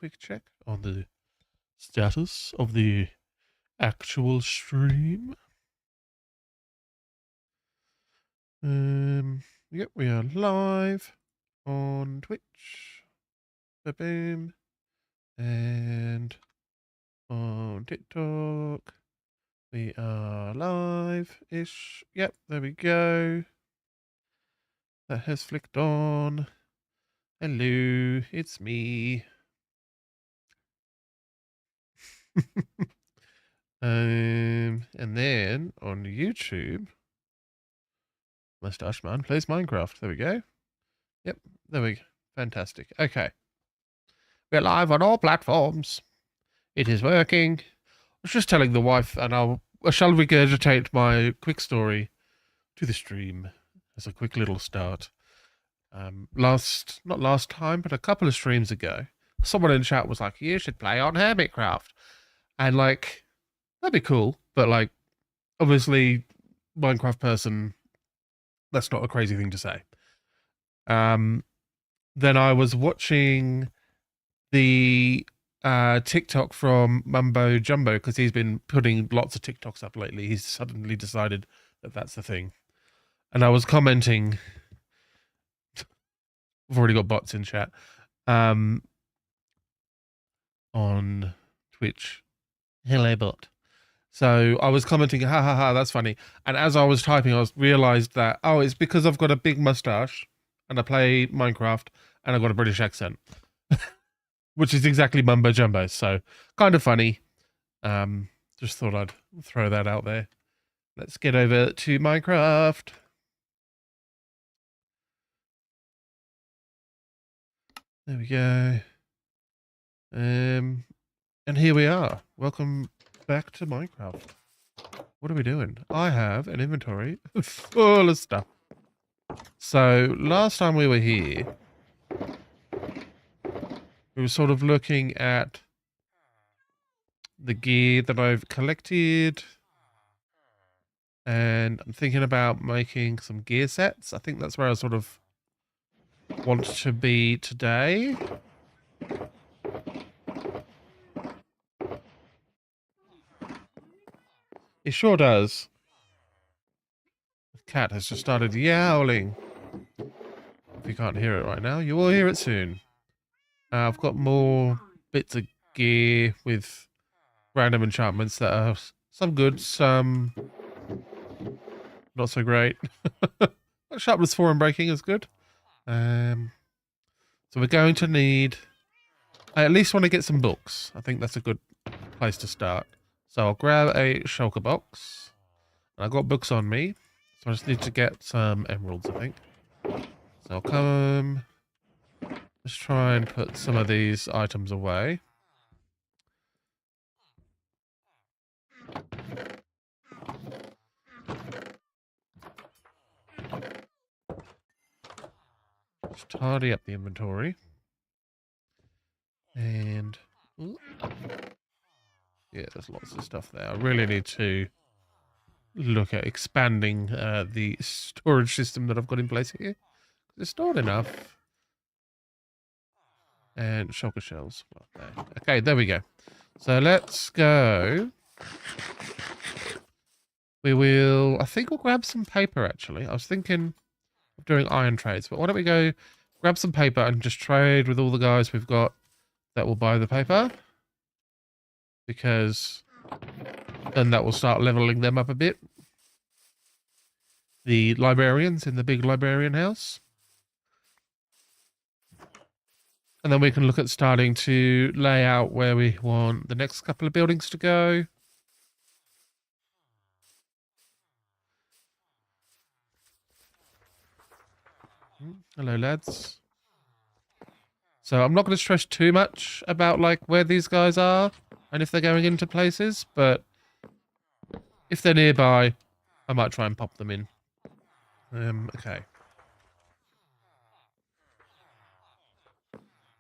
quick check on the status of the actual stream. Yep, we are live on Twitch. Boom. And on TikTok. We are live-ish. Yep, there we go. That has flicked on. Hello, it's me. And then on YouTube, Moustache Man plays Minecraft. There we go. Yep, there we go. Fantastic. Okay. We're live on all platforms. It is working. I was just telling the wife, and I shall regurgitate my quick story to the stream as a quick little start. Not last time, but a couple of streams ago, someone in chat was like, "You should play on Hermitcraft," and like, that'd be cool. But like, obviously, Minecraft person, that's not a crazy thing to say. Then I was watching the TikTok from Mumbo Jumbo because he's been putting lots of TikToks up lately. He's suddenly decided that that's the thing, and I was commenting. We've already got bots in chat. On Twitch. Hello, bot. So I was commenting, ha ha ha, that's funny. And as I was typing, I realized that, oh, it's because I've got a big mustache and I play Minecraft and I've got a British accent, which is exactly mumbo jumbo. So kind of funny. Just thought I'd throw that out there. Let's get over to Minecraft. There we go. And here we are. Welcome back to Minecraft. What are we doing? I have an inventory full of stuff. So last time we were here, we were sort of looking at the gear that I've collected, and I'm thinking about making some gear sets. I think that's where I sort of want to be today. It sure does. The cat has just started yowling. If you can't hear it right now, you will hear it soon. I've got more bits of gear with random enchantments that are some good, some not so great. Sharpness 4 and breaking is good. So we're going to need... I at least want to get some books. I think that's a good place to start. So I'll grab a shulker box. And I've got books on me. So I just need to get some emeralds, I think. So I'll come... Let's try and put some of these items away. Just tidy up the inventory. And... Ooh. Yeah, there's lots of stuff there. I really need to look at expanding the storage system that I've got in place here. It's not enough. And shulker shells. Well, there. Okay, there we go. So let's go. We will... I think we'll grab some paper, actually. I was thinking of doing iron trades, but why don't we go grab some paper and just trade with all the guys we've got that will buy the paper. Because then that will start leveling them up a bit. The librarians in the big librarian house. And then we can look at starting to lay out where we want the next couple of buildings to go. Hello, lads. So I'm not going to stress too much about like where these guys are and if they're going into places, but if they're nearby, I might try and pop them in. Okay.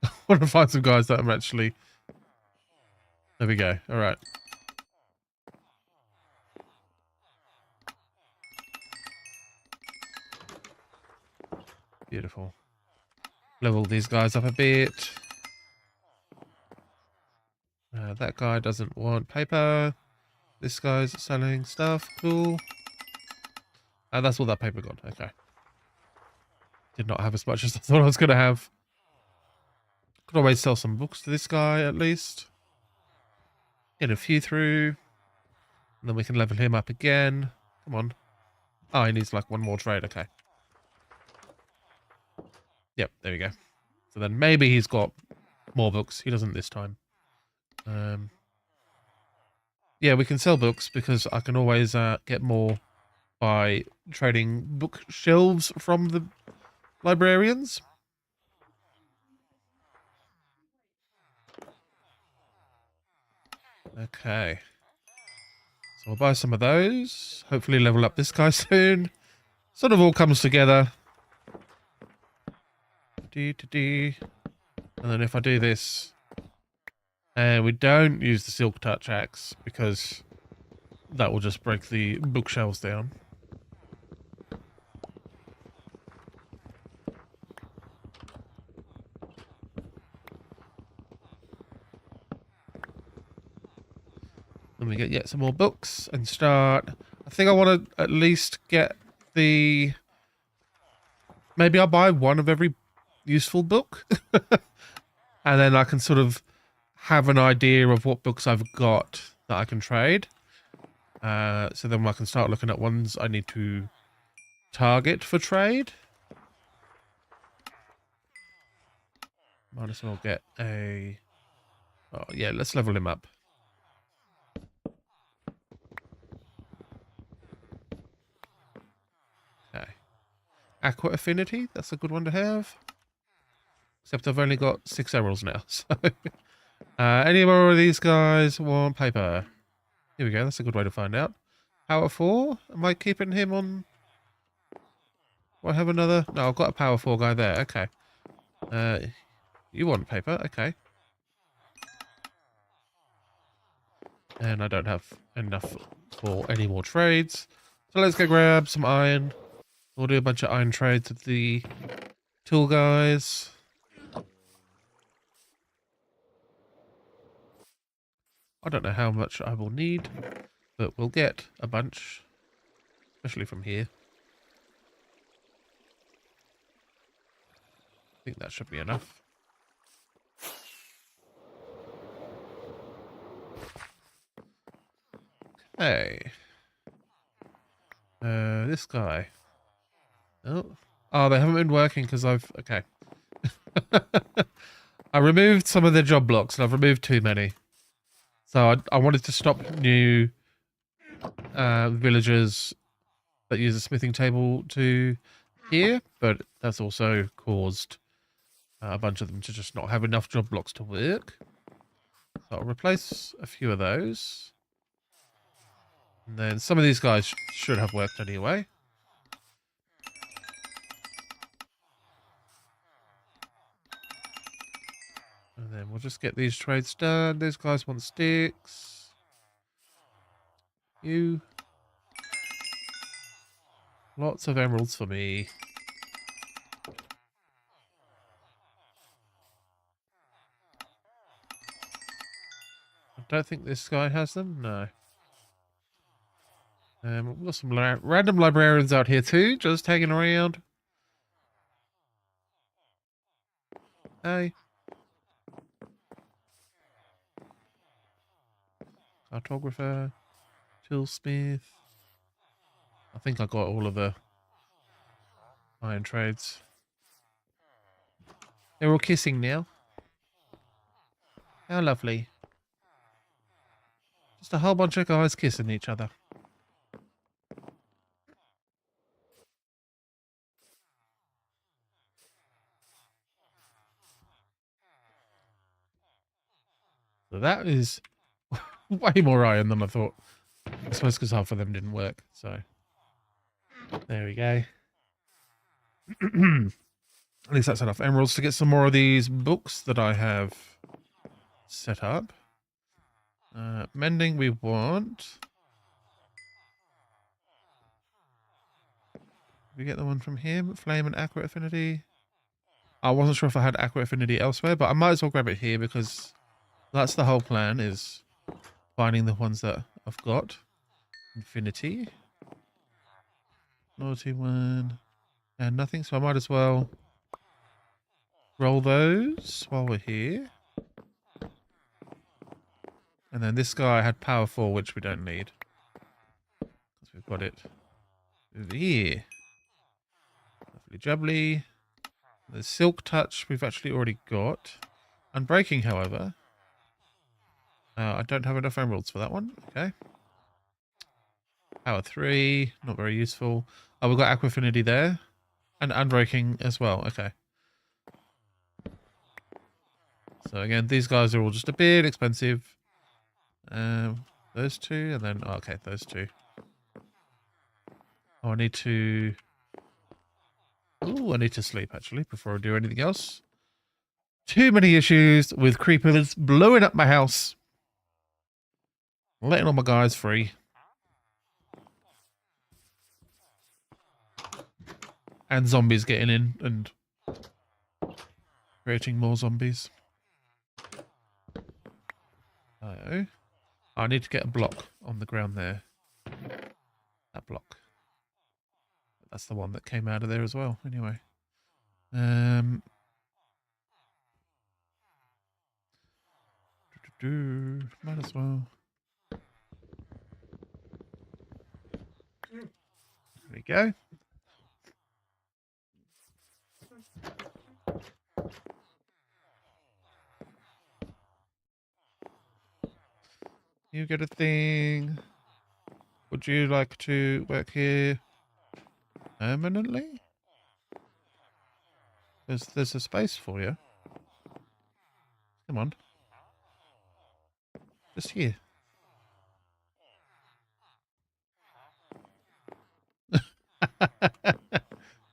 I want to find some guys that I'm actually... There we go. All right. Beautiful. Level these guys up a bit. That guy doesn't want paper. This guy's selling stuff. Cool. That's all that paper got. Okay. Did not have as much as I thought I was going to have. Could always sell some books to this guy at least. Get a few through. And then we can level him up again. Come on. Oh, he needs like one more trade. Okay. Yep, there we go. So then maybe he's got more books. He doesn't this time. Yeah, we can sell books because I can always get more by trading bookshelves from the librarians. Okay. So I'll buy some of those. Hopefully level up this guy soon. Sort of all comes together. And then if I do this, and we don't use the silk touch axe because that will just break the bookshelves down. Then we get some more books and start. I think I want to at least get the. Maybe I'll buy one of every useful book, and then I can sort of have an idea of what books I've got that I can trade. So then I can start looking at ones I need to target for trade. Might as well get a. Oh yeah, let's level him up. Okay. Aqua Affinity, that's a good one to have. Except I've only got 6 emeralds now, so... any more of these guys want paper? Here we go, that's a good way to find out. Power 4? Am I keeping him on... Do I have another? No, I've got a Power 4 guy there, okay. You want paper, okay. And I don't have enough for any more trades. So let's go grab some iron. We'll do a bunch of iron trades with the tool guys. I don't know how much I will need, but we'll get a bunch, especially from here. I think that should be enough. Okay. This guy. Oh, they haven't been working because I've... Okay. I removed some of their job blocks and I've removed too many. So I wanted to stop new villagers that use a smithing table to here, but that's also caused a bunch of them to just not have enough job blocks to work. So I'll replace a few of those. And then some of these guys should have worked anyway. And then we'll just get these trades done. These guys want sticks. You. Lots of emeralds for me. I don't think this guy has them. No. We've got some random librarians out here too, just hanging around. Hey. Cartographer. Toolsmith. I think I got all of the iron trades. They're all kissing now. How lovely. Just a whole bunch of guys kissing each other. So that is way more iron than I thought. I suppose because half of them didn't work. So there we go. At least that's enough emeralds to get some more of these books that I have set up. Mending we want. Did we get the one from him? Flame and Aqua Affinity. I wasn't sure if I had Aqua Affinity elsewhere, but I might as well grab it here because That's the whole plan, is finding the ones that I've got. Infinity. Naughty one. And nothing, so I might as well roll those while we're here. And then this guy had power 4, which we don't need. Because we've got it over here. Lovely jubbly. The silk touch we've actually already got. Unbreaking, however. I don't have enough emeralds for that one. Okay. Power 3, not very useful. Oh, we've got Aquafinity there. And Unbreaking as well. Okay. So again, these guys are all just a bit expensive. Those two, and then... Oh, okay, those two. Oh, I need to... Ooh, I need to sleep, actually, before I do anything else. Too many issues with creepers blowing up my house. Letting all my guys free. And zombies getting in and creating more zombies. Oh. I need to get a block on the ground there. That block. That's the one that came out of there as well. Anyway. Might as well. There we go. You get a thing. Would you like to work here permanently? There's a space for you. Come on. Just here.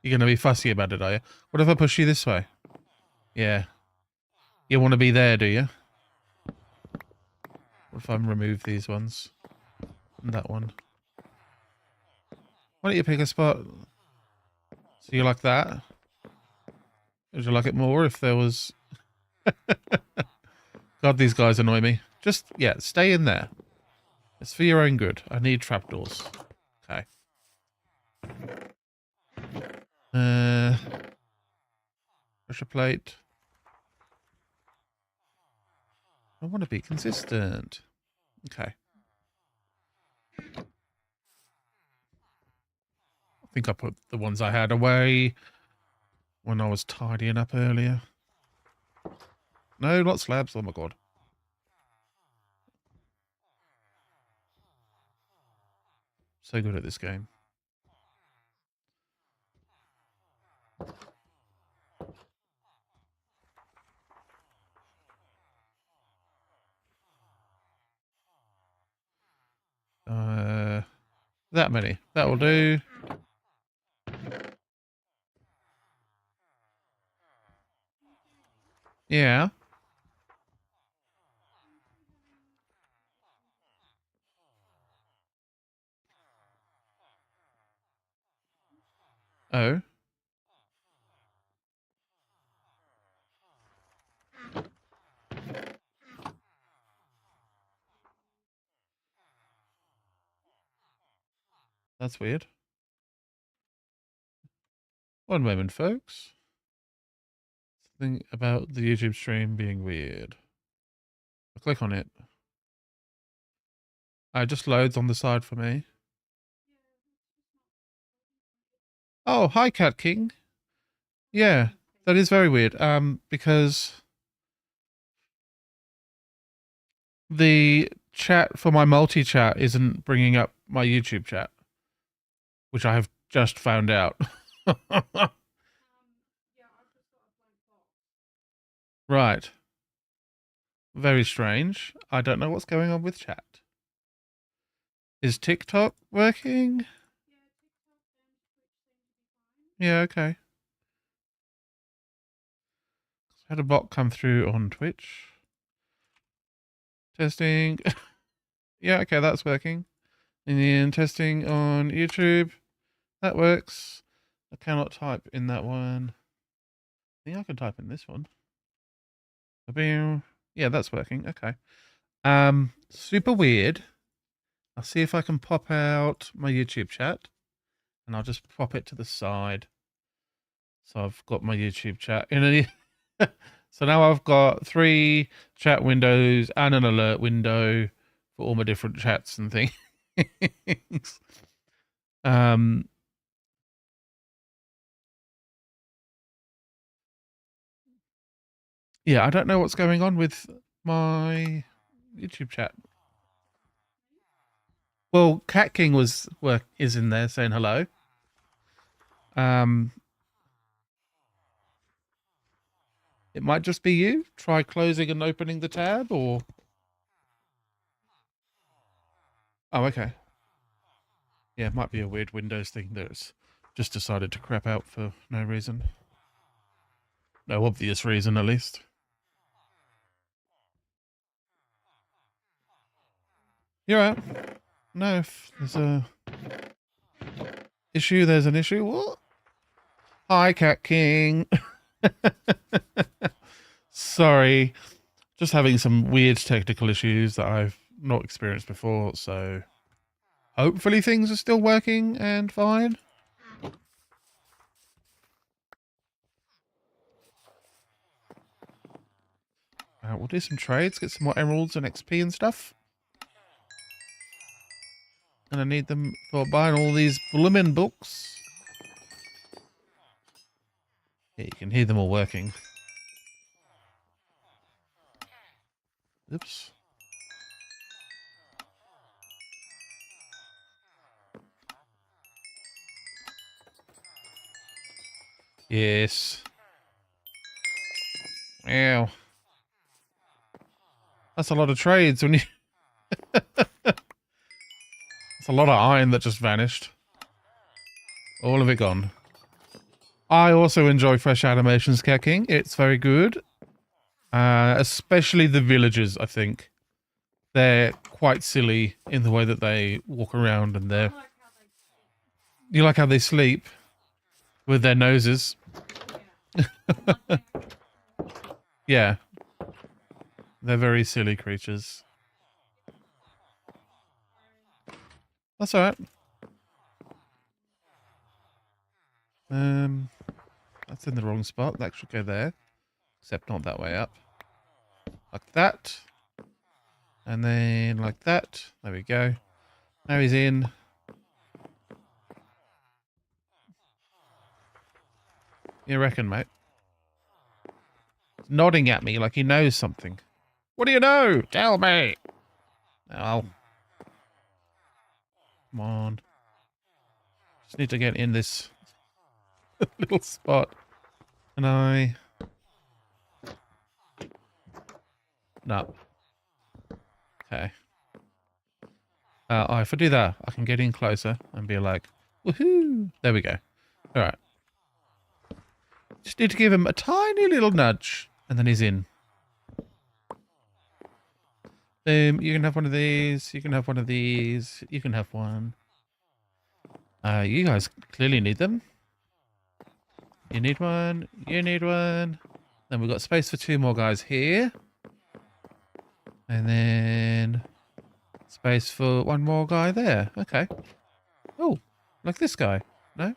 You're going to be fussy about it, are you? What if I push you this way? Yeah. You want to be there, do you? What if I remove these ones? And that one. Why don't you pick a spot? So you like that? Would you like it more if there was... God, these guys annoy me. Just, yeah, stay in there. It's for your own good. I need trapdoors. Okay. Pressure plate. I want to be consistent. Okay. I think I put the ones I had away when I was tidying up earlier. No, not slabs. Oh my god. So good at this game. That many. That will do. Yeah. Oh. That's weird. One moment, folks. Something about the YouTube stream being weird. I click on it. It just loads on the side for me. Oh, hi, Cat King. Yeah, that is very weird. Because the chat for my multi-chat isn't bringing up my YouTube chat, which I have just found out. Right. Very strange. I don't know what's going on with chat. Is TikTok working? Yeah, okay. Had a bot come through on Twitch. Testing. Yeah, okay, that's working. And then testing on YouTube. That works. I cannot type in that one. I think I can type in this one. Yeah, Yeah, that's working. Okay. Super weird. I'll see if I can pop out my YouTube chat, and I'll just pop it to the side. So I've got my YouTube chat in a. So now I've got 3 chat windows and an alert window for all my different chats and things. um, yeah, I don't know what's going on with my YouTube chat. Well, Cat King is in there saying hello. Um, it might just be you. Try closing and opening the tab, or oh, okay. Yeah, it might be a weird Windows thing that's just decided to crap out for no reason. No obvious reason, at least. You're right. No, if there's a issue, there's an issue. What? Hi, Cat King. Sorry. Just having some weird technical issues that I've not experienced before, so hopefully things are still working and fine. We'll do some trades, get some more emeralds and XP and stuff. And I need them for buying all these bloomin' books. Yeah, you can hear them all working. Oops. Yes. Ow. That's a lot of trades when you... It's a lot of iron that just vanished. All of it gone. I also enjoy Fresh Animations, Cat King. It's very good. Especially the villagers, I think. They're quite silly in the way that they walk around and they're... You like how they sleep? With their noses. Yeah. They're very silly creatures. That's alright. That's in the wrong spot. That should go there. Except not that way up. Like that. And then like that. There we go. Now he's in. You reckon, mate? He's nodding at me like he knows something. What do you know? Tell me. Oh. Come on. Just need to get in this little spot. Can I? No. Okay. Oh, if I do that, I can get in closer and be like, woohoo! There we go. All right. Just need to give him a tiny little nudge, and then he's in. Boom. You can have one of these. You can have one of these. You can have one. You guys clearly need them. You need one. You need one. Then we've got space for 2 more guys here. And then space for 1 more guy there. Okay. Oh, like this guy. No?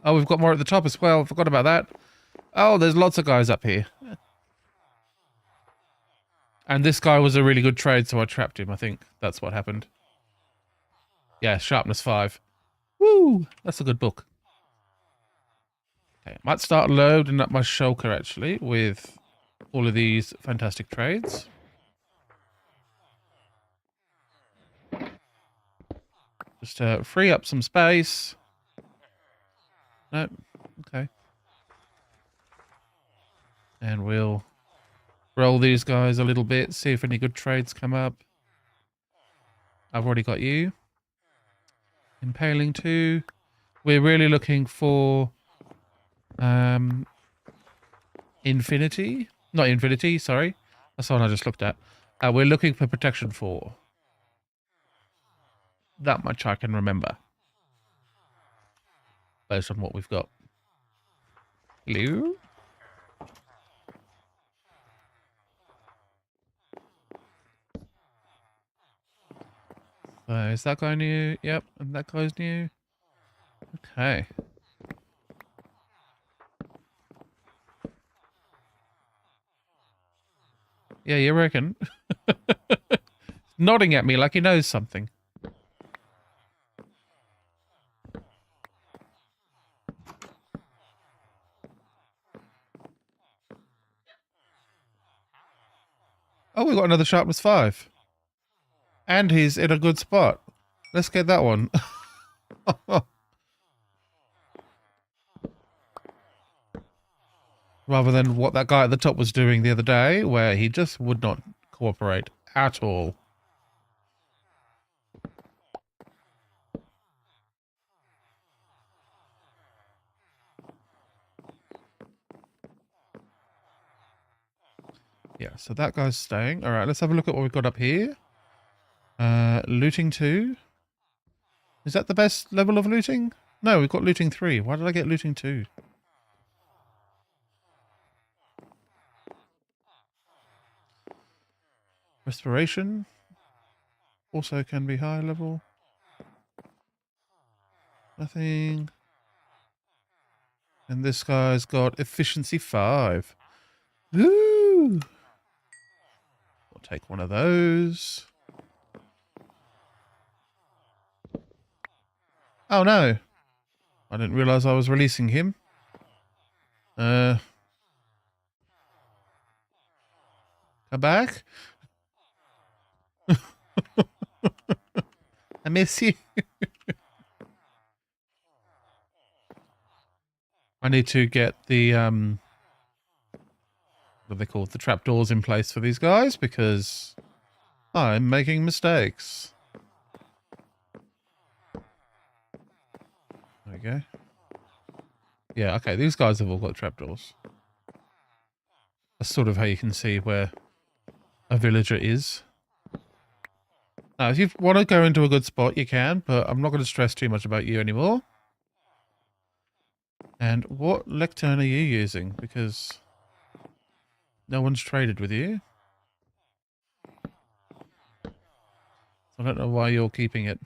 Oh, we've got more at the top as well. Forgot about that. Oh, there's lots of guys up here. And this guy was a really good trade, so I trapped him. I think that's what happened. Yeah, sharpness 5. Woo! That's a good book. Okay, I might start loading up my shulker, actually, with all of these fantastic trades. Just to free up some space. No, okay. And we'll roll these guys a little bit, see if any good trades come up. I've already got you. Impaling 2. We're really looking for infinity. Not infinity, sorry. That's the one I just looked at. We're looking for protection 4. That much I can remember. Based on what we've got. Hello? So is that guy new? Yep, and that guy's new. Okay. Yeah, you reckon? Nodding at me like he knows something. Oh, we got another sharpness 5. And he's in a good spot. Let's get that one. Rather than what that guy at the top was doing the other day, where he just would not cooperate at all. Yeah, so that guy's staying. All right, let's have a look at what we've got up here. Looting 2. Is that the best level of looting? No, we've got looting 3. Why did I get looting 2? Respiration. Also can be high level. Nothing. And this guy's got efficiency 5. Woo! I'll take one of those. Oh no. I didn't realize I was releasing him. Come back. I miss you. I need to get the what are they called? The trapdoors in place for these guys because I'm making mistakes. There we go. Yeah, okay, these guys have all got trapdoors. That's sort of how you can see where a villager is. Now, if you want to go into a good spot, you can, but I'm not going to stress too much about you anymore. And what lectern are you using? Because no one's traded with you. I don't know why you're keeping it.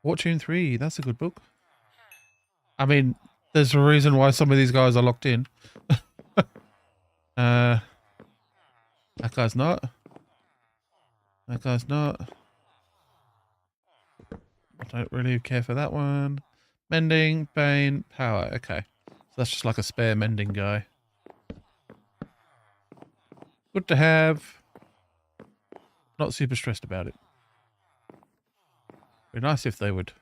Fortune 3, that's a good book. I mean, there's a reason why some of these guys are locked in. That guy's not. That guy's not. I don't really care for that one. Mending, Bane, Power. Okay. So that's just like a spare mending guy. Good to have. Not super stressed about it. Be nice if they would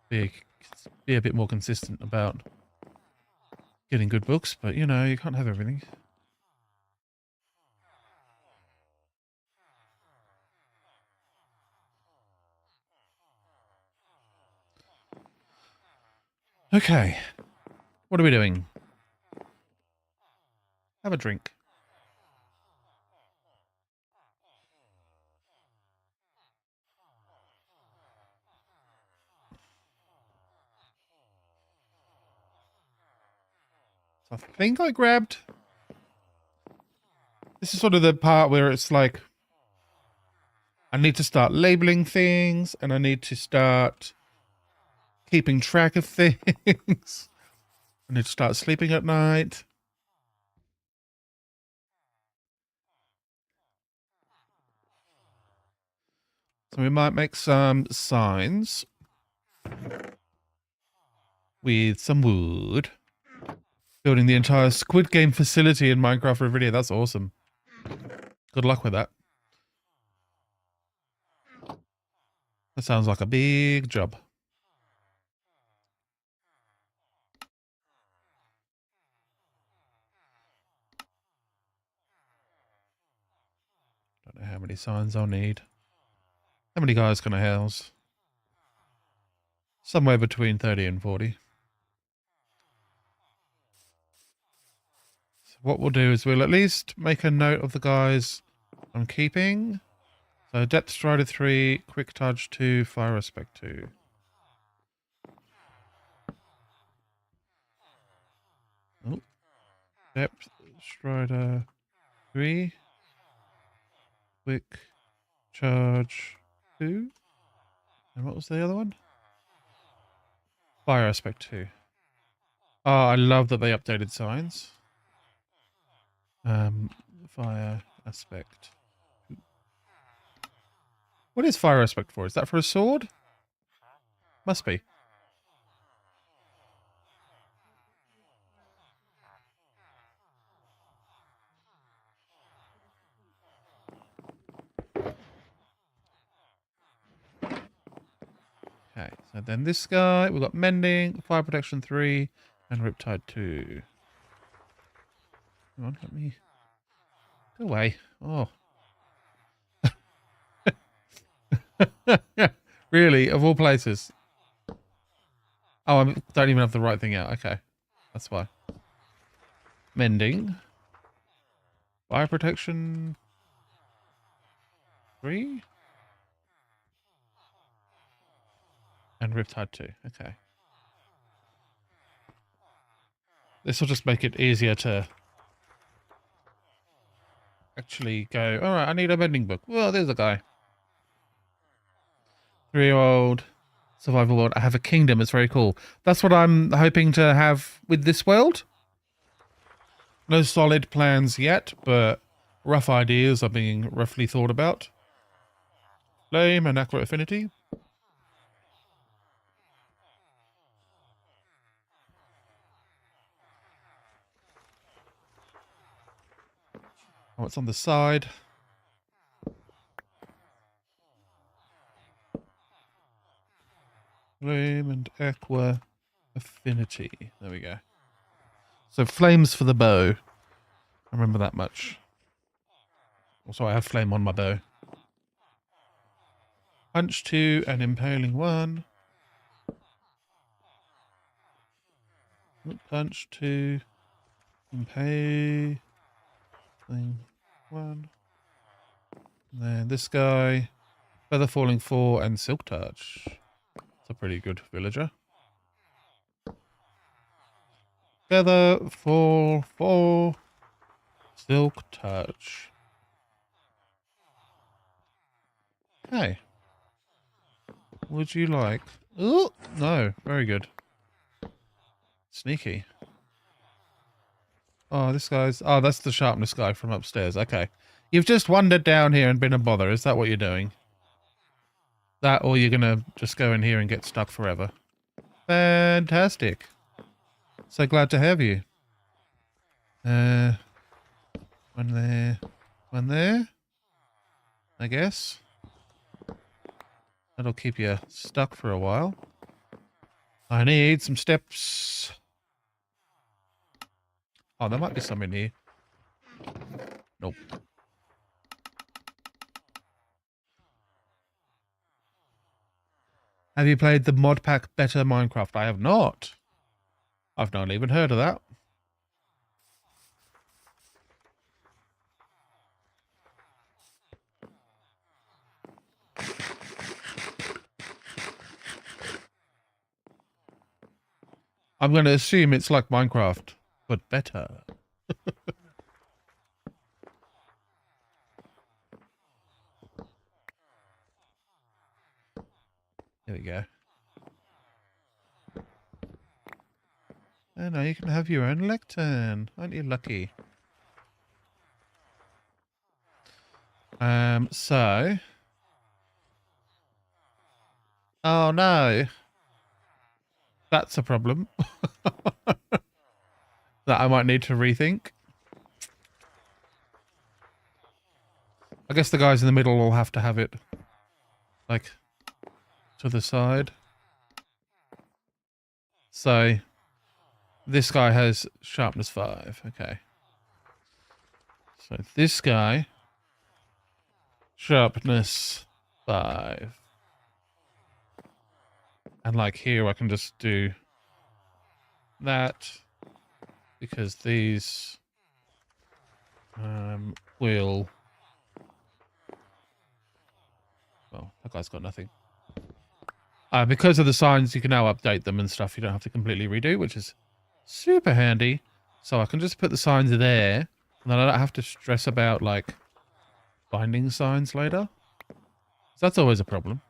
be a bit more consistent about getting good books, but you know, you can't have everything. Okay. What are we doing? Have a drink. So I think I grabbed... This is sort of the part where it's like... I need to start labeling things, and I need to start keeping track of things. I need to start sleeping at night. So we might make some signs with some wood. Building the entire Squid Game facility in Minecraft for a video. That's awesome. Good luck with that. That sounds like a big job. Don't know how many signs I'll need. How many guys can I house? Somewhere between 30 and 40. So what we'll do is we'll at least make a note of the guys I'm keeping. So Depth Strider 3, Quick Touch 2, Fire Respect 2. Oh. Depth Strider 3, Quick Charge 2. And what was the other one? Fire aspect 2. Oh, I love that they updated signs. Fire aspect. What is fire aspect for? Is that for a sword? Must be. Okay, so then this guy, we've got Mending, Fire Protection 3, and Riptide 2. Come on, let me... Go away. Oh. Really, of all places. Oh, I don't even have the right thing out. Okay, that's why. Mending. Fire Protection 3? And Riptide 2. Okay. This will just make it easier to actually go, alright, I need a mending book. Well, there's a guy. 3-year-old survival world. I have a kingdom. It's very cool. That's what I'm hoping to have with this world. No solid plans yet, but rough ideas are being roughly thought about. Flame and Aqua Affinity. Oh, it's on the side. Flame and Aqua Affinity. There we go. So flames for the bow. I remember that much. Also, I have flame on my bow. Punch 2 and Impaling 1. Punch 2. Impaling 1. And then this guy. Feather Falling 4 and Silk Touch. It's a pretty good villager. Feather Fall 4. Silk Touch. Hey. Would you like... Oh, no. Very good. Sneaky. Oh, this guy's... Oh, that's the sharpness guy from upstairs. Okay. You've just wandered down here and been a bother. Is that what you're doing? That or you're going to just go in here and get stuck forever. Fantastic. So glad to have you. One there. One there. I guess. That'll keep you stuck for a while. I need some steps. Oh, there might be some in here. Nope. Have you played the mod pack Better Minecraft? I have not. I've not even heard of that. I'm going to assume it's like Minecraft, but better. There we go. And now you can have your own lectern. Aren't you lucky? So... Oh no. That's a problem. That I might need to rethink. I guess the guys in the middle will have to have it, like, to the side. So, this guy has sharpness 5. Okay. So, this guy, sharpness 5. And like here, I can just do that because these will... Well, that guy's got nothing. Because of the signs, you can now update them and stuff. You don't have to completely redo, which is super handy. So I can just put the signs there, and then I don't have to stress about, like, binding signs later. So that's always a problem.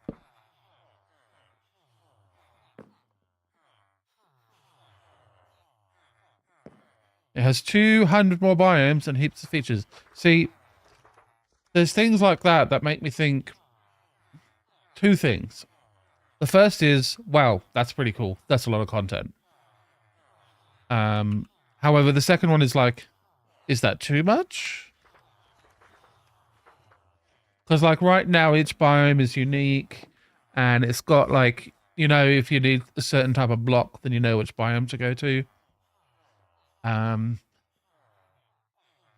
It has 200 more biomes and heaps of features. See, there's things like that that make me think two things. The first is, wow, that's pretty cool. That's a lot of content. However, the second one is like, is that too much? Because like right now, each biome is unique and it's got like, you know, if you need a certain type of block, then you know which biome to go to.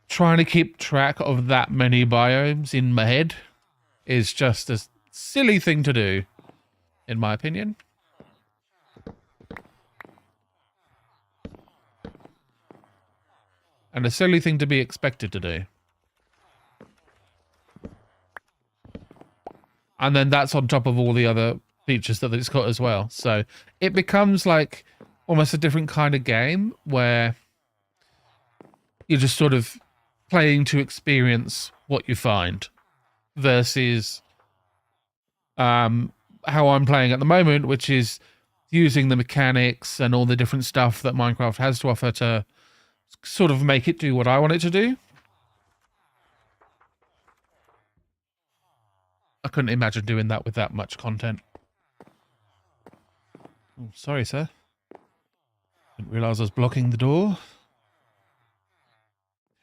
Trying to keep track of that many biomes in my head is just a silly thing to do, in my opinion. And a silly thing to be expected to do. And then that's on top of all the other features that it's got as well. So it becomes like almost a different kind of game where you're just sort of playing to experience what you find versus how I'm playing at the moment, which is using the mechanics and all the different stuff that Minecraft has to offer to sort of make it do what I want it to do. I couldn't imagine doing that with that much content. Oh, sorry, sir. Didn't realise I was blocking the door.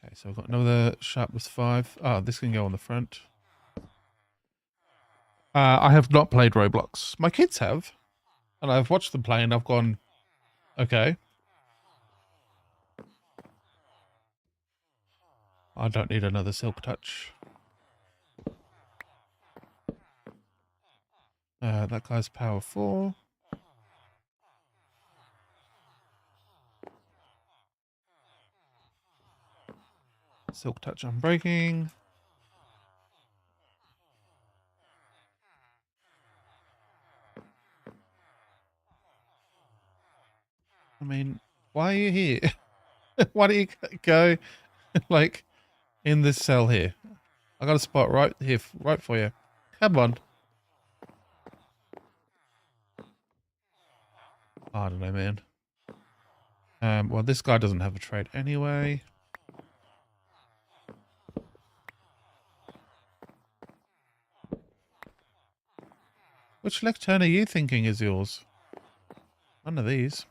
Okay, so I've got another sharpness 5. Oh, this can go on the front. I have not played Roblox. My kids have. And I've watched them play and I've gone, okay. I don't need another silk touch. That guy's power 4. Silk touch unbreaking. I mean, why are you here? Why don't you go, like, in this cell here? I got a spot right here, right for you. Come on. I don't know, man. Well, this guy doesn't have a trait anyway. Which lectern are you thinking is yours? One of these.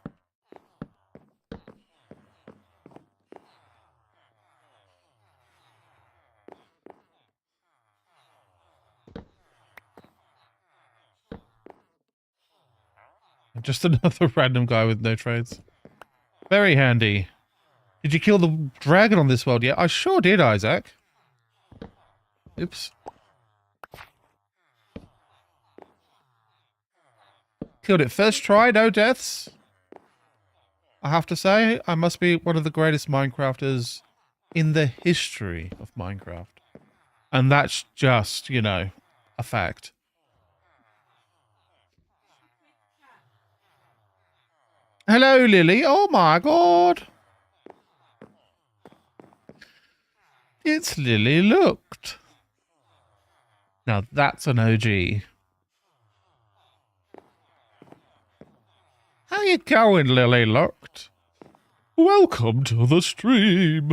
Just another random guy with no trades. Very handy. Did you kill the dragon on this world yet? I sure did, Isaac. Oops. Killed it first try, no deaths. I have to say, I must be one of the greatest Minecrafters in the history of Minecraft. And that's just, you know, a fact. Hello, Lily. Oh my god. It's Lily Looked. Now that's an OG. How you going, Lily Looked? Welcome to the stream.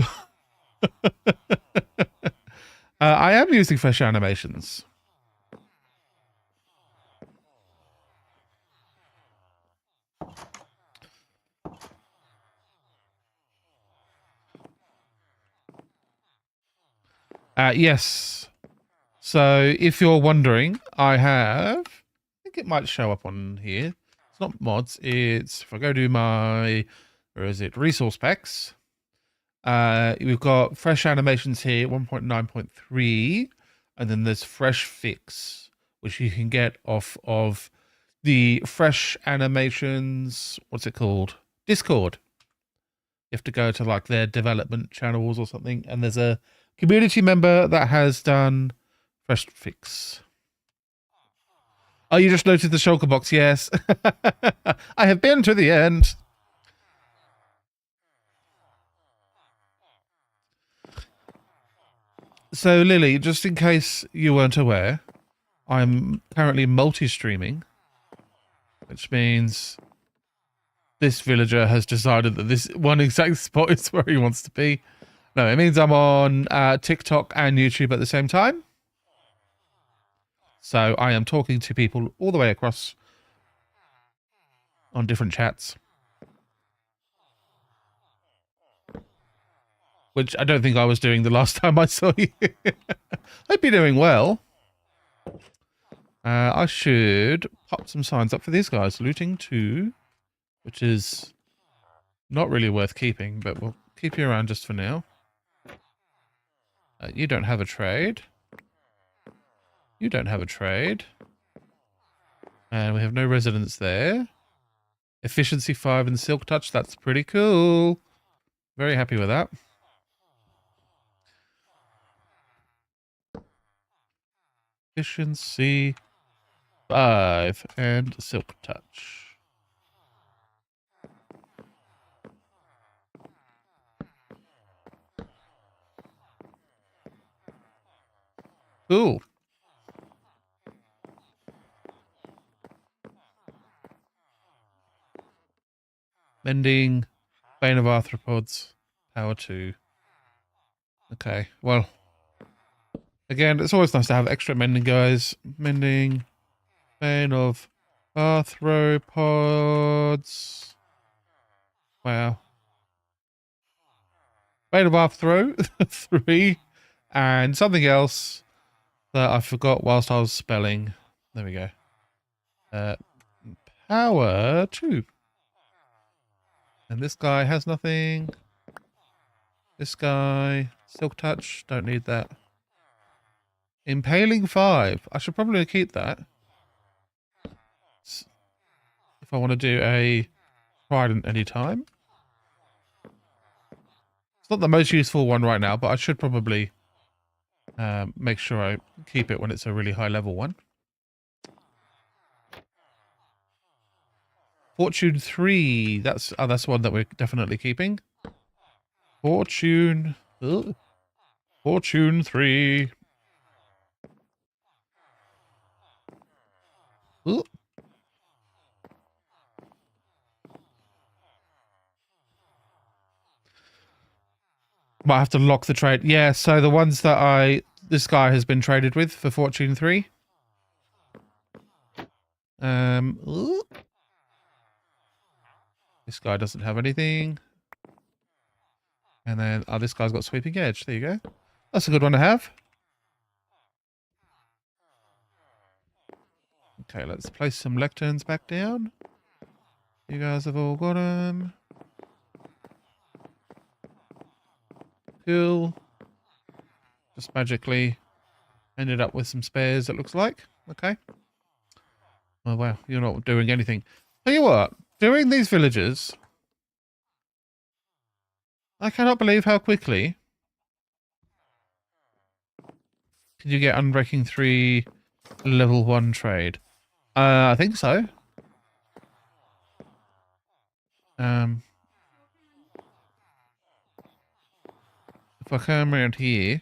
I am using fresh animations. Yes. So if you're wondering, I think it might show up on here. It's not mods. It's, if I go to my, where is it? Resource packs. We've got fresh animations here, 1.9.3. And then there's fresh fix, which you can get off of the fresh animations. What's it called? Discord. You have to go to like their development channels or something. And there's a community member that has done fresh fix. Oh, you just noted the shulker box. Yes. I have been to the end. So, Lily, just in case you weren't aware, I'm currently multi-streaming, which means this villager has decided that this one exact spot is where he wants to be. No, it means I'm on TikTok and YouTube at the same time. So I am talking to people all the way across on different chats. Which I don't think I was doing the last time I saw you. Hope you're doing well. I should pop some signs up for these guys. Looting 2, which is not really worth keeping, but we'll keep you around just for now. You don't have a trade. You don't have a trade. And we have no residents there. Efficiency 5 and Silk Touch. That's pretty cool. Very happy with that. Efficiency 5 and Silk Touch. Cool. Mending, Bane of Arthropods, Power 2. Okay, well, again, it's always nice to have extra mending, guys. Mending, Bane of Arthropods. Wow. Bane of Arthro, 3. And something else that I forgot whilst I was spelling. There we go. Power 2. And this guy has nothing. This guy, Silk Touch, don't need that. Impaling 5. I should probably keep that. If I want to do a trident anytime. It's not the most useful one right now, but I should probably make sure I keep it when it's a really high level one. Fortune 3. That's one that we're definitely keeping. Fortune. Fortune 3. Ooh. Might have to lock the trade. Yeah, so the ones that this guy has been traded with for Fortune 3. Ooh. This guy doesn't have anything. And then, this guy's got Sweeping Edge. There you go. That's a good one to have. Okay, let's place some lecterns back down. You guys have all got them. Cool. Just magically ended up with some spares, it looks like. Okay. Oh, wow. You're not doing anything. Tell you what, doing these villages, I cannot believe how quickly can you get Unbreaking 3 level 1 trade. I think so. If I come around here.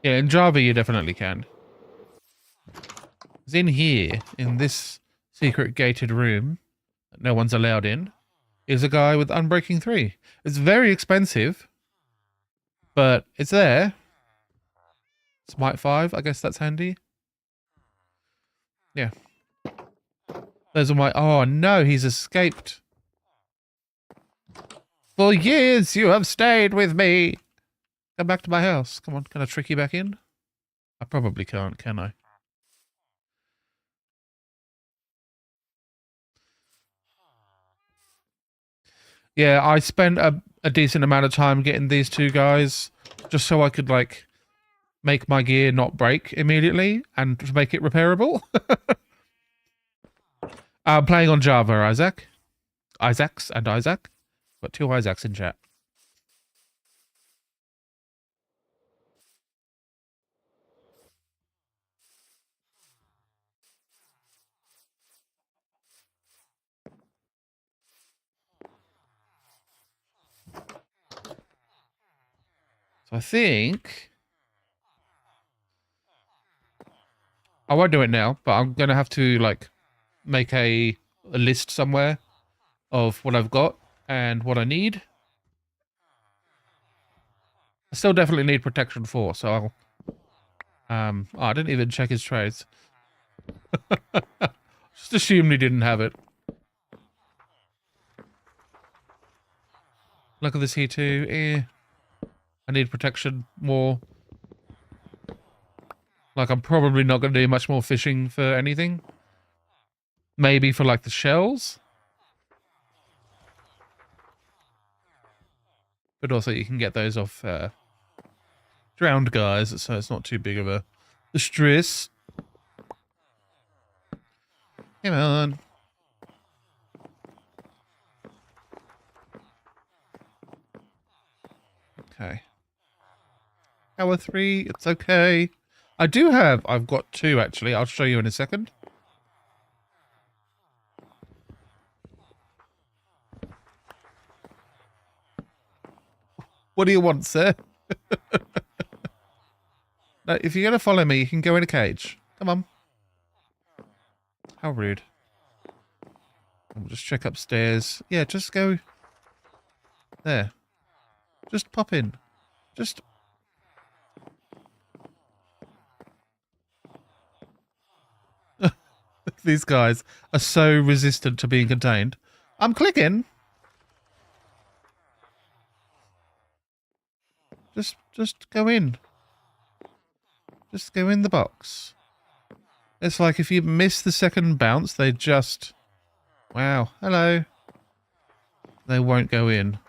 Yeah, in Java you definitely can. It's in here, in this secret gated room that no one's allowed in, is a guy with Unbreaking 3. It's very expensive, but it's there. Smite 5, I guess that's handy. Yeah. Those are my... Oh, no, he's escaped. For years you have stayed with me. Come back to my house. Come on, can I trick you back in? I probably can't, can I? Yeah, I spent a decent amount of time getting these two guys just so I could, like, make my gear not break immediately and make it repairable. I'm playing on Java, Isaac. Isaacs and Isaac. Got 2 Isaacs in chat. So I think I won't do it now, but I'm going to have to, like, make a list somewhere of what I've got and what I need. I still definitely need protection 4, so I'll... Oh, I didn't even check his trades. Just assumed he didn't have it. Look at this here too. I need protection more. Like, I'm probably not going to do much more fishing for anything. Maybe for, like, the shells. But also you can get those off drowned guys, so it's not too big of a stress. Come on. Okay. Hour 3, it's okay. I've got 2 actually. I'll show you in a second. What do you want, sir? No, if you're going to follow me, you can go in a cage. Come on. How rude. We'll just check upstairs. Yeah, just go... There. Just pop in. Just... These guys are so resistant to being contained. I'm clicking. Just go in. Just go in the box. It's like if you miss the second bounce, they just... Wow, hello. They won't go in.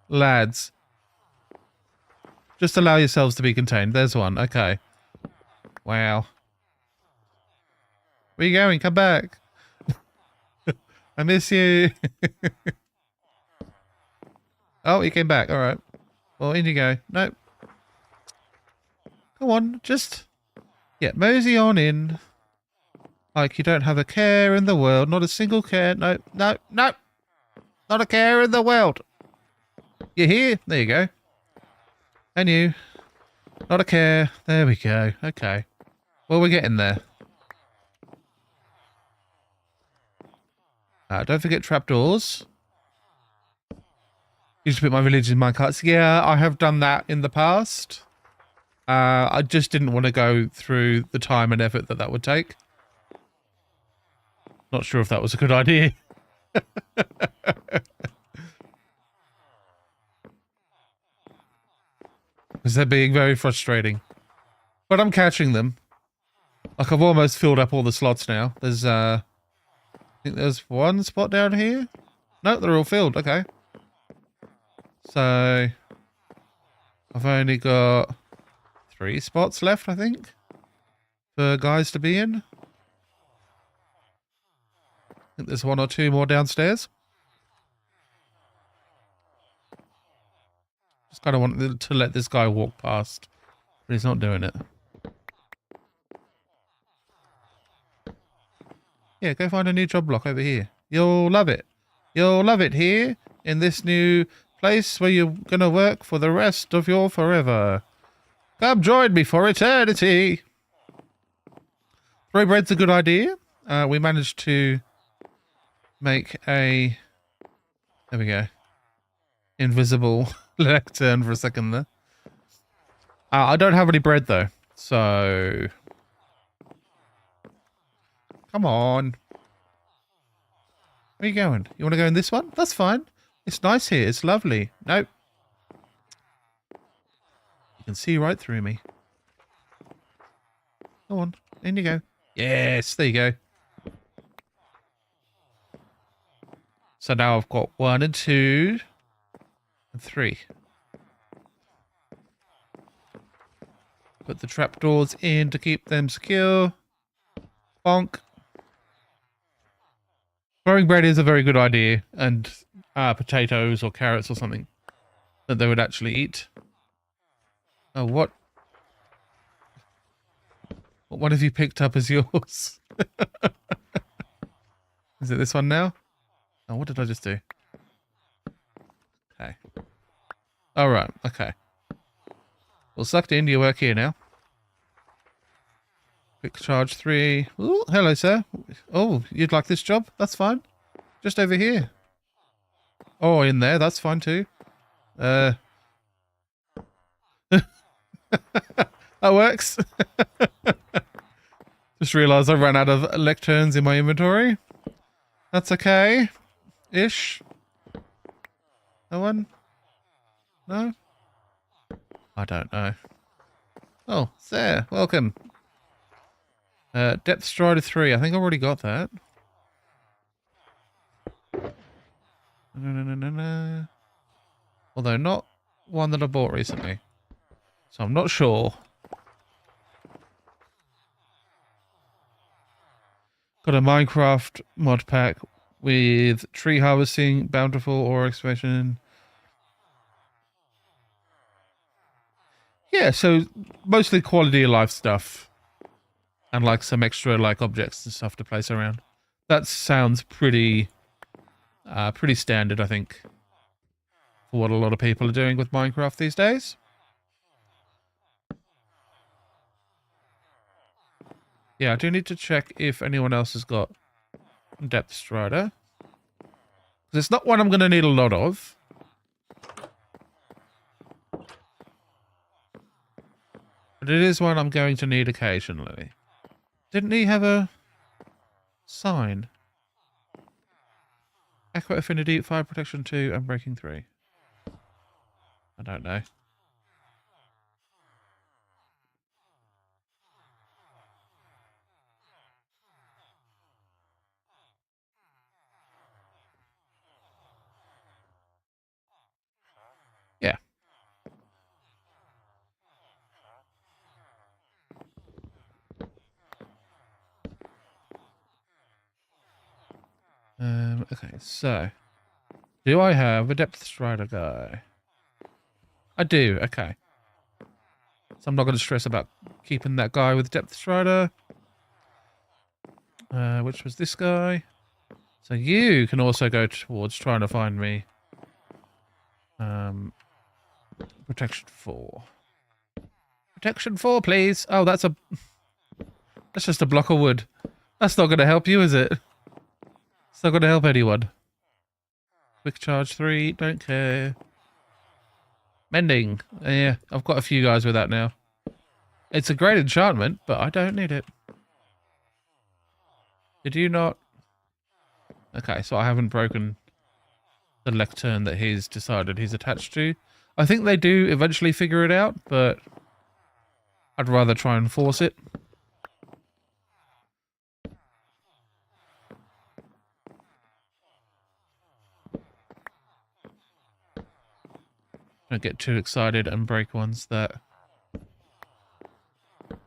Lads. Just allow yourselves to be contained. There's one. Okay. Wow. Where are you going? Come back. I miss you. Oh, he came back. All right. Well, in you go. Nope. Go on. Just... Yeah, mosey on in. Like you don't have a care in the world. Not a single care. No, no, no. Not a care in the world. You here? There you go. And you. Not a care. There we go. Okay. Well, we're getting there. Don't forget trapdoors. Used to put my village in minecarts. Yeah, I have done that in the past. I just didn't want to go through the time and effort that would take. Not sure if that was a good idea. Because they're being very frustrating. But I'm catching them. Like, I've almost filled up all the slots now. There's, I think there's one spot down here. No, they're all filled. Okay. So, I've only got 3 spots left, I think, for guys to be in. I think there's 1 or 2 more downstairs. Just kind of want to let this guy walk past, but he's not doing it. Yeah, go find a new job block over here. You'll love it. You'll love it here in this new place where you're going to work for the rest of your forever. Come join me for eternity. 3 bread's a good idea. We managed to make a... There we go. Invisible lectern for a second there. I don't have any bread though, so... Come on. Where are you going? You want to go in this one? That's fine. It's nice here. It's lovely. Nope. You can see right through me. Go on. In you go. Yes, there you go. So now I've got 1 and 2 and 3. Put the trapdoors in to keep them secure. Bonk. Growing bread is a very good idea, and potatoes or carrots or something that they would actually eat. Oh, what? What one have you picked up as yours? Is it this one now? Oh, what did I just do? Okay. All right. Okay. Well, sucked in. You work here now. Quick charge 3. Ooh, hello, sir. Oh, you'd like this job? That's fine. Just over here. Oh, in there. That's fine too. That works. Just realised I ran out of lecterns in my inventory. That's okay. Ish. No one? No? I don't know. Oh, there. Welcome. Depth Strider 3. I think I already got that. No. Although not one that I bought recently. So I'm not sure. Got a Minecraft mod pack with tree harvesting, bountiful ore excavation. Yeah, so mostly quality of life stuff. And like some extra like objects and stuff to place around. That sounds pretty standard, I think, for what a lot of people are doing with Minecraft these days. Yeah, I do need to check if anyone else has got Depth Strider. Because it's not one I'm going to need a lot of. But it is one I'm going to need occasionally. Didn't he have a sign? Aqua Affinity, Fire Protection 2, and Breaking 3. I don't know. Yeah. Okay, so do I have a Depth Strider guy? I do, okay. So I'm not going to stress about keeping that guy with Depth Strider. Which was this guy. So you can also go towards trying to find me Protection 4. Protection 4, please. Oh, that's just a block of wood. That's not going to help you, is it? It's not going to help anyone. Quick charge 3, don't care. Mending. Yeah, I've got a few guys with that now. It's a great enchantment, but I don't need it. Did you not? Okay, so I haven't broken the lectern that he's decided he's attached to. I think they do eventually figure it out, but I'd rather try and force it. Don't get too excited and break ones that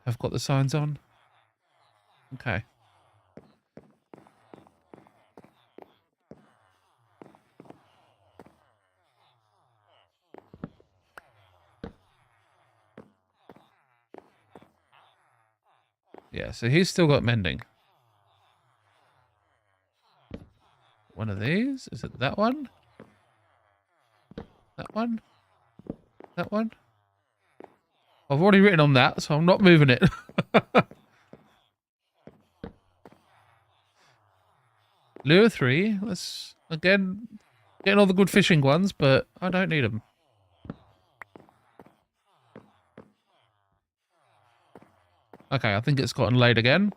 have got the signs on. Okay. Yeah, so he's still got mending. One of these? Is it that one? That one? That one? I've already written on that, so I'm not moving it. Lure 3. Let's, again, getting all the good fishing ones, but I don't need them. Okay, I think it's gotten late again.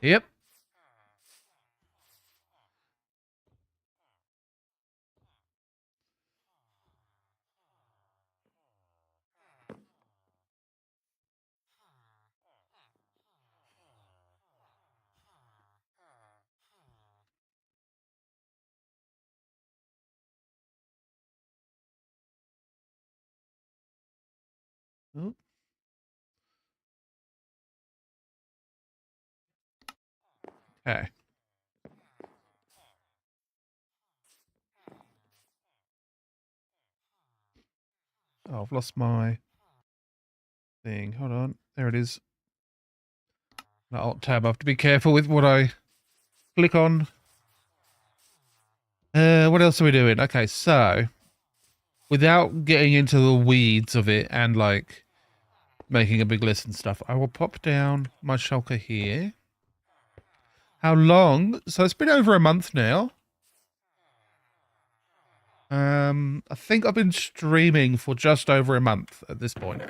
Yep. Oh. Okay. Oh, I've lost my thing. Hold on. There it is. Alt tab. I have to be careful with what I Click on. What else are we doing? Okay, so without getting into the weeds of it and like making a big list and stuff, I will pop down my shulker here. How long? So it's been over a month now. I think I've been streaming for just over a month at this point.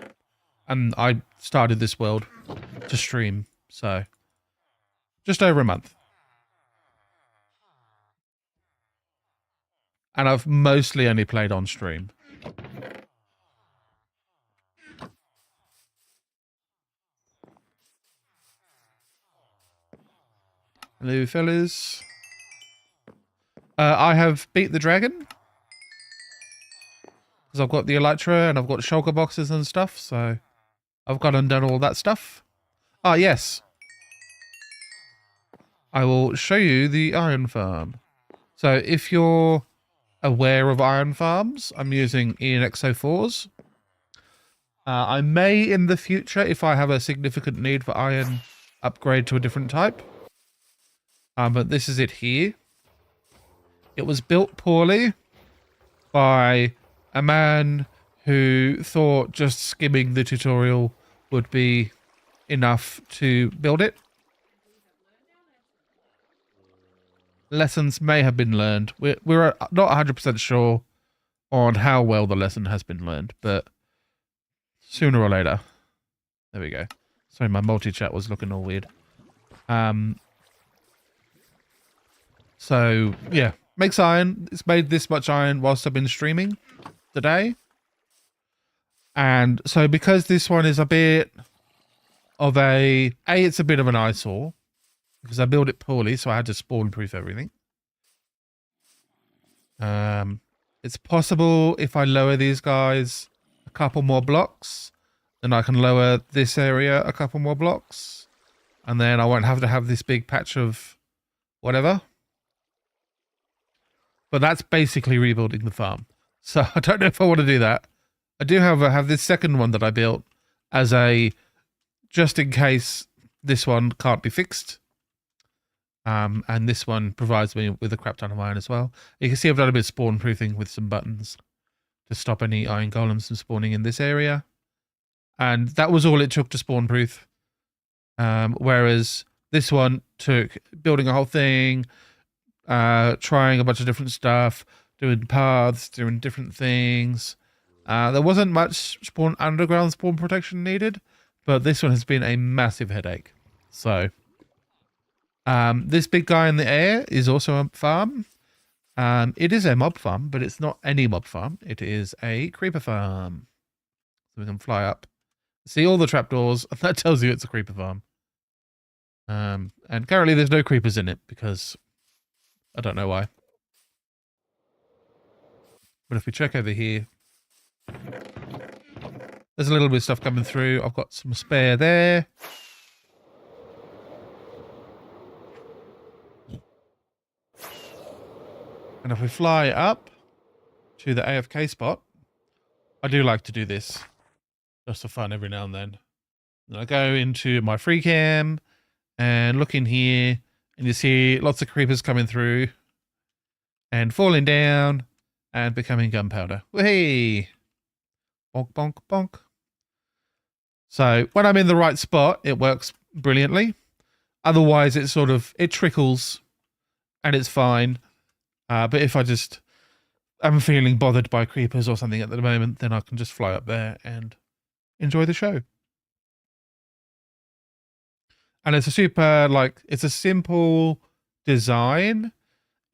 And I started this world to stream, so just over a month. And I've mostly only played on stream. Hello, fellas. I have beat the dragon. Because I've got the elytra and I've got shulker boxes and stuff, so I've gone and done all that stuff. Ah, yes. I will show you the iron farm. So if you're aware of iron farms, I'm using ENX04s. I may in the future, if I have a significant need for iron, upgrade to a different type. But this is it here. It was built poorly by a man who thought just skimming the tutorial would be enough to build it. Lessons may have been learned. We're not 100% sure on how well the lesson has been learned, but sooner or later. There we go. Sorry, my multi-chat was looking all weird. So, yeah. Makes iron. It's made this much iron whilst I've been streaming today. And so because this one is a bit of it's a bit of an eyesore. Because I built it poorly, so I had to spawn-proof everything. It's possible if I lower these guys a couple more blocks, then I can lower this area a couple more blocks. And then I won't have to have this big patch of whatever. But that's basically rebuilding the farm. So I don't know if I want to do that. I do, however, have this second one that I built as a just in case this one can't be fixed. And this one provides me with a crap ton of iron as well. You can see I've done a bit of spawn proofing with some buttons to stop any iron golems from spawning in this area. And that was all it took to spawn proof. Whereas this one took building a whole thing, trying a bunch of different stuff, doing paths, doing different things. There wasn't much underground spawn protection needed, but this one has been a massive headache. So this big guy in the air is also a farm. It is a mob farm, but it's not any mob farm. It is a creeper farm. So we can fly up. See all the trapdoors. That tells you it's a creeper farm. And currently there's no creepers in it because I don't know why. But if we check over here, there's a little bit of stuff coming through. I've got some spare there. And if we fly up to the AFK spot, I do like to do this just for fun every now and then. And I go into my free cam and look in here, and you see lots of creepers coming through and falling down and becoming gunpowder. Hey, bonk, bonk, bonk. So when I'm in the right spot, it works brilliantly. Otherwise, it trickles and it's fine. But if I'm feeling bothered by creepers or something at the moment, then I can just fly up there and enjoy the show. And it's it's a simple design.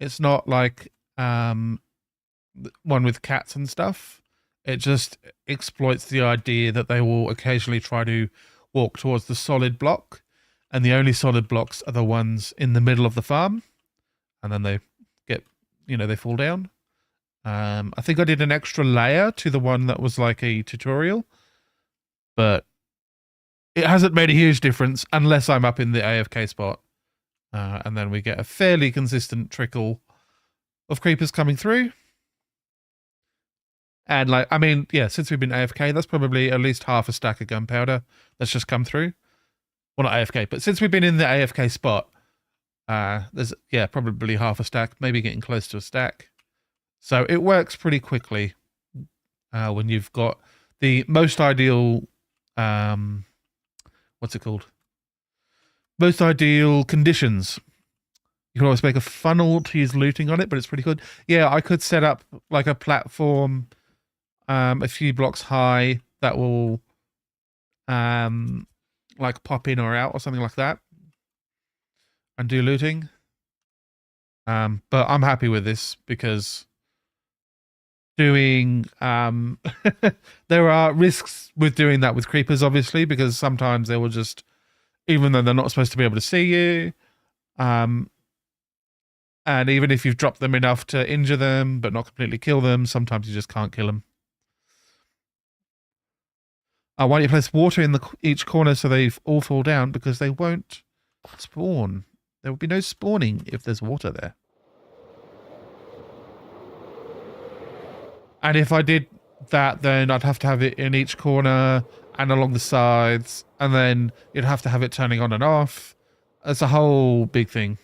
It's not like one with cats and stuff. It just exploits the idea that they will occasionally try to walk towards the solid block. And the only solid blocks are the ones in the middle of the farm. And then they they fall down. I think I did an extra layer to the one that was like a tutorial. But it hasn't made a huge difference unless I'm up in the AFK spot. And then we get a fairly consistent trickle of creepers coming through. And since we've been AFK, that's probably at least half a stack of gunpowder that's just come through. Well, not AFK, but since we've been in the AFK spot, There's, yeah, probably half a stack, maybe getting close to a stack. So it works pretty quickly when you've got the most ideal, um, what's it called? Most ideal conditions. You can always make a funnel to use looting on it, but it's pretty good. Yeah, I could set up like a platform a few blocks high that will like pop in or out or something like that and do looting. But I'm happy with this because doing there are risks with doing that with creepers, obviously, because sometimes they will just, even though they're not supposed to be able to see you, and even if you've dropped them enough to injure them but not completely kill them, sometimes you just can't kill them. Why don't you place water in each corner so they all fall down, because they won't spawn. There will be no spawning if there's water there. And if I did that, then I'd have to have it in each corner and along the sides, and then you'd have to have it turning on and off. It's a whole big thing.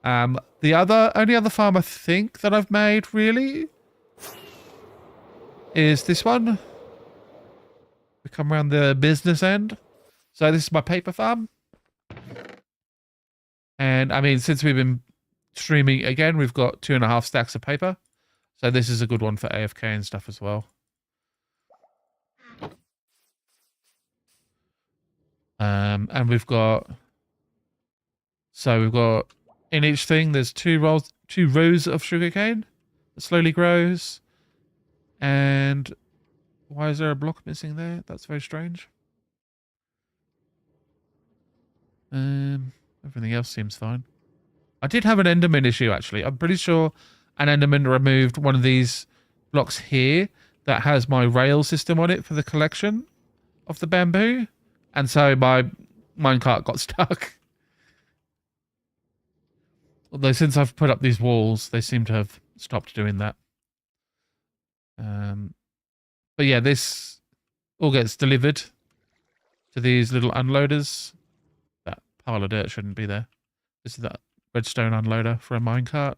The only other farm I think that I've made really is this one. We come around the business end. So this is my paper farm. And I mean, since we've been streaming again, we've got 2.5 stacks of paper. So this is a good one for AFK and stuff as well. And we've got in each thing there's two rows of sugarcane that slowly grows. And why is there a block missing there? That's very strange. Everything else seems fine. I did have an Enderman issue, actually. I'm pretty sure an Enderman removed one of these blocks here that has my rail system on it for the collection of the bamboo. And so my minecart got stuck. Although since I've put up these walls, they seem to have stopped doing that. But yeah, this all gets delivered to these little unloaders. That pile of dirt shouldn't be there. This is that redstone unloader for a minecart.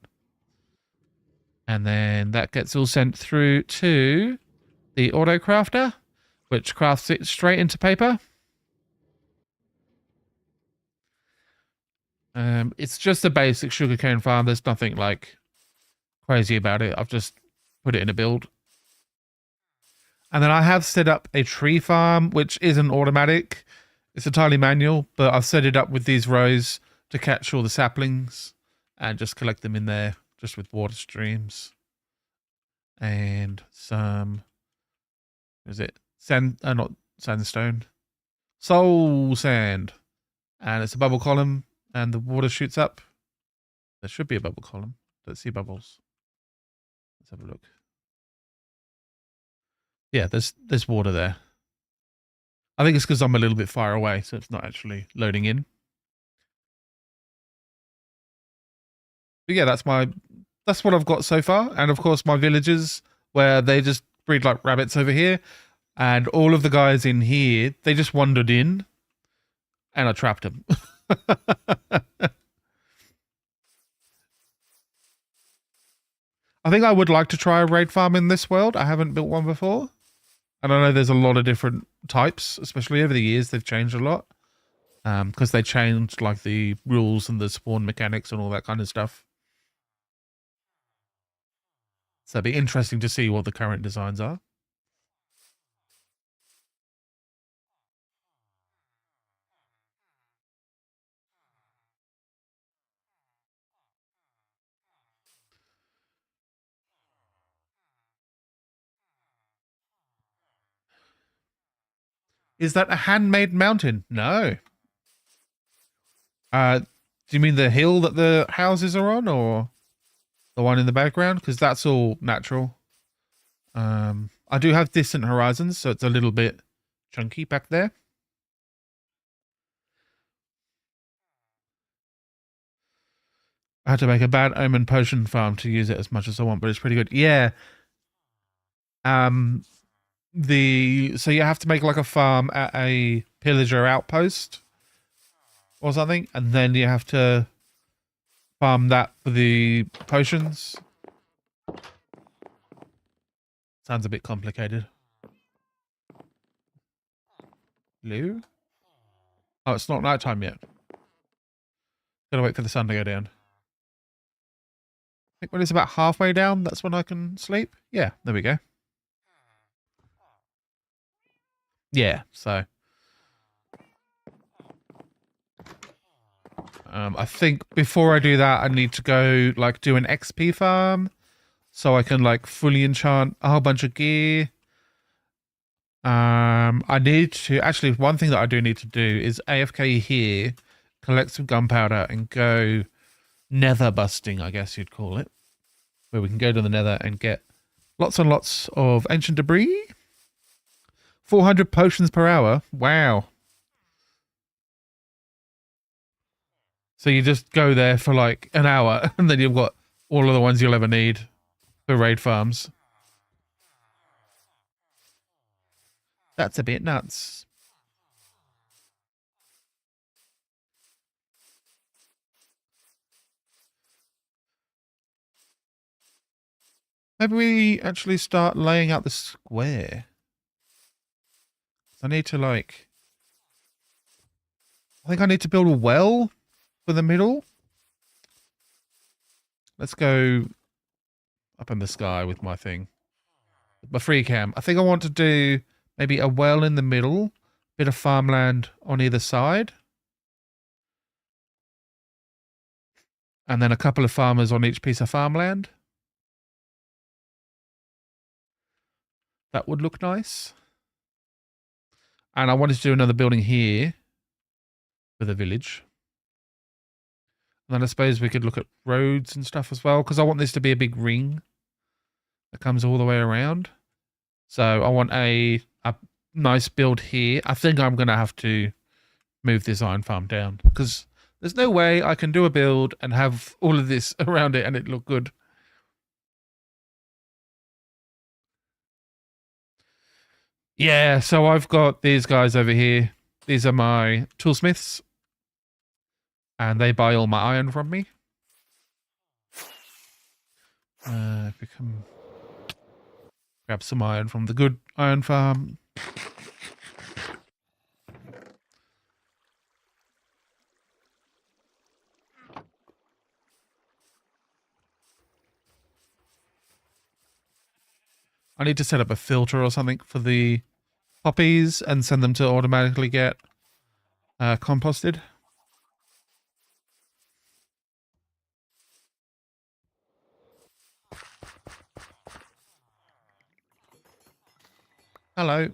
And then that gets all sent through to the auto crafter, which crafts it straight into paper. It's just a basic sugarcane farm. There's nothing like crazy about it. I've just put it in a build. And then I have set up a tree farm, which isn't automatic. It's entirely manual, but I've set it up with these rows to catch all the saplings and just collect them in there, just with water streams. And some, is it sand? Not sandstone, soul sand. And it's a bubble column, and the water shoots up. There should be a bubble column. Let's see bubbles. Let's have a look. Yeah, there's water there. I think it's because I'm a little bit far away, so it's not actually loading in. But yeah, that's what I've got so far. And of course my villagers, where they just breed like rabbits over here. And all of the guys in here, they just wandered in and I trapped them. I think I would like to try a raid farm in this world. I haven't built one before. And I know there's a lot of different types, especially over the years. They've changed a lot. Because they changed like the rules and the spawn mechanics and all that kind of stuff. So it'd be interesting to see what the current designs are. Is that a handmade mountain? No. Do you mean the hill that the houses are on, or the one in the background? Because that's all natural. I do have distant horizons, so it's a little bit chunky back there. I had to make a bad omen potion farm to use it as much as I want, but it's pretty good. Yeah. So you have to make like a farm at a pillager outpost or something, and then you have to farm that for the potions. Sounds a bit complicated. Lou? Oh, it's not nighttime yet. Gotta wait for the sun to go down. I think when it's about halfway down, that's when I can sleep. Yeah, there we go. Yeah, so. I think before I do that, I need to go, like, do an XP farm. So I can, like, fully enchant a whole bunch of gear. I need to... Actually, one thing that I do need to do is AFK here, collect some gunpowder, and go nether busting, I guess you'd call it. Where we can go to the nether and get lots and lots of ancient debris. 400 potions per hour. Wow. So you just go there for like an hour and then you've got all of the ones you'll ever need for raid farms. That's a bit nuts. Maybe we actually start laying out the square. I need to like... I think I need to build a well for the middle. Let's go up in the sky with my thing. My free cam. I think I want to do maybe a well in the middle, bit of farmland on either side. And then a couple of farmers on each piece of farmland. That would look nice. And I wanted to do another building here for the village. And then I suppose we could look at roads and stuff as well, because I want this to be a big ring that comes all the way around. So I want a nice build here. I think I'm going to have to move this iron farm down, because there's no way I can do a build and have all of this around it and it look good. Yeah, so I've got these guys over here. These are my toolsmiths. And they buy all my iron from me. If we can grab some iron from the good iron farm. I need to set up a filter or something for the poppies and send them to automatically get composted. Hello.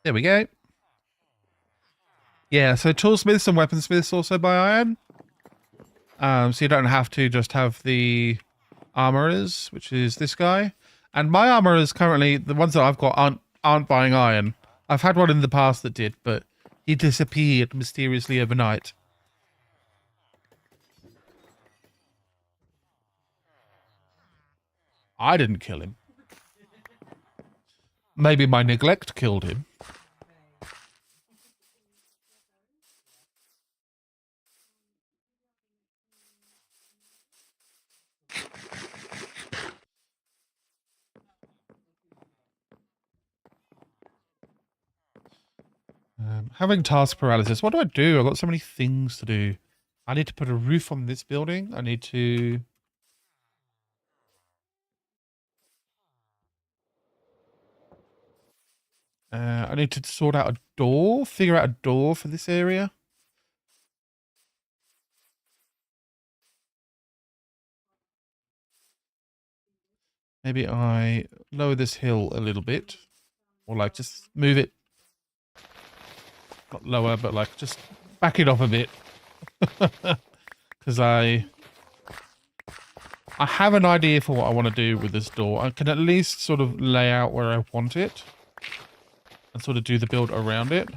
There we go. Yeah, so toolsmiths and weaponsmiths also buy iron. So you don't have to just have the armorers, which is this guy. And my armorers currently, the ones that I've got aren't buying iron. I've had one in the past that did, but he disappeared mysteriously overnight. I didn't kill him. Maybe my neglect killed him. Having task paralysis. What do I do? I've got so many things to do. I need to put a roof on this building. I need to... I need to sort out a door. Figure out a door for this area. Maybe I lower this hill a little bit. Or like just move it. Not lower, but like just back it off a bit. Because I have an idea for what I want to do with this door. I can at least sort of lay out where I want it. and sort of do the build around it.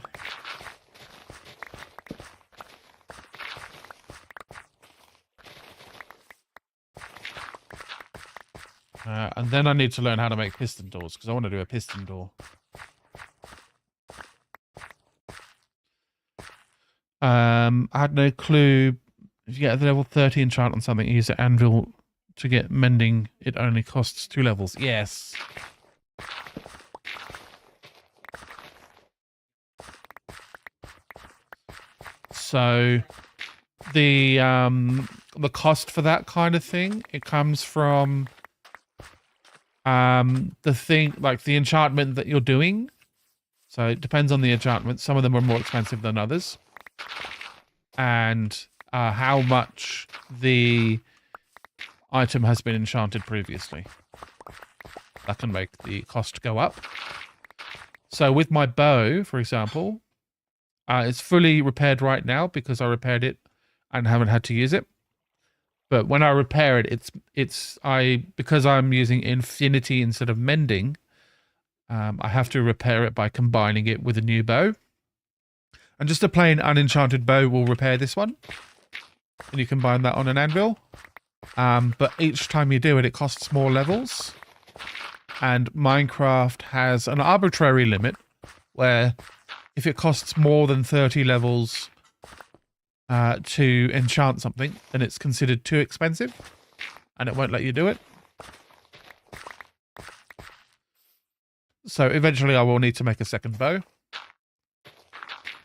And then I need to learn how to make piston doors, because I want to do a piston door. I had no clue. If you get a level 30 enchant on something, you use an anvil to get mending. It only costs 2 levels. Yes. So the cost for that kind of thing, it comes from the thing, like the enchantment that you're doing. So it depends on the enchantment. Some of them are more expensive than others. And how much the item has been enchanted previously. That can make the cost go up. So with my bow, for example, it's fully repaired right now because I repaired it and haven't had to use it. But when I repair it, because I'm using infinity instead of mending, I have to repair it by combining it with a new bow. And just a plain unenchanted bow will repair this one. And you combine that on an anvil. But each time you do it, it costs more levels. And Minecraft has an arbitrary limit where if it costs more than 30 levels to enchant something, then it's considered too expensive. And it won't let you do it. So eventually I will need to make a second bow.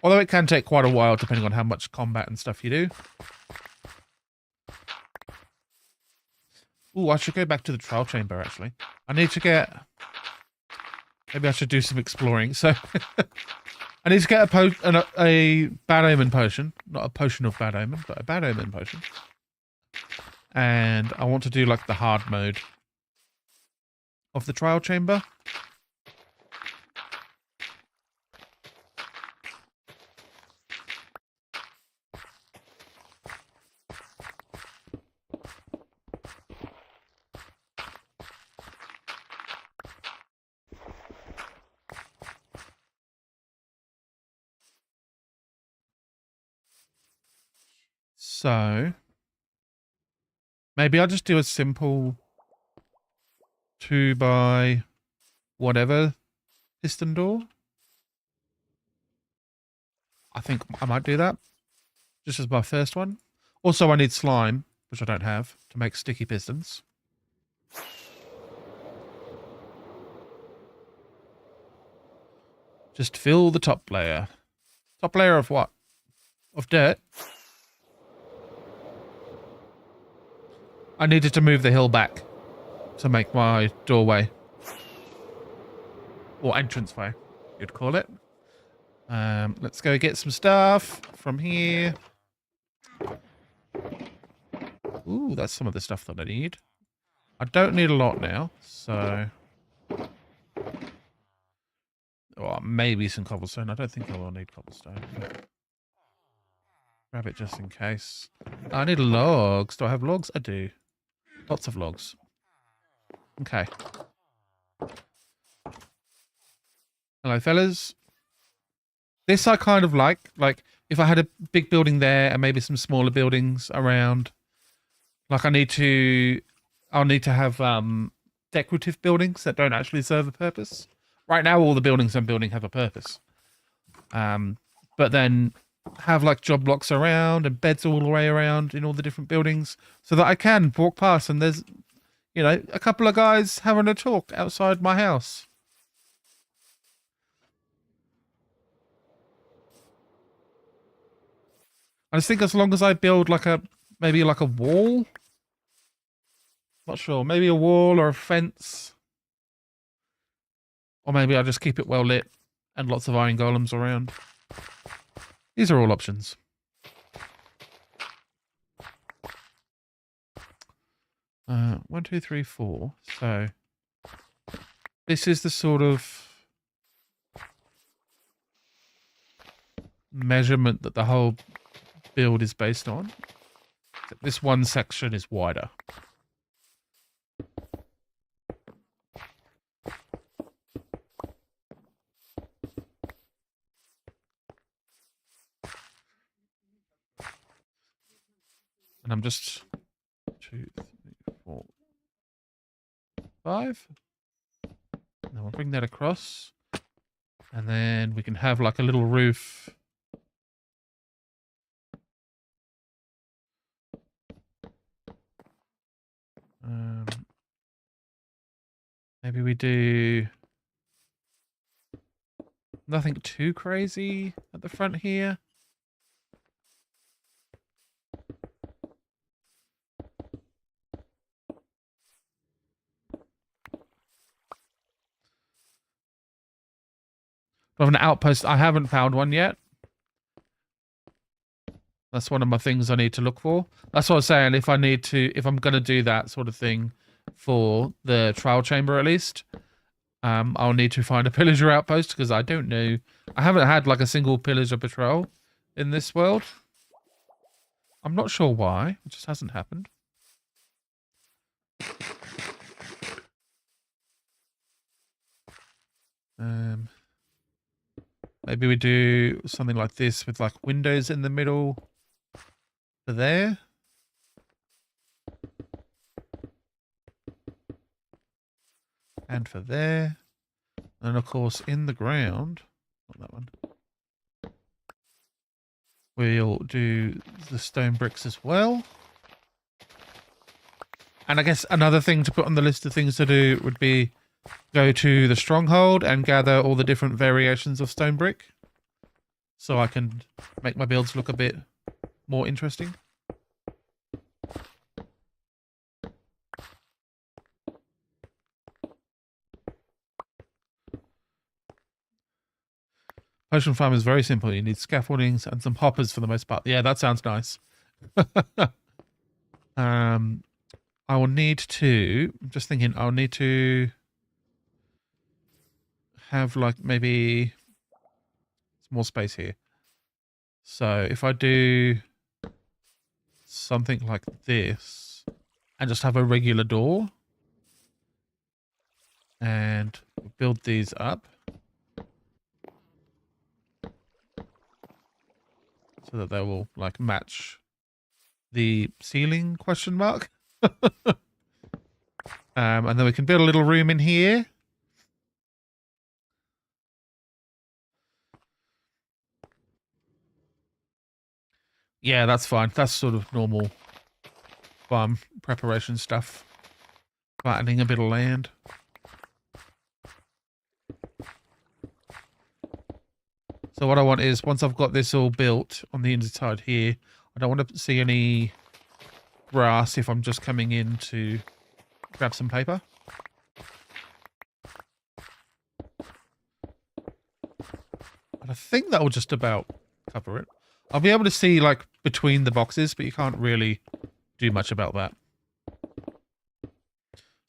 Although it can take quite a while depending on how much combat and stuff you do. Ooh, I should go back to the trial chamber, actually. I need to get... Maybe I should do some exploring. So, I need to get a bad omen potion. Not a potion of bad omen, but a bad omen potion. And I want to do, like, the hard mode of the trial chamber. So, maybe I'll just do a simple 2 by whatever piston door. I think I might do that. Just as my first one. Also, I need slime, which I don't have, to make sticky pistons. Just fill the top layer. Top layer of what? Of dirt? I needed to move the hill back to make my doorway. Or entranceway, you'd call it. Let's go get some stuff from here. Ooh, that's some of the stuff that I need. I don't need a lot now, so... Oh, maybe some cobblestone. I don't think I will need cobblestone. Grab it just in case. I need logs. Do I have logs? I do. Lots of logs. Okay. Hello, fellas. This I kind of like. Like, if I had a big building there and maybe some smaller buildings around. Like, I'll need to have decorative buildings that don't actually serve a purpose. Right now, all the buildings I'm building have a purpose. But then have like job blocks around and beds all the way around in all the different buildings so that I can walk past and there's, you know, a couple of guys having a talk outside my house. I just think as long as I build like maybe like a wall. Not sure, maybe a wall or a fence. Or maybe I just keep it well lit and lots of iron golems around. These are all options. One, two, three, four. So this is the sort of measurement that the whole build is based on. This one section is wider. And I'm just 2, 3, 4, 5. And then we'll bring that across. And then we can have like a little roof. Maybe we do nothing too crazy at the front here. Of an outpost, I haven't found one yet. That's one of my things I need to look for. That's what I was saying. If I'm going to do that sort of thing for the trial chamber, at least, I'll need to find a pillager outpost because I don't know. I haven't had like a single pillager patrol in this world. I'm not sure why. It just hasn't happened. Maybe we do something like this with like windows in the middle for there. And for there. And of course in the ground, not that one, we'll do the stone bricks as well. And I guess another thing to put on the list of things to do would be go to the stronghold and gather all the different variations of stone brick. So I can make my builds look a bit more interesting. Potion farm is very simple. You need scaffoldings and some hoppers for the most part. Yeah, that sounds nice. I will need to, I'm just thinking, I'll need to have like maybe some more space here. So if I do something like this and just have a regular door and build these up so that they will like match the ceiling question mark. And then we can build a little room in here. Yeah, that's fine. That's sort of normal farm preparation stuff. Flattening a bit of land. So what I want is, once I've got this all built on the inside here, I don't want to see any grass if I'm just coming in to grab some paper. And I think that will just about cover it. I'll be able to see like between the boxes, but you can't really do much about that.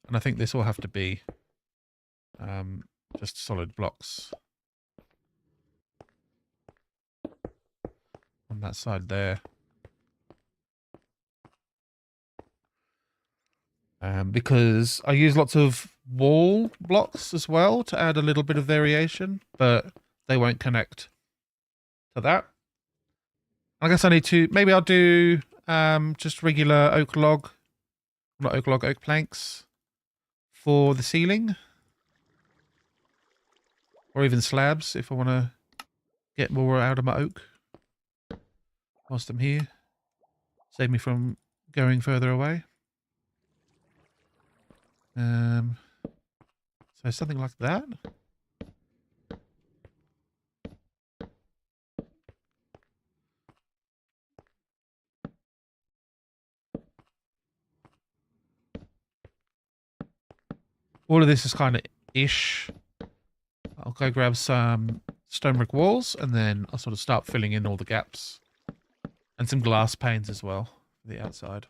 And I think this will have to be just solid blocks on that side there. Because I use lots of wall blocks as well to add a little bit of variation, but they won't connect to that. I guess I need to, maybe I'll do just regular oak log, not oak log, oak planks for the ceiling. Or even slabs if I want to get more out of my oak whilst I'm here. Save me from going further away. So something like that. All of this is kind of ish. I'll go grab some stone brick walls and then I'll sort of start filling in all the gaps. And some glass panes as well for the outside.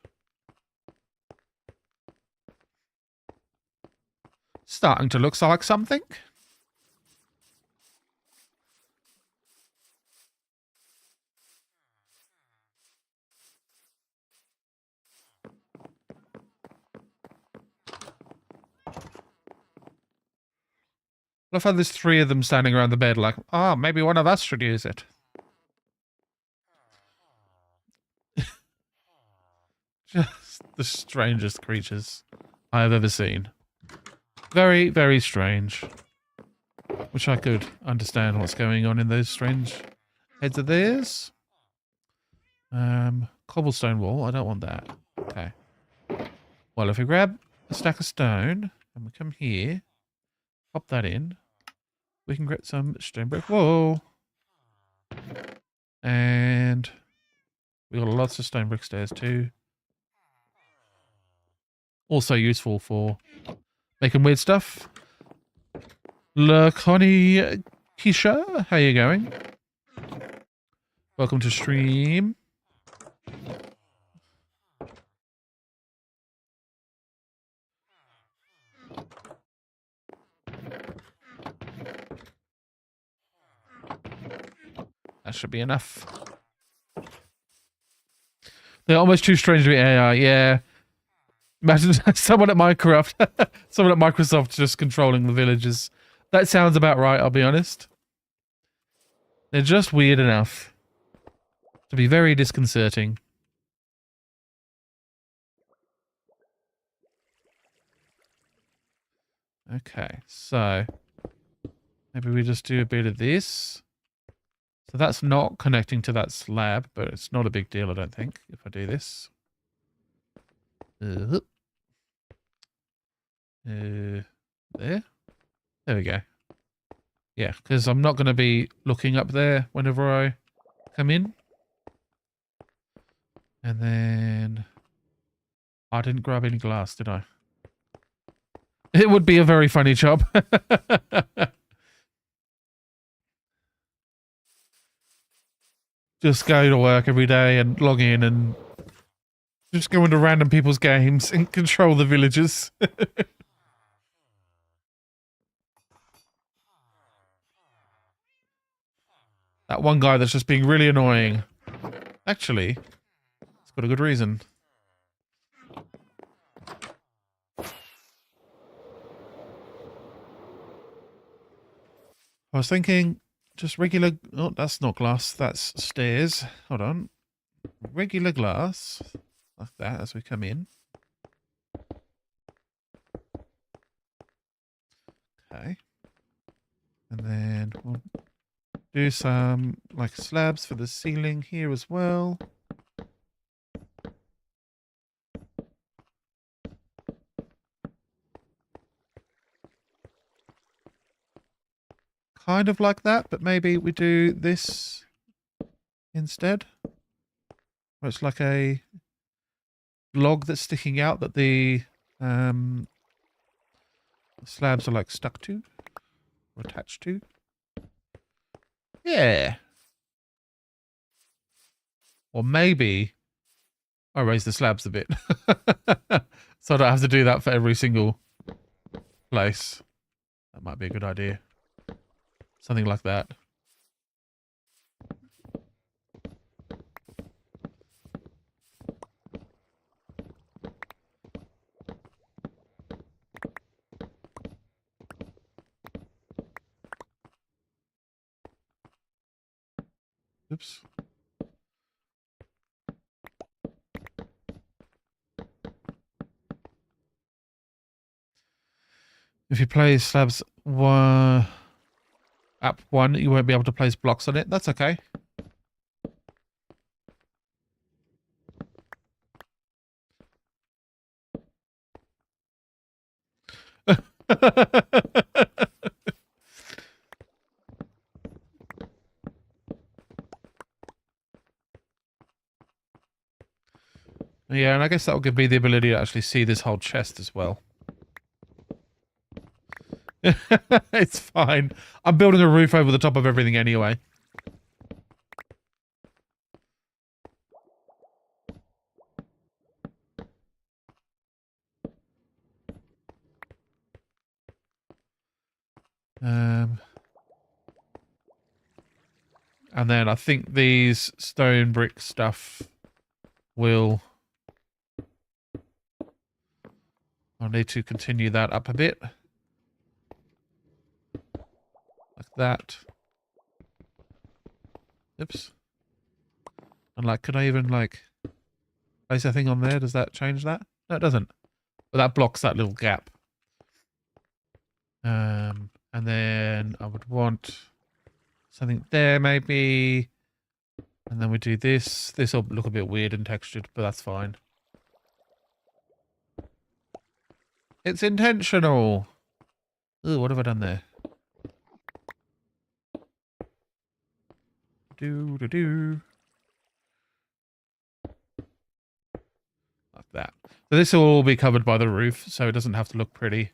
Starting to look like something. I've had there's 3 of them standing around the bed like, oh, maybe one of us should use it. Just the strangest creatures I have ever seen. Very, very strange. Wish I could understand what's going on in those strange heads of theirs. Cobblestone wall. I don't want that. Okay. Well, if we grab a stack of stone and we come here, pop that in, we can get some stone brick wall. And we got lots of stone brick stairs too. Also useful for making weird stuff. Connie Keisha, how you going? Welcome to stream. That should be enough. They're almost too strange to be AI, yeah. Imagine someone at Microsoft just controlling the villages. That sounds about right, I'll be honest. They're just weird enough to be very disconcerting. Okay, so maybe we just do a bit of this. So that's not connecting to that slab, but it's not a big deal, I don't think, if I do this. There? There we go. Yeah, because I'm not going to be looking up there whenever I come in. And then I didn't grab any glass, did I? It would be a very funny job. Just go to work every day and log in and just go into random people's games and control the villagers. That one guy that's just being really annoying. Actually, it's got a good reason. I was thinking just regular... Oh, that's not glass. That's stairs. Hold on. Regular glass. Like that as we come in. Okay. And then we'll do some like slabs for the ceiling here as well. Kind of like that, but maybe we do this instead. Where it's like a log that's sticking out that the slabs are like stuck to or attached to. Yeah. Or maybe I raise the slabs a bit. So I don't have to do that for every single place. That might be a good idea. Something like that. Oops. If you place slabs up one, you won't be able to place blocks on it. That's okay. Yeah, and I guess that'll give me the ability to actually see this whole chest as well. It's fine. I'm building a roof over the top of everything anyway. And then I think these stone brick stuff will... I'll need to continue that up a bit. Like that. Oops. And like, could I even like... Place a thing on there. Does that change that? No, it doesn't. But that blocks that little gap. And then I would want something there maybe. And then we do this. This will look a bit weird and textured, but that's fine. It's intentional. Ooh, what have I done there? Do. Like that. So this will all be covered by the roof, so it doesn't have to look pretty.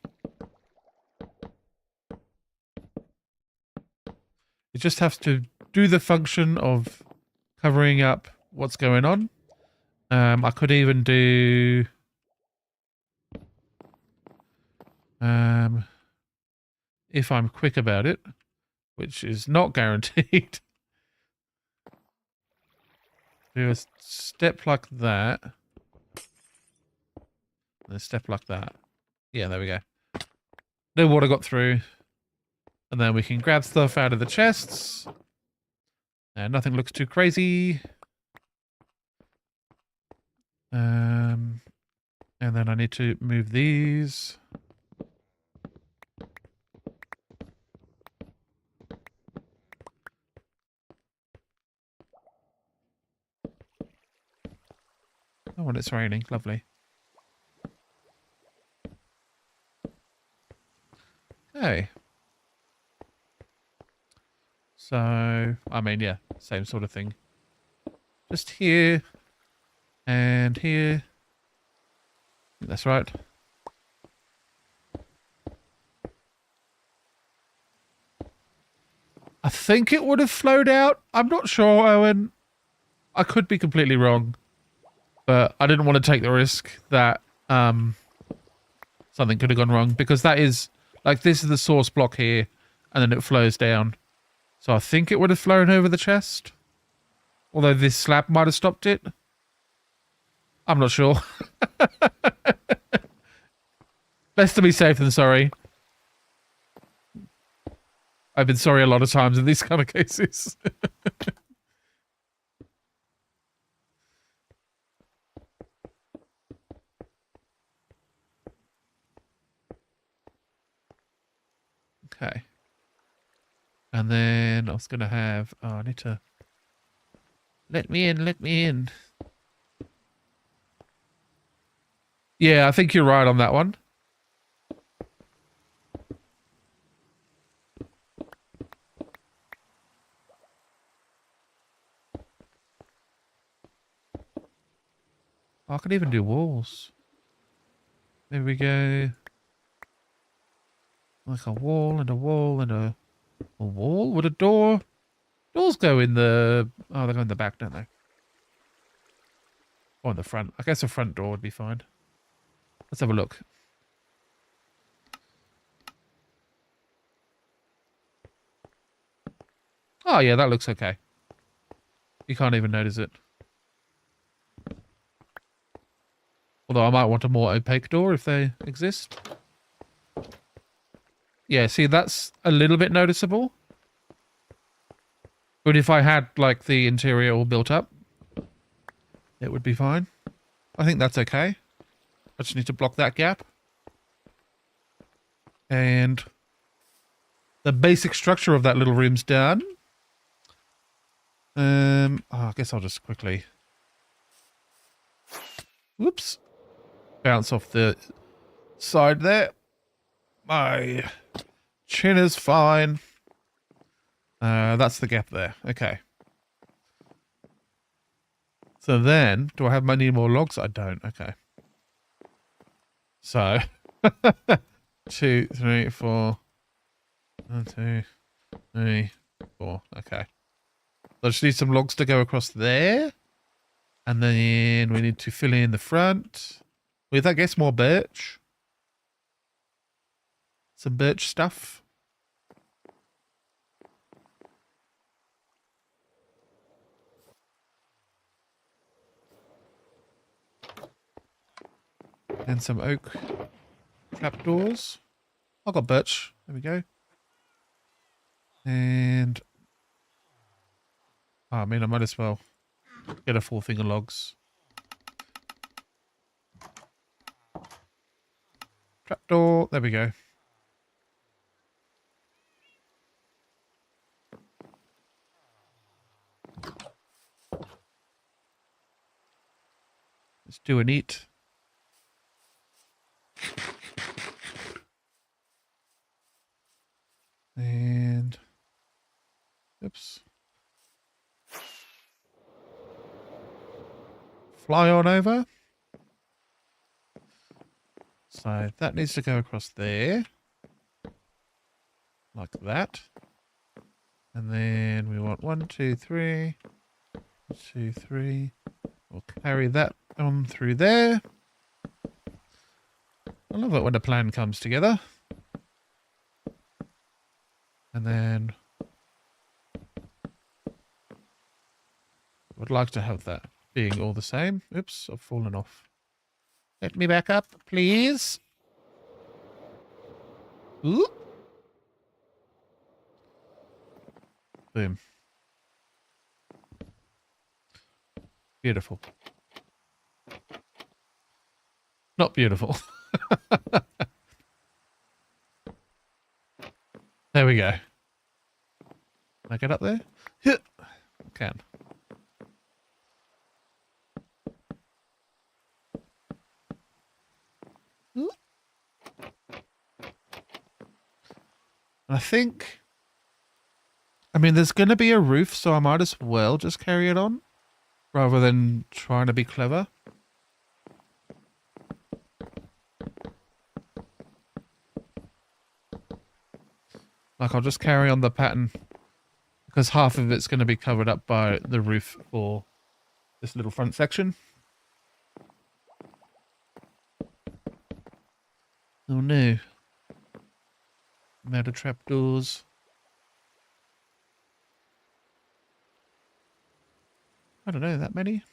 It just has to do the function of covering up what's going on. I could even do... if I'm quick about it, which is not guaranteed, do a step like that. And a step like that. Yeah, there we go. No water got through. And then we can grab stuff out of the chests. And nothing looks too crazy. And then I need to move these. Oh, and it's raining. Lovely. Okay. So, I mean, yeah, same sort of thing. Just here and here. That's right. I think it would have flowed out. I'm not sure, Owen. I could be completely wrong. But I didn't want to take the risk that something could have gone wrong. Because that is, like, this is the source block here. And then it flows down. So I think it would have flown over the chest. Although this slab might have stopped it. I'm not sure. Best to be safe than sorry. I've been sorry a lot of times in these kind of cases. Okay. And then I was going to have... Oh, I need to... Let me in, let me in. Yeah, I think you're right on that one. I can even do walls. There we go. Like a wall and a wall and a wall with a door. Doors go in the... Oh, they go in the back, don't they? Or in the front. I guess a front door would be fine. Let's have a look. Oh, yeah, that looks okay. You can't even notice it. Although I might want a more opaque door if they exist. Yeah, see, that's a little bit noticeable. But if I had, like, the interior all built up, it would be fine. I think that's okay. I just need to block that gap. And the basic structure of that little room's done. Oh, I guess I'll just quickly... Whoops. Bounce off the side there. My chin is fine. That's the gap there. Okay. So then, do I have any more logs? I don't. Okay. So, 2, 3, 4. 1, 2, 3, 4. Okay. So I just need some logs to go across there. And then we need to fill in the front with, I guess, more birch. Some birch stuff. And some oak trapdoors. I've got birch. There we go. And... Oh, I mean, I might as well get a full thing of logs. Trapdoor. There we go. Let's do an eat. And oops. Fly on over. So that needs to go across there. Like that. And then we want 1, 2, 3. 1, 2, 3. We'll carry that on through there. I love it when a plan comes together. And then would like to have that being all the same. Oops, I've fallen off. Let me back up, please. Ooh. Boom. Beautiful. Not beautiful. There we go. Can I get up there? I can. Ooh. I think... I mean, there's going to be a roof, so I might as well just carry it on. Rather than trying to be clever. Like, I'll just carry on the pattern. Because half of it's going to be covered up by the roof for this little front section. Oh no. I'm out of trapdoors. I don't know, that many?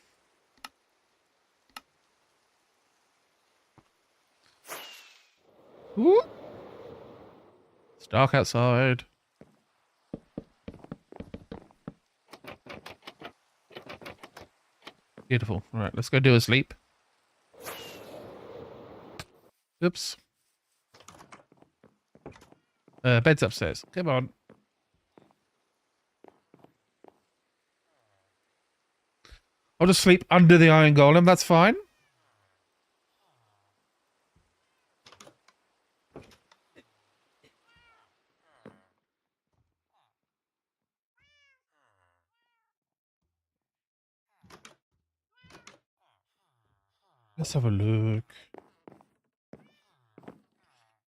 Ooh. It's dark outside. Beautiful. Alright, let's go do a sleep. Oops. Bed's upstairs. Come on. I'll just sleep under the iron golem, that's fine. Let's have a look.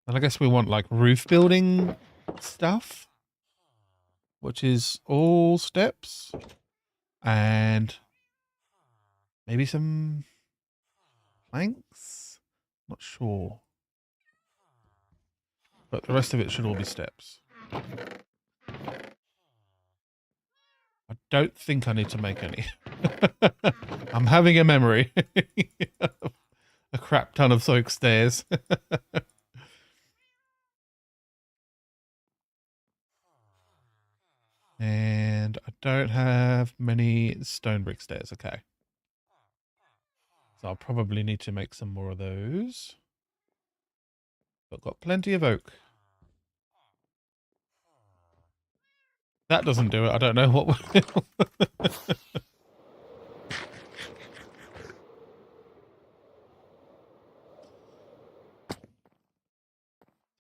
And I guess we want like roof building stuff, which is all steps and maybe some planks. Not sure, but the rest of it should all be steps. I don't think I need to make any. I'm having a memory. A crap ton of soak stairs. And I don't have many stone brick stairs. Okay. So I'll probably need to make some more of those. But got plenty of oak. That doesn't do it. I don't know what will.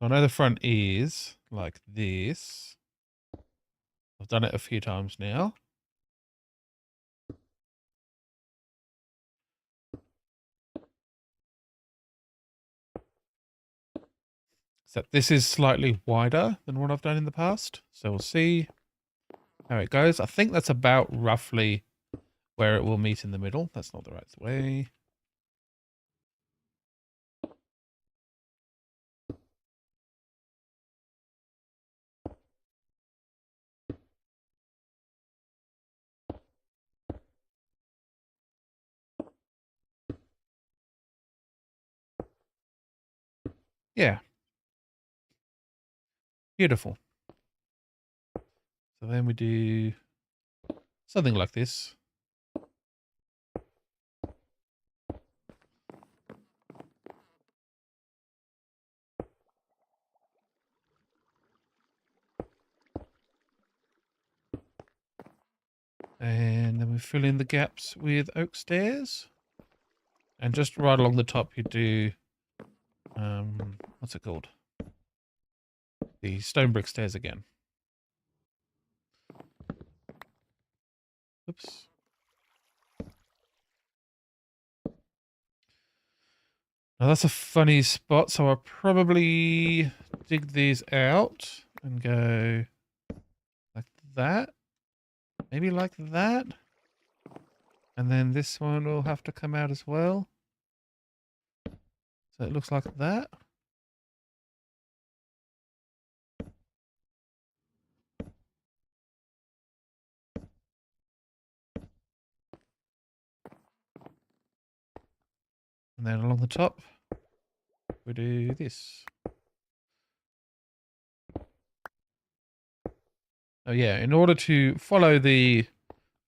I know the front is like this. I've done it a few times now. Except this is slightly wider than what I've done in the past. So we'll see how it goes. I think that's about roughly where it will meet in the middle. That's not the right way. Yeah. Beautiful. So then we do something like this. And then we fill in the gaps with oak stairs. And just right along the top you do, what's it called? The stone brick stairs again. Oops. Now that's a funny spot, so I'll probably dig these out and go like that. Maybe like that. And then this one will have to come out as well. So it looks like that. And then along the top, we do this. Oh yeah, in order to follow the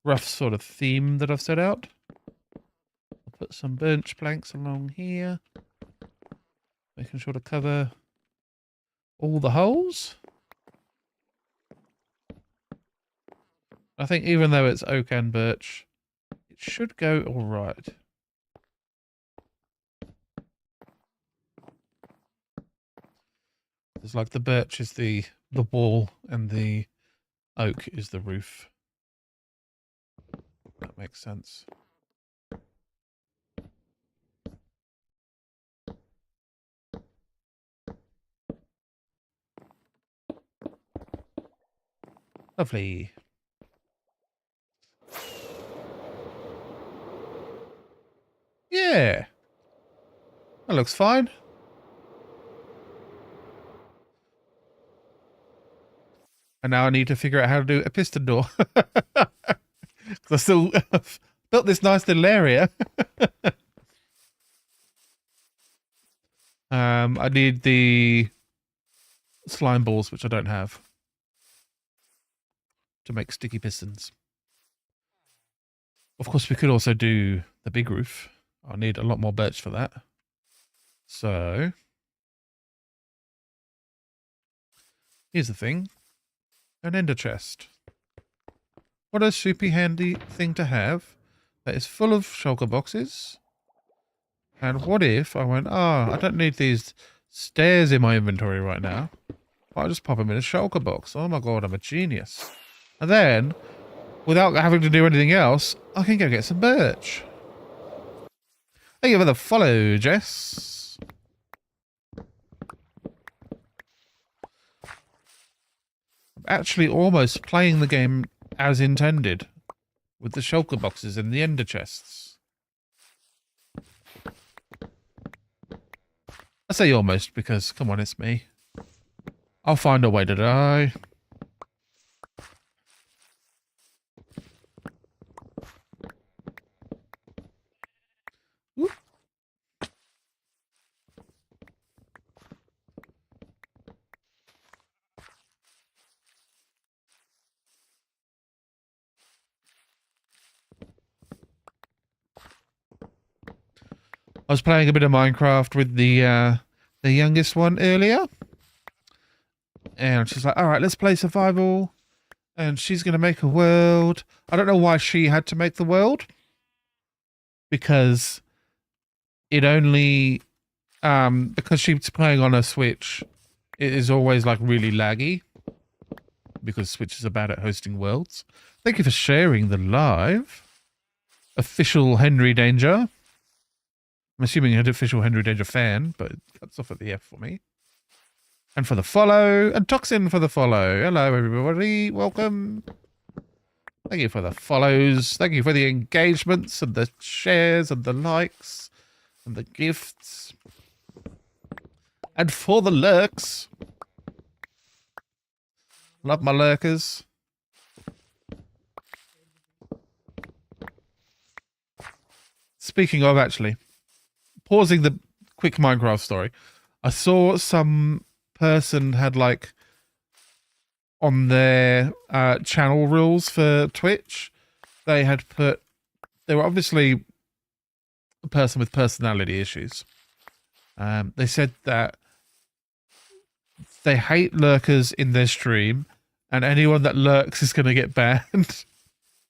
rough sort of theme that I've set out, I'll put some birch planks along here, making sure to cover all the holes. I think even though it's oak and birch, it should go all right. It's like the birch is the wall and the oak is the roof. That makes sense. Lovely. Yeah. That looks fine. And now I need to figure out how to do a piston door. Because I still built this nice little area. I need the slime balls, which I don't have, to make sticky pistons. Of course, we could also do the big roof. I'll need a lot more birch for that. So, here's the thing. An ender chest. What a super handy thing to have that is full of shulker boxes. And what if I went, I don't need these stairs in my inventory right now. I'll just pop them in a shulker box. Oh my god, I'm a genius. And then, without having to do anything else, I can go get some birch. Thank you for the follow, Jess. I'm actually almost playing the game as intended, with the shulker boxes and the ender chests. I say almost because, come on, it's me. I'll find a way to die. Whoop. I was playing a bit of Minecraft with the youngest one earlier. And she's like, all right, let's play survival. And she's going to make a world. I don't know why she had to make the world. Because it only... because she's playing on a Switch, it is always like really laggy. Because Switch is bad at hosting worlds. Thank you for sharing the live. Official Henry Danger. I'm assuming you're an official Henry Danger fan, but it cuts off at the F for me. And for the follow, and Toxin for the follow. Hello, everybody. Welcome. Thank you for the follows. Thank you for the engagements and the shares and the likes and the gifts. And for the lurks. Love my lurkers. Speaking of, actually, pausing the quick Minecraft story, I saw some person had like on their channel rules for Twitch, they had put, they were obviously a person with personality issues. They said that they hate lurkers in their stream and anyone that lurks is going to get banned.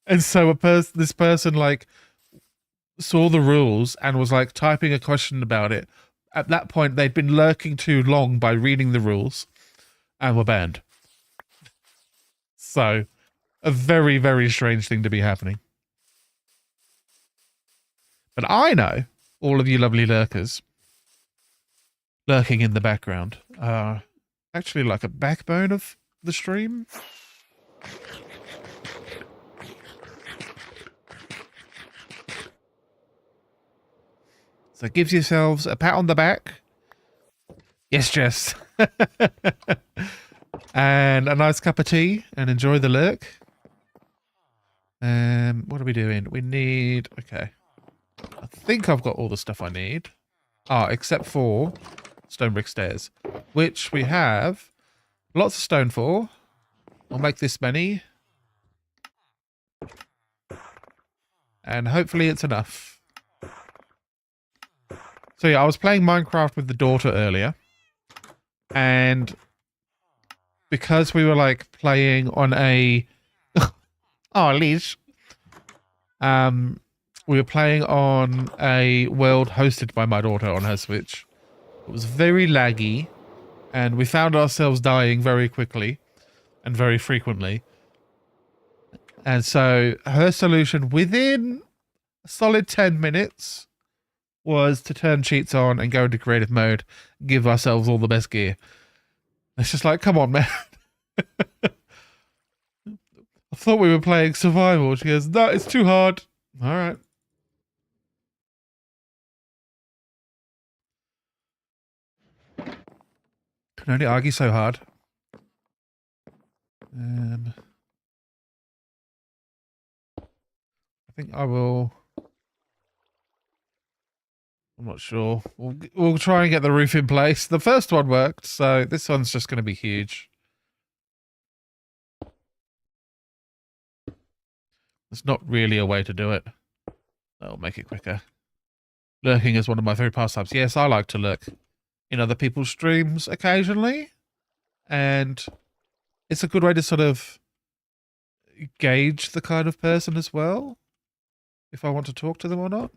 And so this person like saw the rules and was like typing a question about it. At that point, they'd been lurking too long by reading the rules and were banned. So, a very, very strange thing to be happening. But I know all of you lovely lurkers lurking in the background are actually like a backbone of the stream. So give yourselves a pat on the back. Yes, Jess. And a nice cup of tea and enjoy the lurk. What are we doing? We need... Okay. I think I've got all the stuff I need. Except for stone brick stairs, which we have lots of stone for. I'll make this many. And hopefully it's enough. So yeah, I was playing Minecraft with the daughter earlier. And because we were like playing on a... oh, Liz. We were playing on a world hosted by my daughter on her Switch. It was very laggy. And we found ourselves dying very quickly. And very frequently. And so her solution within a solid 10 minutes was to turn cheats on and go into creative mode, give ourselves all the best gear. It's just like, come on, man. I thought we were playing survival. She goes, no, it's too hard. All right. Can only argue so hard. I think I will... I'm not sure. We'll try and get the roof in place. The first one worked, so this one's just going to be huge. There's not really a way to do it. That'll make it quicker. Lurking is one of my favorite pastimes. Yes, I like to lurk in other people's streams occasionally. And it's a good way to sort of gauge the kind of person as well. If I want to talk to them or not.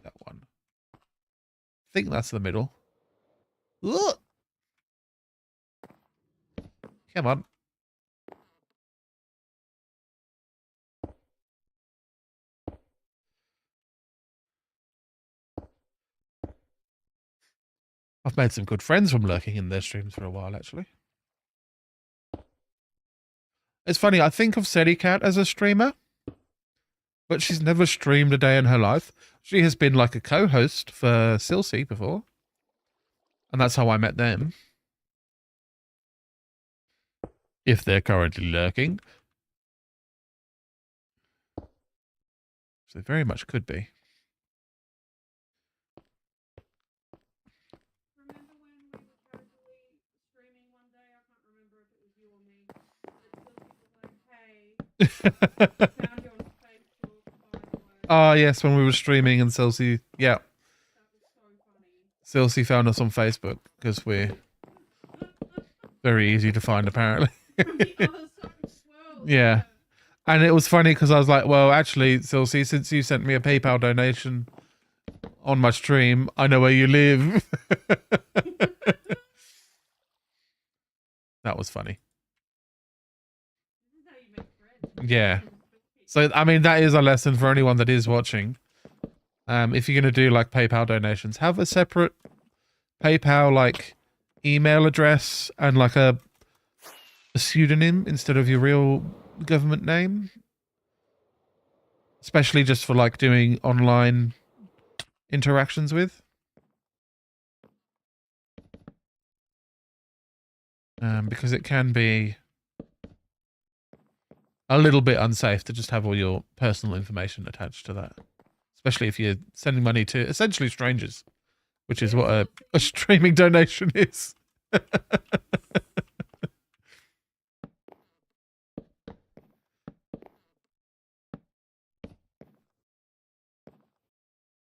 That one. I think that's the middle. Ugh! Come on. I've made some good friends from lurking in their streams for a while, actually. It's funny, I think of Cat as a streamer, but she's never streamed a day in her life. She has been like a co-host for Silsey before. And that's how I met them. If they're currently lurking. So they very much could be. Oh, yes, when we were streaming and Silsey, yeah. Silsey found us on Facebook because we're very easy to find, apparently. Yeah. And it was funny because I was like, well, actually, Silsey, since you sent me a PayPal donation on my stream, I know where you live. That was funny. Yeah. So, I mean, that is a lesson for anyone that is watching. If you're going to do, like, PayPal donations, have a separate PayPal, like, email address and, like, a pseudonym instead of your real government name. Especially just for, like, doing online interactions with. Because it can be a little bit unsafe to just have all your personal information attached to that. Especially if you're sending money to essentially strangers, which is what a streaming donation is. And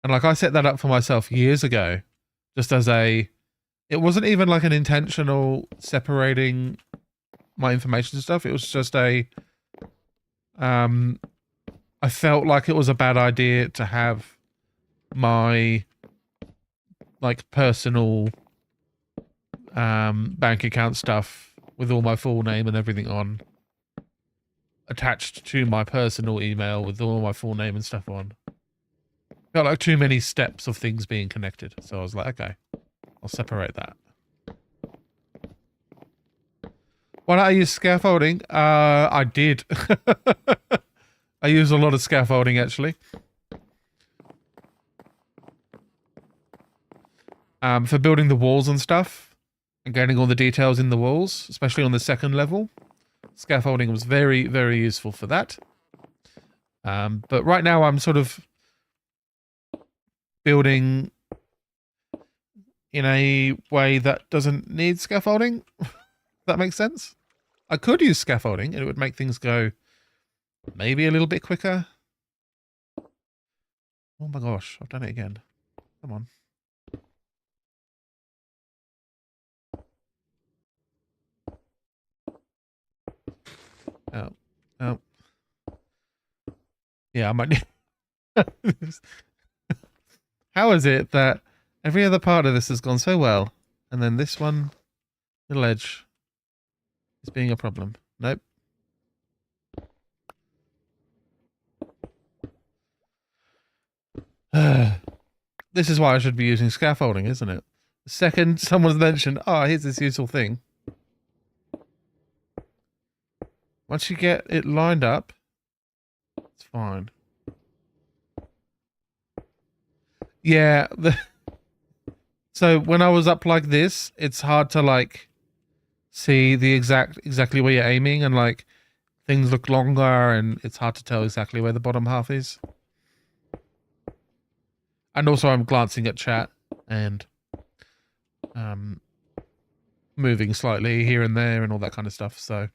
like I set that up for myself years ago, just as a It wasn't even like an intentional separating my information and stuff. It was just I felt like it was a bad idea to have my like personal bank account stuff with all my full name and everything on attached to my personal email with all my full name and stuff on. Felt like too many steps of things being connected. So I was like, okay, I'll separate that. Why don't I use scaffolding? I did. I use a lot of scaffolding actually. For building the walls and stuff and getting all the details in the walls, especially on the second level. Scaffolding was very, very useful for that. But right now I'm sort of building in a way that doesn't need scaffolding. That makes sense? I could use scaffolding and it would make things go maybe a little bit quicker. Oh my gosh, I've done it again. Come on. Oh, oh. Yeah, I might need... How is it that every other part of this has gone so well, and then this one, little edge, is being a problem? Nope. This is why I should be using scaffolding, isn't it? The second someone's mentioned, oh, here's this useful thing. Once you get it lined up, it's fine. Yeah. So when I was up like this, it's hard to like see the exactly where you're aiming, and like things look longer and it's hard to tell exactly where the bottom half is. And also I'm glancing at chat and moving slightly here and there and all that kind of stuff, so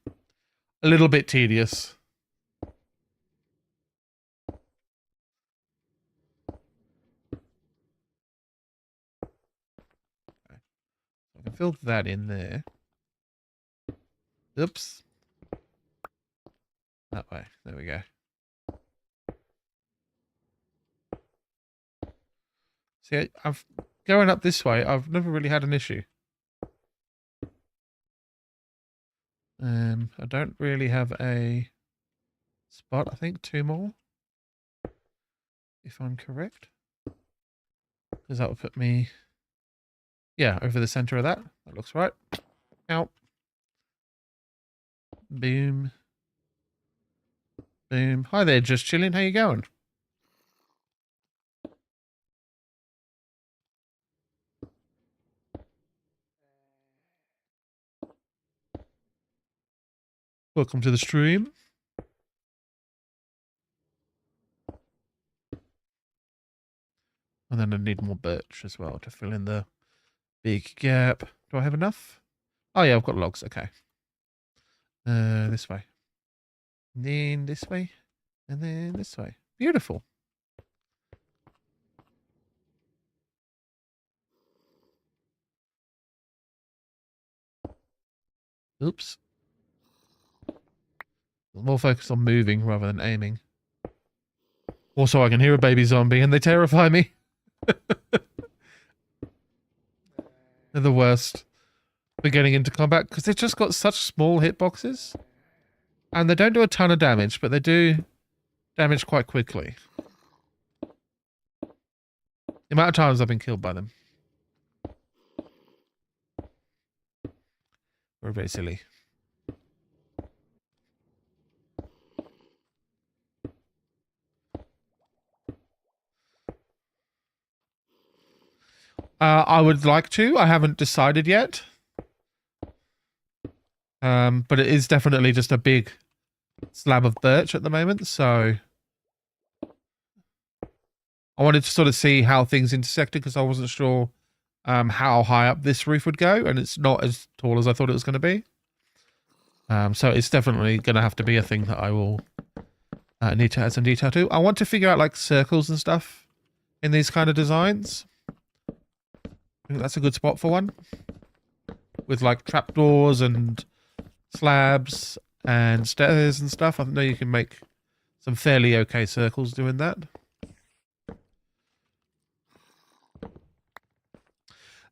a little bit tedious. Okay. So I can fill that in there. Oops. That way. There we go. See, I've going up this way, I've never really had an issue. I don't really have a spot. I think 2 more, if I'm correct, because that would put me, yeah, over the center of that. That looks right. Out. Boom. Boom. Hi there, just chilling. How you going? Welcome to the stream. And then I need more birch as well to fill in the big gap. Do I have enough? Oh yeah, I've got logs. Okay. This way. And then this way. And then this way. Beautiful. Oops. More focused on moving rather than aiming. Also, I can hear a baby zombie and they terrify me. They're the worst for getting into combat because they've just got such small hitboxes. And they don't do a ton of damage, but they do damage quite quickly. The amount of times I've been killed by them. We're very silly. I would like to. I haven't decided yet. But it is definitely just a big slab of birch at the moment, so I wanted to sort of see how things intersected because I wasn't sure how high up this roof would go, and it's not as tall as I thought it was going to be. So it's definitely going to have to be a thing that I will need to add some detail to. I want to figure out like circles and stuff in these kind of designs. I think that's a good spot for one. With like trapdoors and slabs and stairs and stuff. I know you can make some fairly okay circles doing that.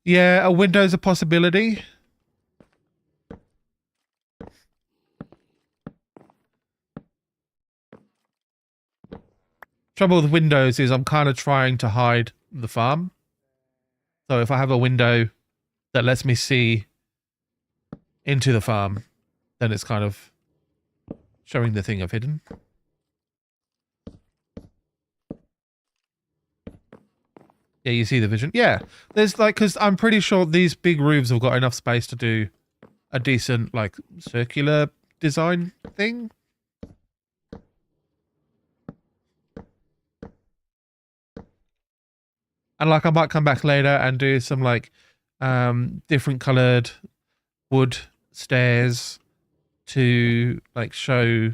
Yeah, a window's a possibility. Trouble with windows is I'm kind of trying to hide the farm. So if I have a window that lets me see into the farm, then it's kind of showing the thing I've hidden. Yeah, you see the vision. Yeah, there's like, because I'm pretty sure these big roofs have got enough space to do a decent, like, circular design thing. And like, I might come back later and do some like different colored wood stairs to like show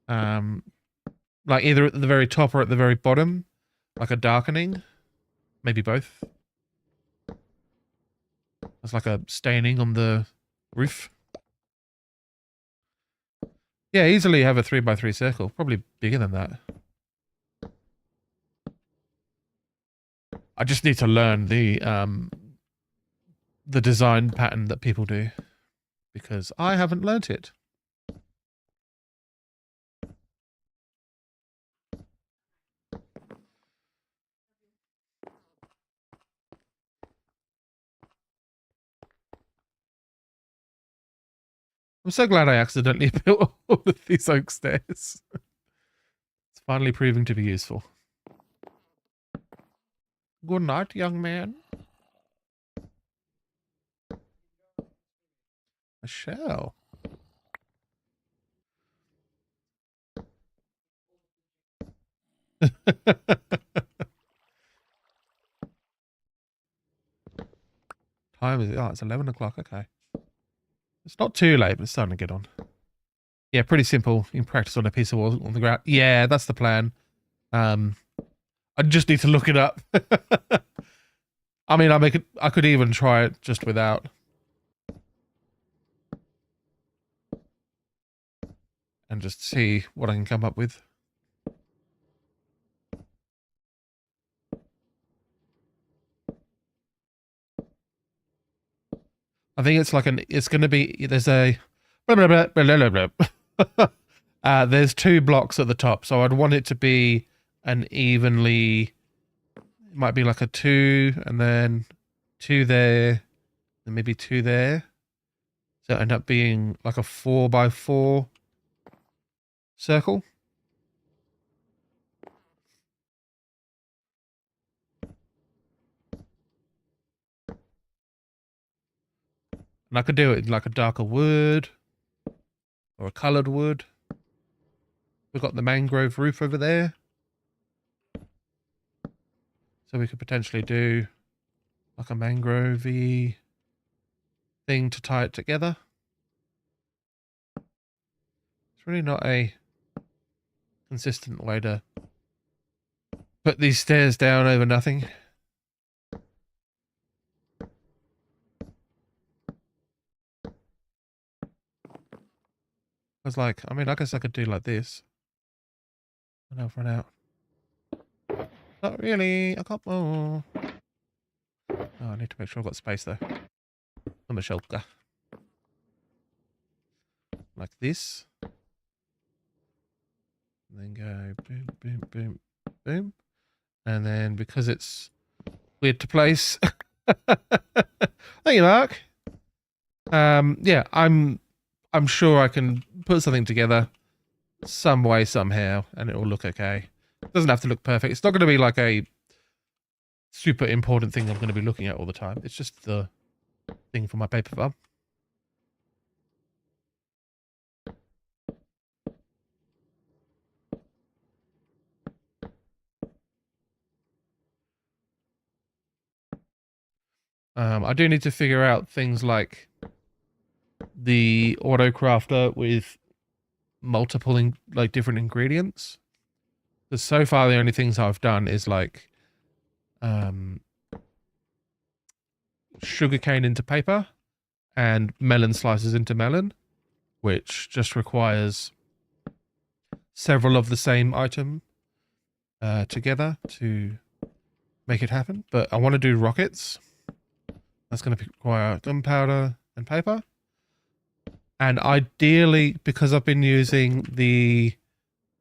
like either at the very top or at the very bottom, like a darkening, maybe both. It's like a staining on the roof. Yeah, easily have a 3x3 circle, probably bigger than that. I just need to learn the design pattern that people do, because I haven't learnt it. I'm so glad I accidentally built all of these oak stairs. It's finally proving to be useful. Good night, young man. I shall. Time is it? Oh, it's 11 o'clock. Okay. It's not too late, but it's starting to get on. Yeah, pretty simple. You can practice on a piece of wall on the ground. Yeah, that's the plan. I just need to look it up. I mean, I could even try it just without. And just see what I can come up with. I think it's like it's going to be, there's a, blah, blah, blah, blah, blah, blah. There's 2 blocks at the top, so I'd want it to be an evenly, it might be like a 2, and then 2 there, and maybe 2 there. So it'll end up being like a 4x4 circle. And I could do it in like a darker wood or a coloured wood. We've got the mangrove roof over there. So we could potentially do like a mangrovey thing to tie it together. It's really not a consistent way to put these stairs down over nothing. I was like, I mean, I guess I could do like this. And I've run out. Not really. I got more. Oh, I need to make sure I've got space though. I'm a shelter. Like this. And then go boom, boom, boom, boom. And then because it's weird to place. Thank you, Mark. Yeah, I'm sure I can put something together some way, somehow, and it will look okay. It doesn't have to look perfect. It's not going to be like a super important thing I'm going to be looking at all the time. It's just the thing for my paper farm. I do need to figure out things like the auto crafter with multiple like different ingredients. Because so far the only things I've done is like sugarcane into paper and melon slices into melon, which just requires several of the same item together to make it happen. But I want to do rockets. That's going to require gunpowder and paper. And ideally, because I've been using the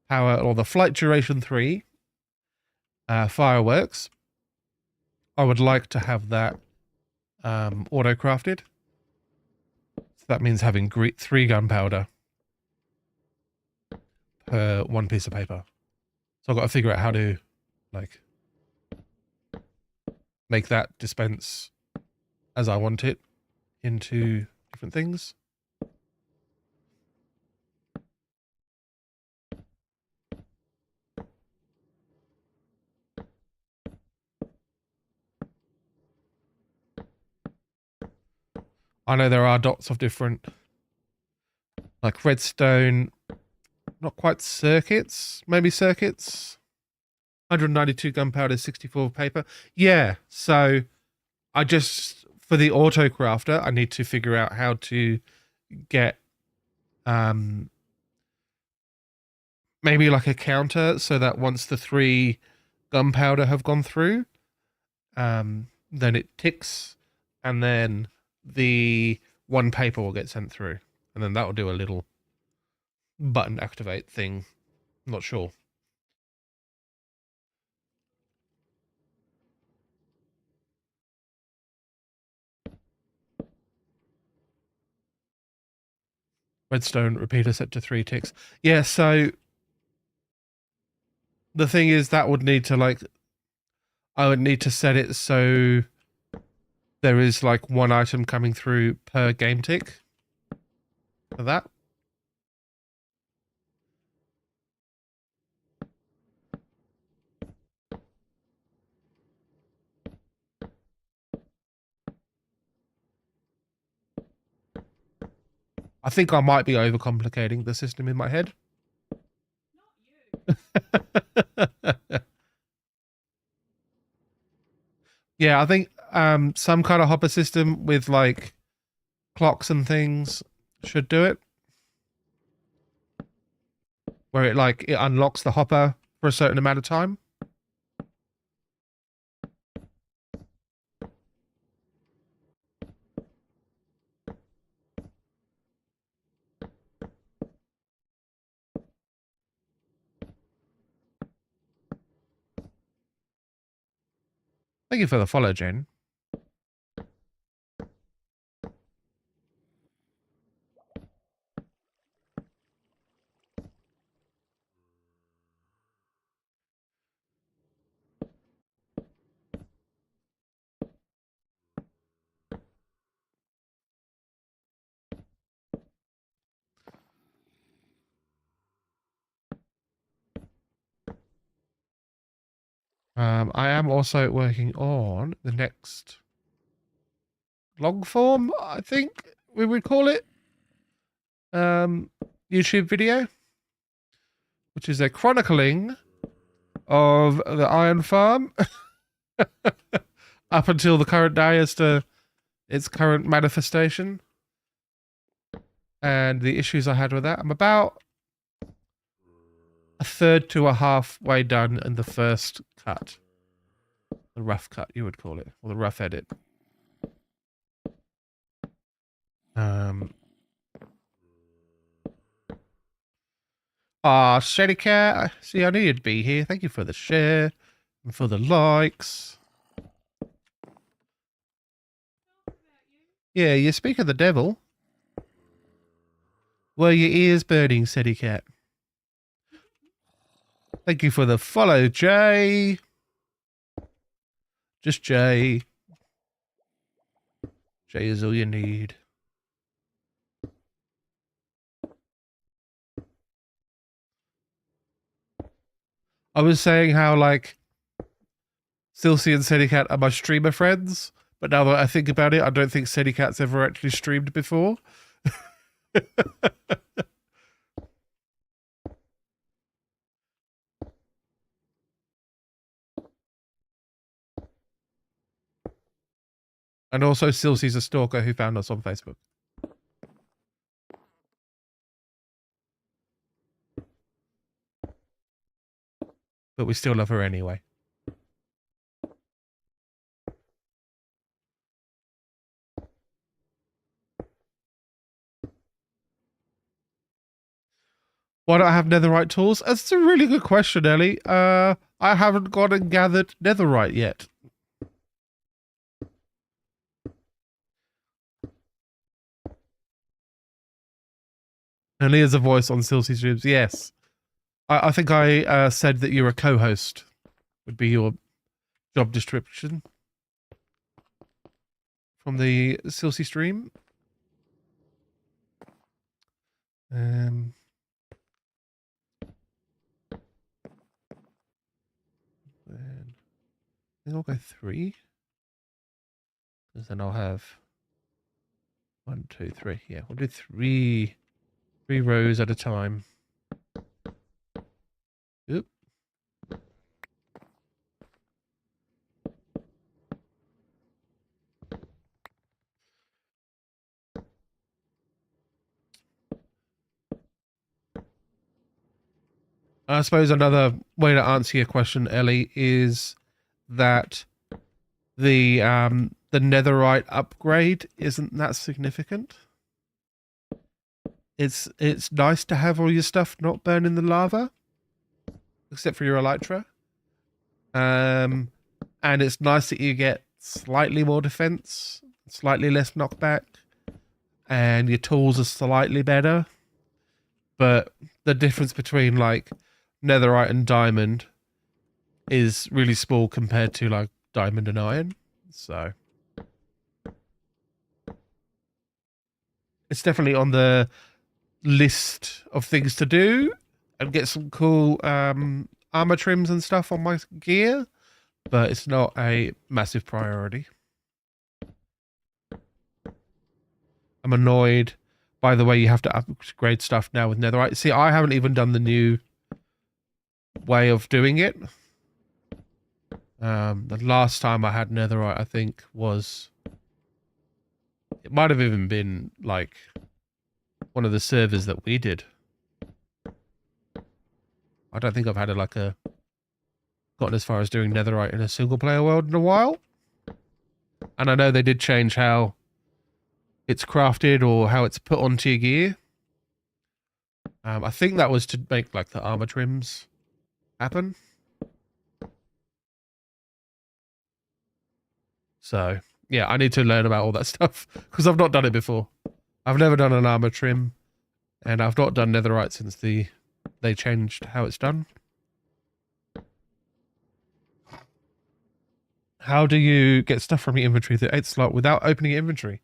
power or the flight duration 3 fireworks, I would like to have that auto crafted. So that means having 3 gunpowder per 1 piece of paper. So I've got to figure out how to like make that dispense as I want it into different things. I know there are dots of different, like redstone, not quite circuits, maybe circuits. 192 gunpowder, 64 paper. Yeah, so I just, for the auto crafter, I need to figure out how to get maybe like a counter so that once the 3 gunpowder have gone through, then it ticks, and then the 1 paper will get sent through, and then that will do a little button activate thing. I'm not sure. Redstone repeater set to 3 ticks. Yeah, so the thing is that would need to like, I would need to set it so there is like 1 item coming through per game tick for that. I think I might be overcomplicating the system in my head. Yeah, I think some kind of hopper system with like clocks and things should do it. Where it unlocks the hopper for a certain amount of time. Thank you for the follow, Jen. I am also working on the next long form, I think we would call it, YouTube video, which is a chronicling of the iron farm up until the current day as to its current manifestation and the issues I had with that. I'm about a third to a halfway done in the first cut. The rough cut, you would call it, or the rough edit. Shady Cat, see, I knew you'd be here. Thank you for the share and for the likes. Yeah, you speak of the devil. Were your ears burning, Sadie Cat? Thank you for the follow, Jay. Just Jay. Jay is all you need. I was saying how, like, Silsey and Sadie Cat are my streamer friends, but now that I think about it, I don't think Sadie Cat's ever actually streamed before. And also Silsy's a stalker who found us on Facebook. But we still love her anyway. Why don't I have netherite tools? That's a really good question, Ellie. I haven't gone and gathered netherite yet. And here's a voice on Silsy Streams. Yes. I think I said that you're a co-host. Would be your job description from the Silsy stream. Then I think I'll go 3. Because then I'll have 1, 2, 3. Yeah, we'll do 3 rows at a time. Oop. I suppose another way to answer your question, Ellie, is that the netherite upgrade isn't that significant. It's nice to have all your stuff not burn in the lava, except for your elytra. And it's nice that you get slightly more defense, slightly less knockback, and your tools are slightly better. But the difference between like netherite and diamond is really small compared to like diamond and iron. So it's definitely on the list of things to do and get some cool armor trims and stuff on my gear, but it's not a massive priority. I'm annoyed by the way you have to upgrade stuff now with netherite. See, I haven't even done the new way of doing it. The last time I had netherite, I think, was... It might have even been, like, one of the servers that we did. I don't think I've had, gotten as far as doing netherite in a single-player world in a while. And I know they did change how it's crafted or how it's put onto your gear. I think that was to make, like, the armor trims happen. So, yeah, I need to learn about all that stuff because I've not done it before. I've never done an armor trim, and I've not done netherite since they changed how it's done. How do you get stuff from your inventory through 8 slot without opening your inventory?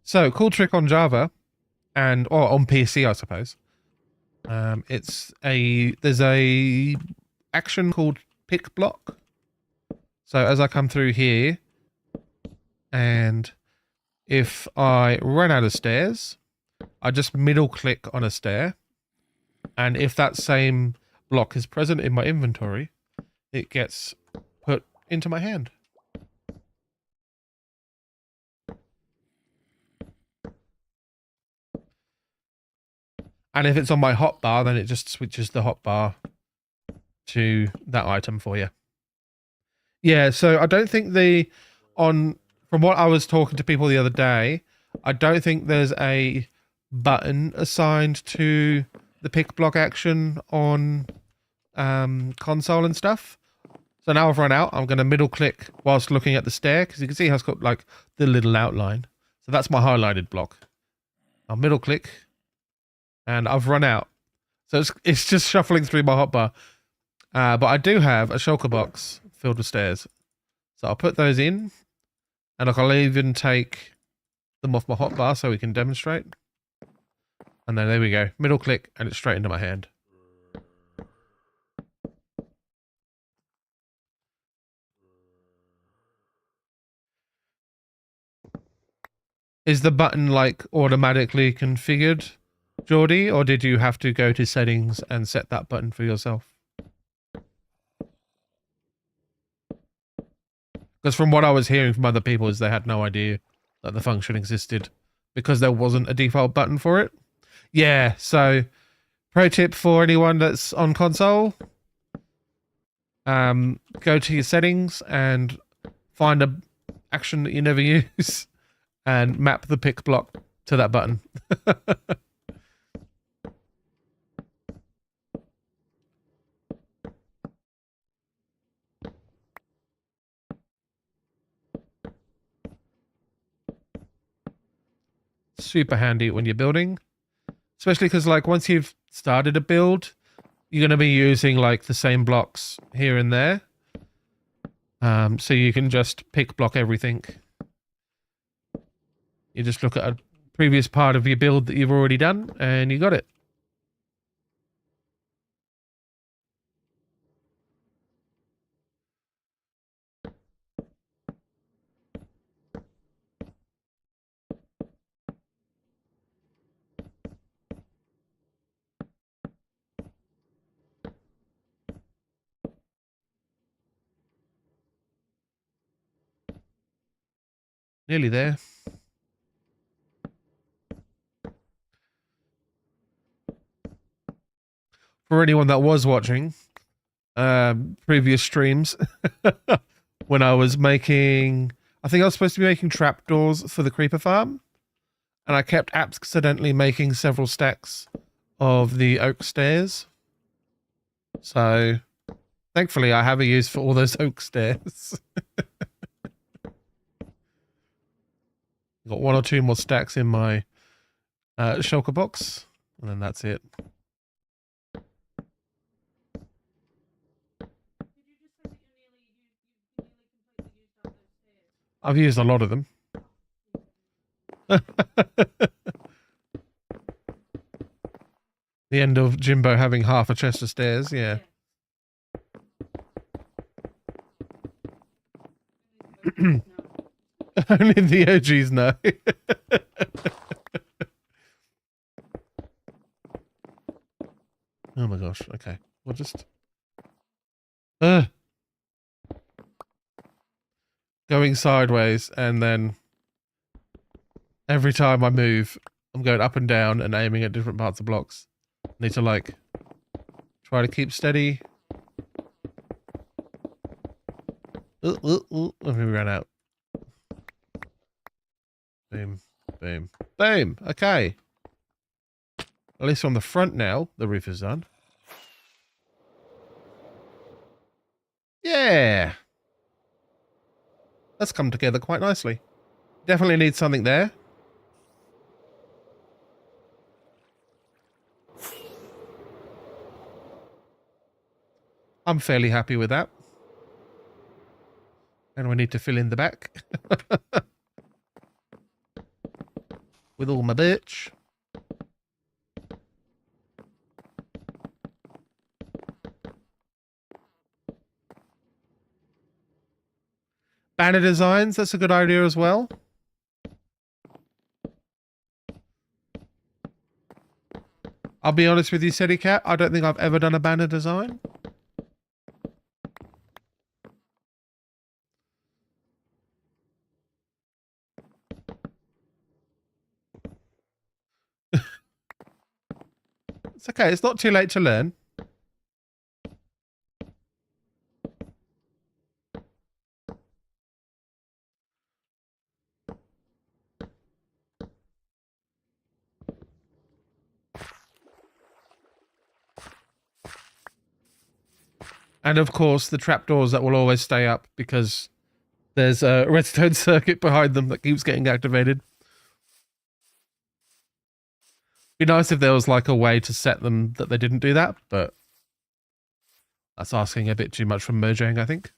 So, cool trick on Java, or on PC, I suppose. There's a action called pick block. So as I come through here, and if I run out of stairs, I just middle click on a stair, and if that same block is present in my inventory, it gets put into my hand. And if it's on my hotbar, then it just switches the hotbar to that item for you. Yeah, so I don't think from what I was talking to people the other day, I don't think there's a button assigned to the pick block action on console and stuff. So now I've run out, I'm going to middle click whilst looking at the stair, because you can see how it's got like the little outline. So that's my highlighted block. I'll middle click, and I've run out. So it's just shuffling through my hotbar. But I do have a shulker box filled with stairs. So I'll put those in, and I'll even take them off my hotbar so we can demonstrate. And then there we go. Middle click, and it's straight into my hand. Is the button like automatically configured, Geordie, or did you have to go to settings and set that button for yourself? Because from what I was hearing from other people is they had no idea that the function existed because there wasn't a default button for it. Yeah, so pro tip for anyone that's on console, go to your settings and find a action that you never use and map the pick block to that button. Super handy when you're building, especially because like once you've started a build, you're going to be using like the same blocks here and there. So you can just pick block everything. You just look at a previous part of your build that you've already done and you got it. Nearly there. For anyone that was watching previous streams, when I was making, I think I was supposed to be making trapdoors for the creeper farm, and I kept accidentally making several stacks of the oak stairs. So thankfully I have a use for all those oak stairs. Got 1 or 2 more stacks in my shulker box, and then that's it. I've used a lot of them. The end of Jimbo having half a chest of stairs, yeah. Only the OGs know. Oh my gosh, okay. We'll just... going sideways, and then every time I move, I'm going up and down and aiming at different parts of blocks. Need to, like, try to keep steady. Let me run out. Boom, boom, boom. Okay. At least on the front now, the roof is done. Yeah. That's come together quite nicely. Definitely need something there. I'm fairly happy with that. And we need to fill in the back. With all my birch. Banner designs, that's a good idea as well. I'll be honest with you, Cat. I don't think I've ever done a banner design. It's okay, it's not too late to learn. And of course, the trapdoors that will always stay up because there's a redstone circuit behind them that keeps getting activated. Be nice if there was like a way to set them that they didn't do that, but that's asking a bit too much from Mojang, I think.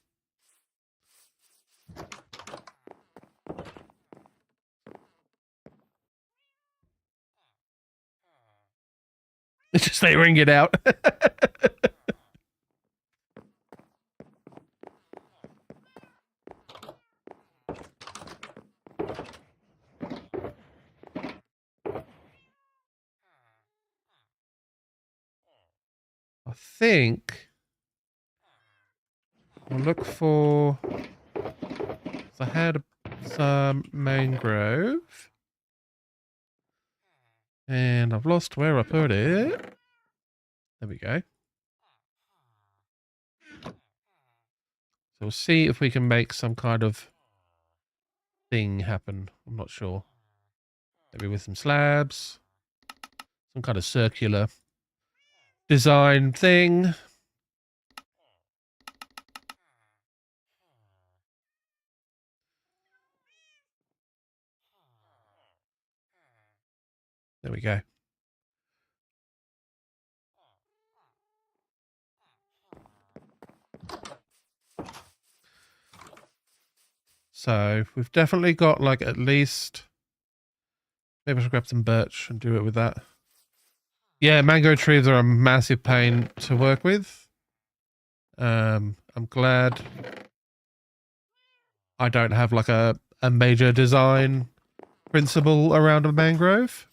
It's just they ring it out. I think I'll look for I had some mangrove. And I've lost where I put it. There we go. So we'll see if we can make some kind of thing happen. I'm not sure. Maybe with some slabs. Some kind of circular design thing. There we go. So we've definitely got like at least... Maybe I should grab some birch and do it with that. Yeah, mango trees are a massive pain to work with. I'm glad I don't have like a major design principle around a mangrove.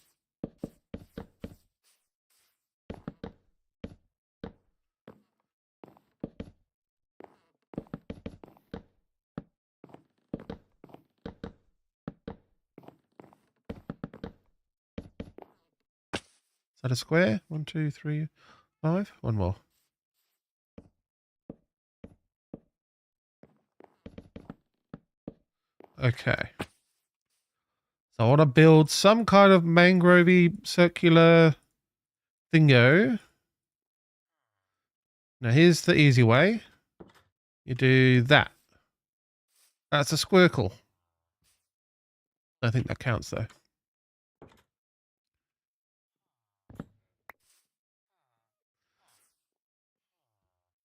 Is that a square? 1, 2, 3, 5. One more. Okay. So I want to build some kind of mangrovey circular thingo. Now here's the easy way. You do that. That's a squircle. I think that counts though.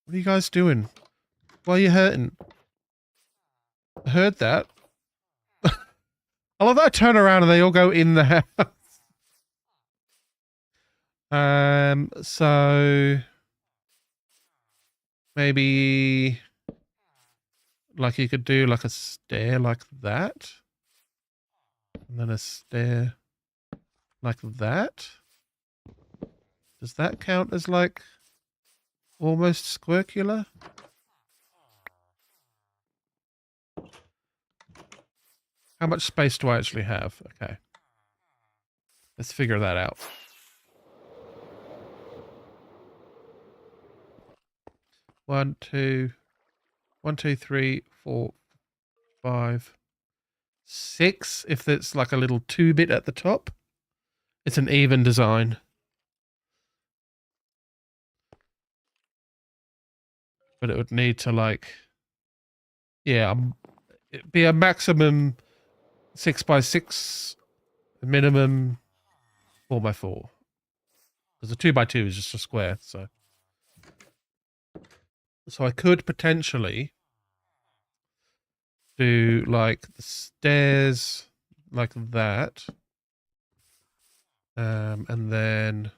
What are you guys doing? Why are you hurting? I heard that. I love that I turn around and they all go in the house. So maybe like you could do like a stair like that. And then a stair like that. Does that count as like almost squircular? How much space do I actually have? Okay. Let's figure that out. One, two, 3, 4, 5, 6. If it's like a little 2-bit at the top, it's an even design. But it would need to like, yeah, it'd be a maximum 6x6, a minimum 4x4. Because a 2x2 is just a square, so I could potentially do like the stairs like that, and then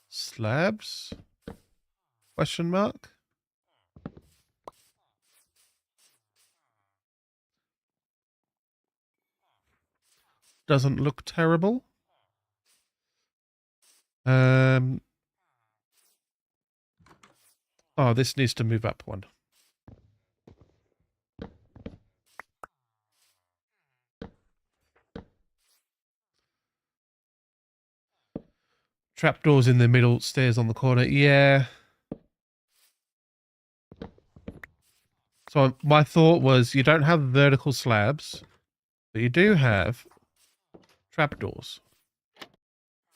slabs? Question mark. Doesn't look terrible. Oh, this needs to move up one. Trapdoors in the middle, stairs on the corner. Yeah. So my thought was you don't have vertical slabs, but you do have trapdoors.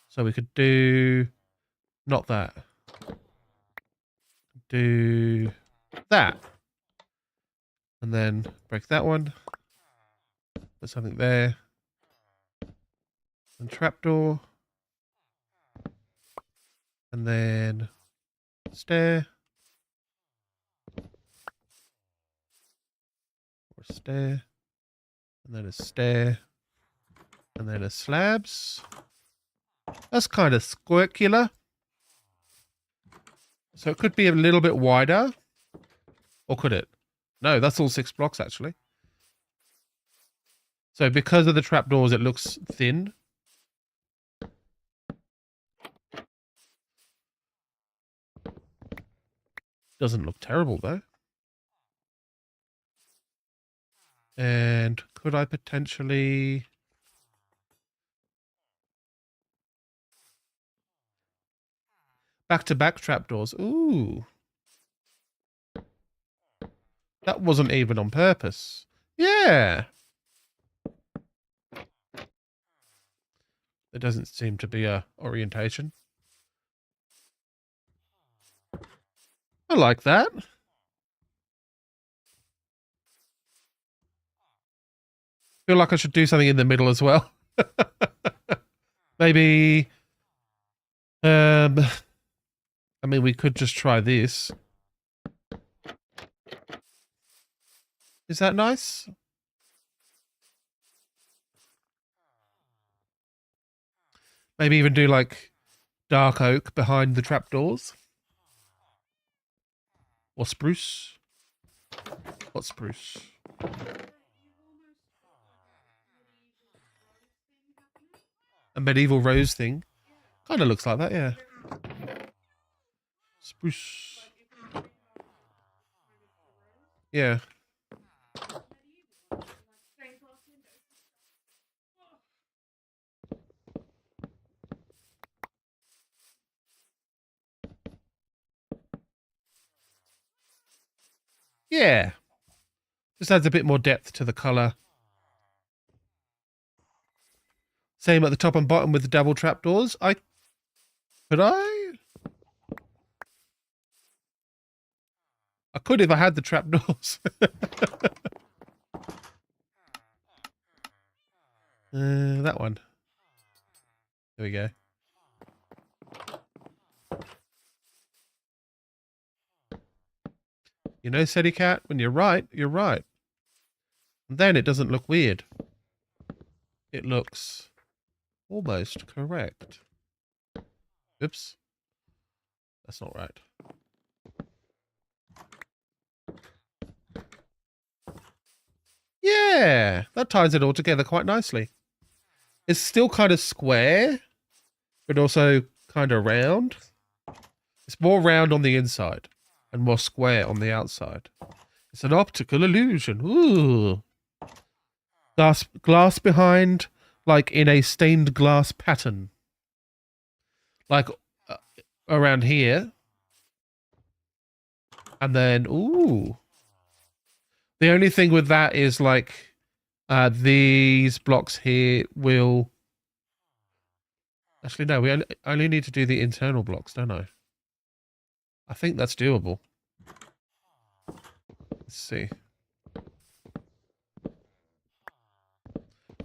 So we could do not that. Do that. And then break that one. Put something there. And trapdoor. And then stair. Or a stair. And then a stair. And then a slabs. That's kind of squircular. So it could be a little bit wider. Or could it? No, that's all 6 blocks actually. So because of the trapdoors, it looks thin. Doesn't look terrible though. And could I potentially... Back-to-back trapdoors. Ooh. That wasn't even on purpose. Yeah. There doesn't seem to be a orientation. I like that. Feel like I should do something in the middle as well. Maybe... I mean, we could just try this. Is that nice? Maybe even do like dark oak behind the trapdoors. Or spruce. What spruce? A medieval rose thing. Kind of looks like that, yeah. Spruce. Yeah. Yeah. Just adds a bit more depth to the colour. Same at the top and bottom with the double trapdoors. Could I? I could if I had the trapdoors. That one. There we go. You know, Sadie Cat, when you're right, you're right. And then it doesn't look weird. It looks almost correct. Oops. That's not right. Yeah, that ties it all together quite nicely. It's still kind of square, but also kind of round. It's more round on the inside and more square on the outside. It's an optical illusion. Ooh. Glass behind, like in a stained glass pattern. Like around here. And then, ooh. The only thing with that is like these blocks here will... Actually, no, we only need to do the internal blocks, don't I? I think that's doable. Let's see.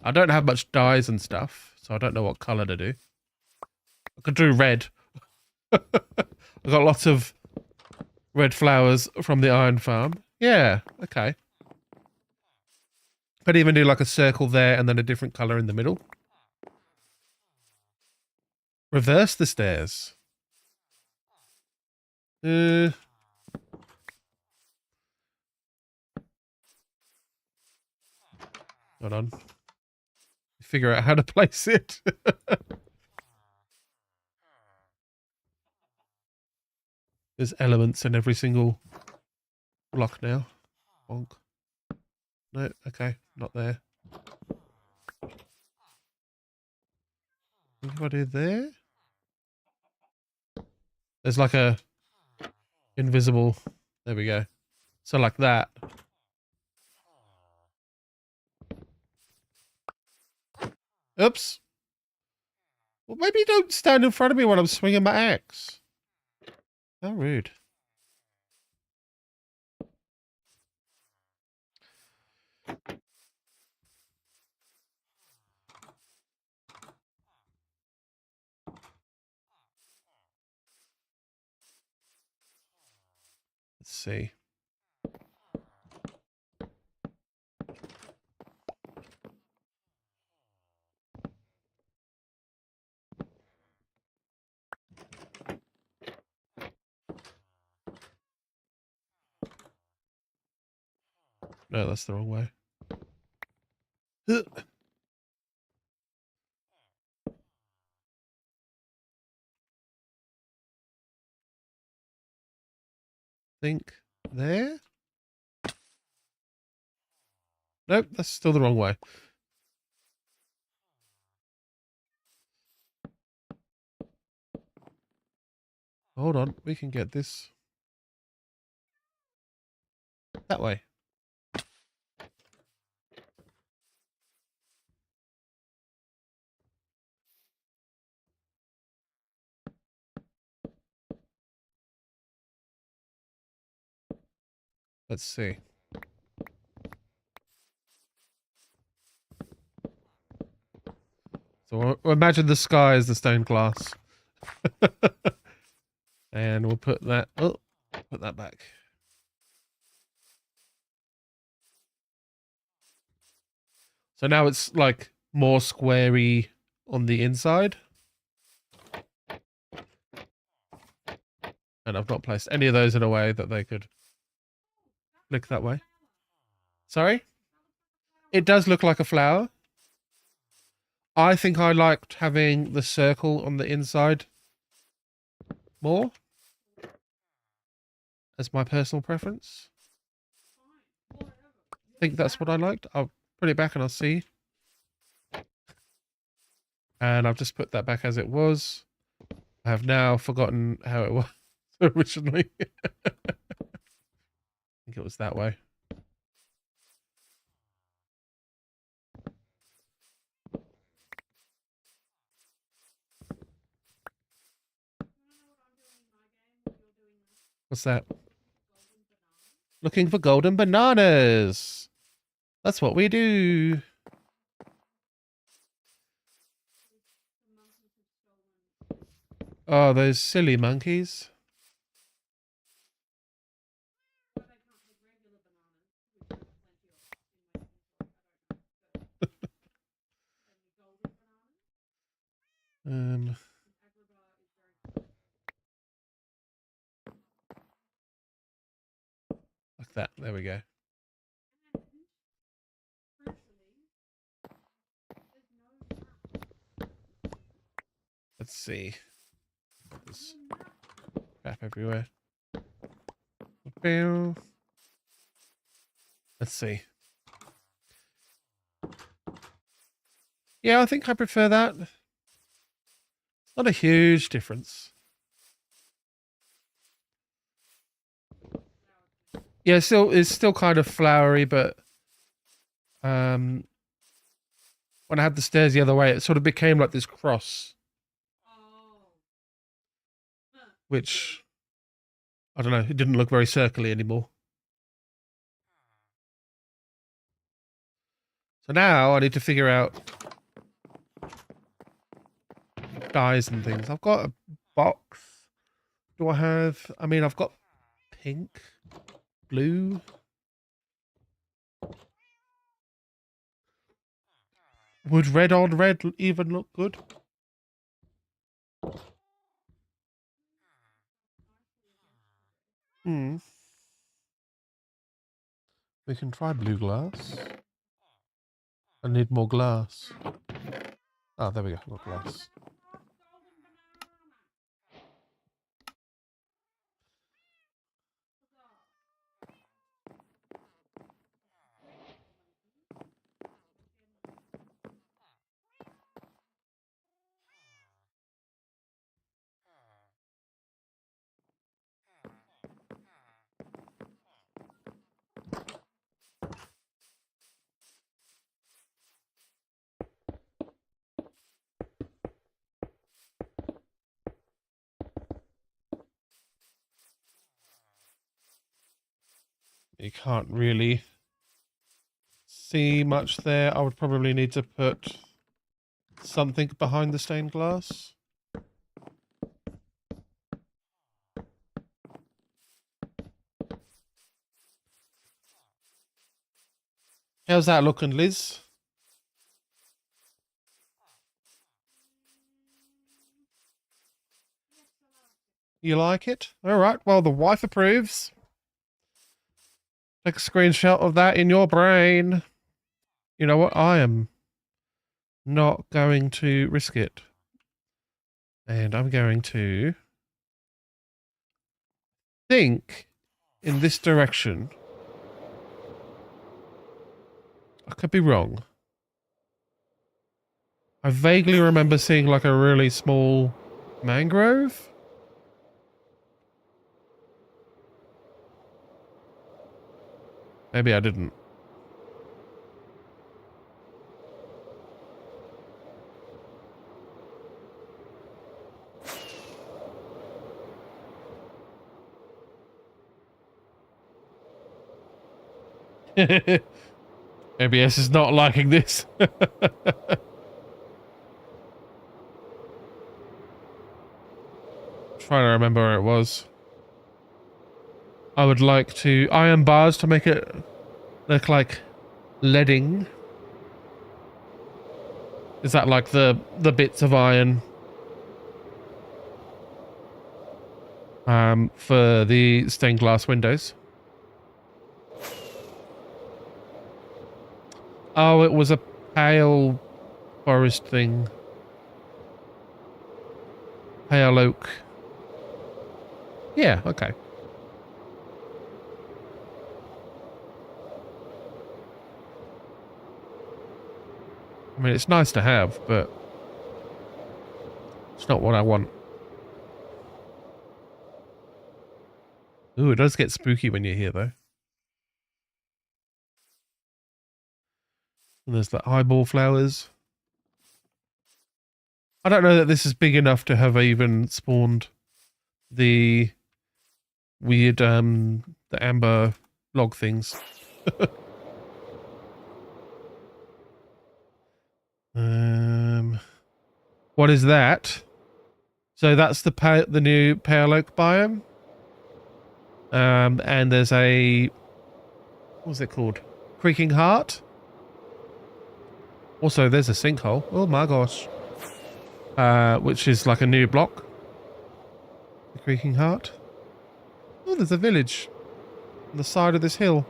I don't have much dyes and stuff, so I don't know what colour to do. I could do red. I've got lots of red flowers from the iron farm. Yeah, okay. Could even do like a circle there and then a different colour in the middle. Reverse the stairs. Hold on. Figure out how to place it. There's elements in every single block now. Bonk. No, okay, not there. What do I do there? There's like a invisible... There we go. So like that. Oops. Well, maybe don't stand in front of me when I'm swinging my axe. How rude. Let's see. No, that's the wrong way. Think there. Nope, that's still the wrong way. Hold on, we can get this that way. Let's see. So imagine the sky as the stained glass. And we'll put that, oh, put that back. So now it's like more squarey on the inside. And I've not placed any of those in a way that they could look that way. Sorry? It does look like a flower. I think I liked having the circle on the inside more as my personal preference. I think that's what I liked. I'll put it back and I'll see. And I've just put that back as it was. I have now forgotten how it was originally. I think it was that way. What's that? Looking for golden bananas. That's what we do. Oh, those silly monkeys. Um, like that. There we go. Let's see. There's crap everywhere. Let's see. Yeah, I think I prefer that. Not a huge difference. Yeah, it's still kind of flowery, but when I had the stairs the other way, it sort of became like this cross, which I don't know. It didn't look very circly anymore. So now I need to figure out dyes and things. I've got a box. Do I have? I mean, I've got pink, blue. Would red on red even look good? Hmm. We can try blue glass. I need more glass. Oh, there we go. More glass. You can't really see much there. I would probably need to put something behind the stained glass. How's that looking, Liz? You like it? All right. Well, the wife approves. Take a screenshot of that in your brain. You know what? I am not going to risk it. And I'm going to think in this direction. I could be wrong. I vaguely remember seeing like a really small mangrove. Maybe I didn't. ABS is not liking this. Trying to remember where it was. I would like to iron bars to make it look like leading. Is that like the bits of iron for the stained glass windows? Oh, it was a pale forest thing. Pale oak. Yeah, okay. I mean, it's nice to have, but it's not what I want. Ooh, it does get spooky when you're here, though. And there's the eyeball flowers. I don't know that this is big enough to have even spawned the weird, the amber log things. What is that? So that's the new pale oak biome. And there's a, what's it called? Creaking Heart. Also, there's a sinkhole. Oh my gosh. Which is like a new block. The Creaking Heart. Oh, there's a village on the side of this hill.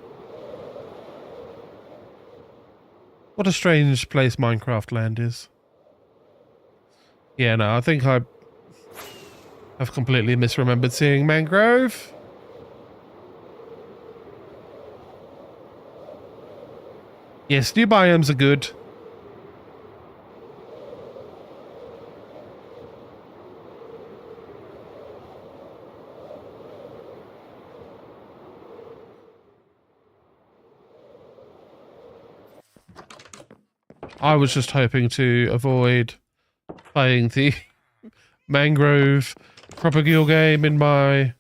What a strange place Minecraft land is. Yeah, no, I think I have completely misremembered seeing mangrove. Yes, new biomes are good. I was just hoping to avoid playing the mangrove propagule game in my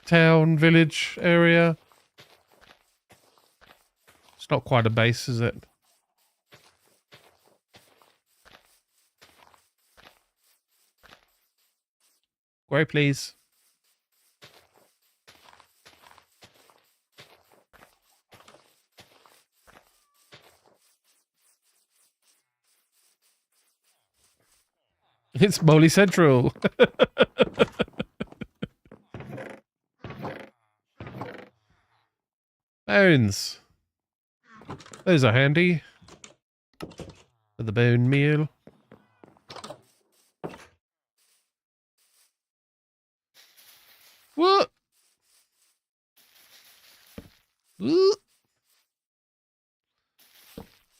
town, village area. It's not quite a base, is it? Grow, please. It's Molly Central. Bones. Those are handy. For the bone meal. What? Ooh.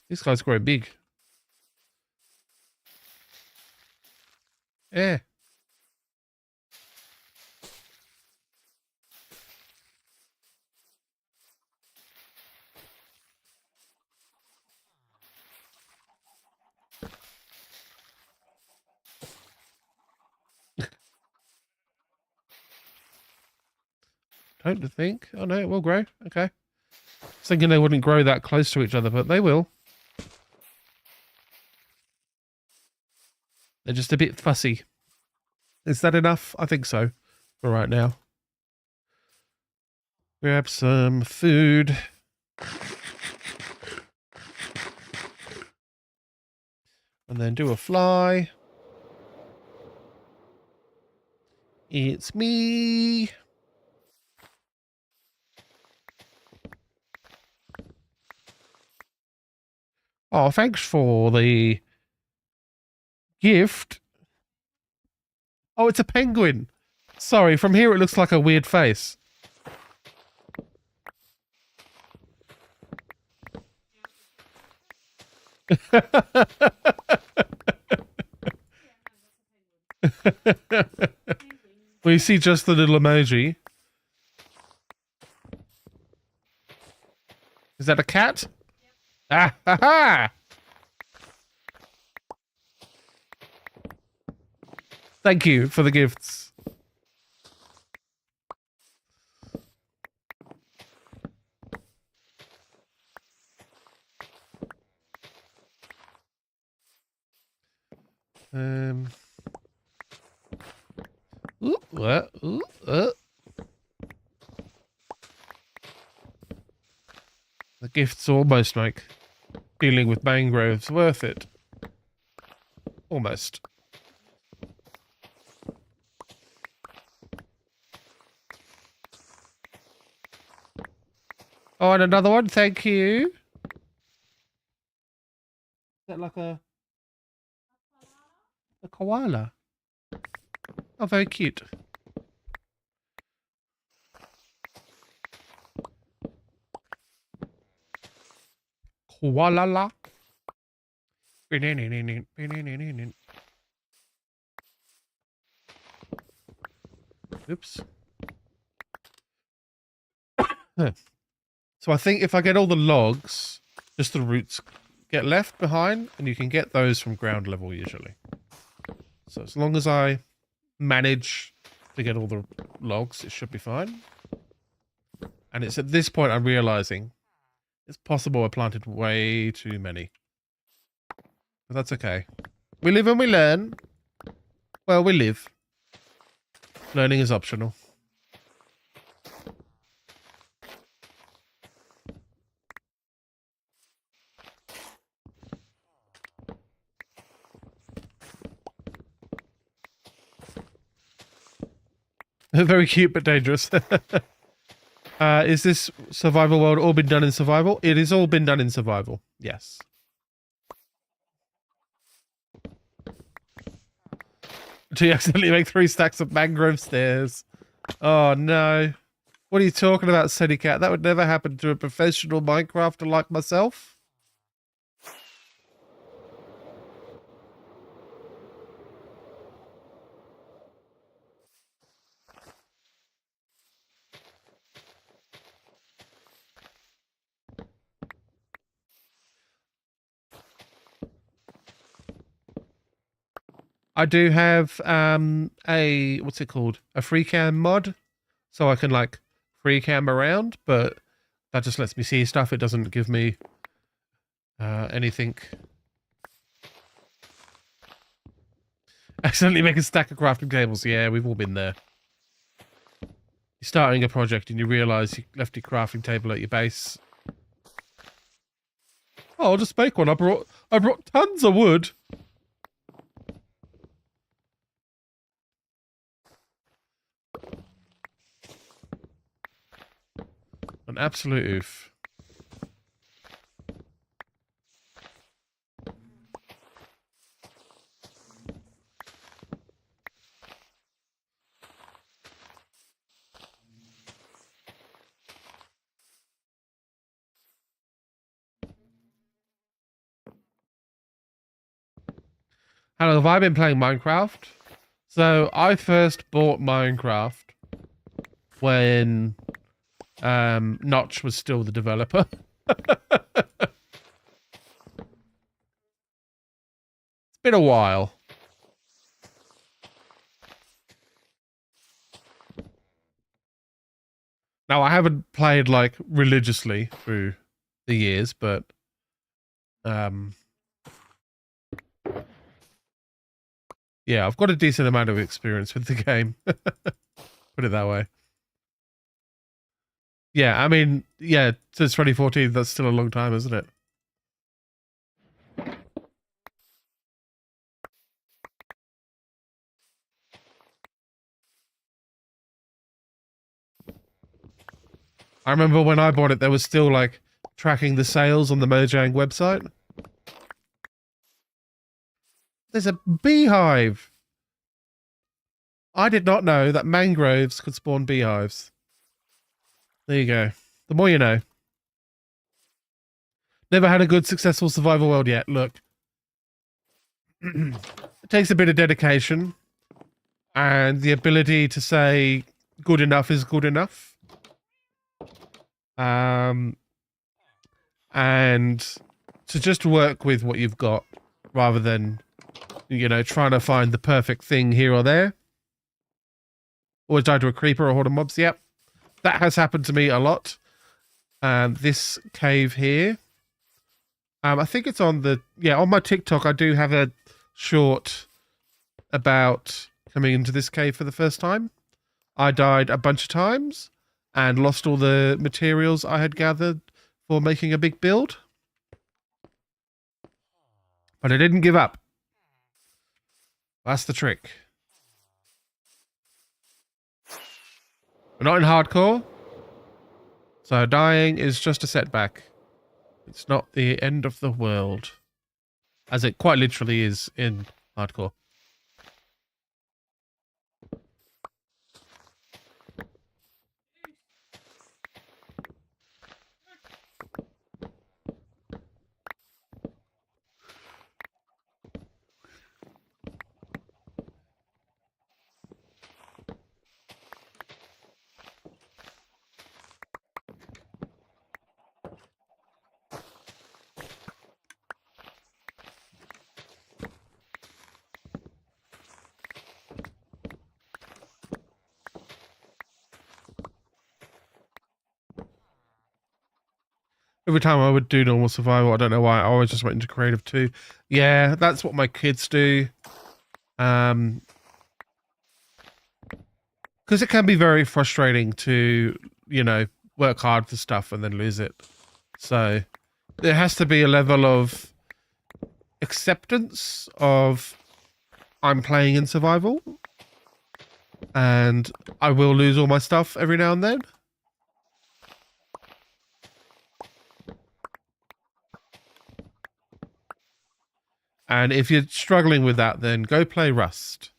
This guy's growing big. Yeah. Don't think. Oh no, it will grow. Okay. I was thinking they wouldn't grow that close to each other, but they will. They're just a bit fussy. Is that enough? I think so for right now. Grab some food. And then do a fly. It's me. Oh, thanks for the gift. Oh, it's a penguin. Sorry, from here it looks like a weird face. We see just the little emoji. Is that a cat? Ah, ha, ha! Thank you for the gifts. Ooh, ooh, The gifts almost make dealing with mangroves worth it. Almost. Oh, and another one. Thank you. Is that like a koala? Oh, very cute. Koala. Oops. So I think if I get all the logs, just the roots get left behind, and you can get those from ground level usually. So as long as I manage to get all the logs, it should be fine. And it's at this point I'm realizing it's possible I planted way too many. But that's okay. We live and we learn. Well, we live. Learning is optional. Very cute but dangerous. Is this survival world all been done in survival? It has all been done in survival. Yes. Do you accidentally make 3 stacks of mangrove stairs? Oh no. What are you talking about, Silly Cat? That would never happen to a professional Minecrafter like myself. I do have a what's it called? A free cam mod. So I can like free cam around, but that just lets me see stuff. It doesn't give me anything. Accidentally make a stack of crafting tables. Yeah, we've all been there. You're starting a project and you realise you left your crafting table at your base. Oh, I'll just make one. I brought tons of wood. An absolute oof. How long have I been playing Minecraft? So I first bought Minecraft when Notch was still the developer. It's been a while. Now I haven't played like religiously through the years, but yeah, I've got a decent amount of experience with the game. Put it that way. Yeah, I mean, yeah, since 2014, that's still a long time, isn't it? I remember when I bought it, there was still like tracking the sales on the Mojang website. There's a beehive. I did not know that mangroves could spawn beehives. There you go. The more you know. Never had a good, successful survival world yet. Look, it takes a bit of dedication and the ability to say good enough is good enough. And to just work with what you've got rather than, trying to find the perfect thing here or there. Always died to a creeper or horde of mobs. Yep. That has happened to me a lot. This cave here. I think it's on on my TikTok, I do have a short about coming into this cave for the first time. I died a bunch of times and lost all the materials I had gathered for making a big build. But I didn't give up. That's the trick. We're not in hardcore, so dying is just a setback. It's not the end of the world, as it quite literally is in hardcore. Every time I would do normal survival, I don't know why, I always just went into creative too. Yeah, that's what my kids do. Because it can be very frustrating to, work hard for stuff and then lose it. So there has to be a level of acceptance of I'm playing in survival and I will lose all my stuff every now and then. And if you're struggling with that, then go play Rust.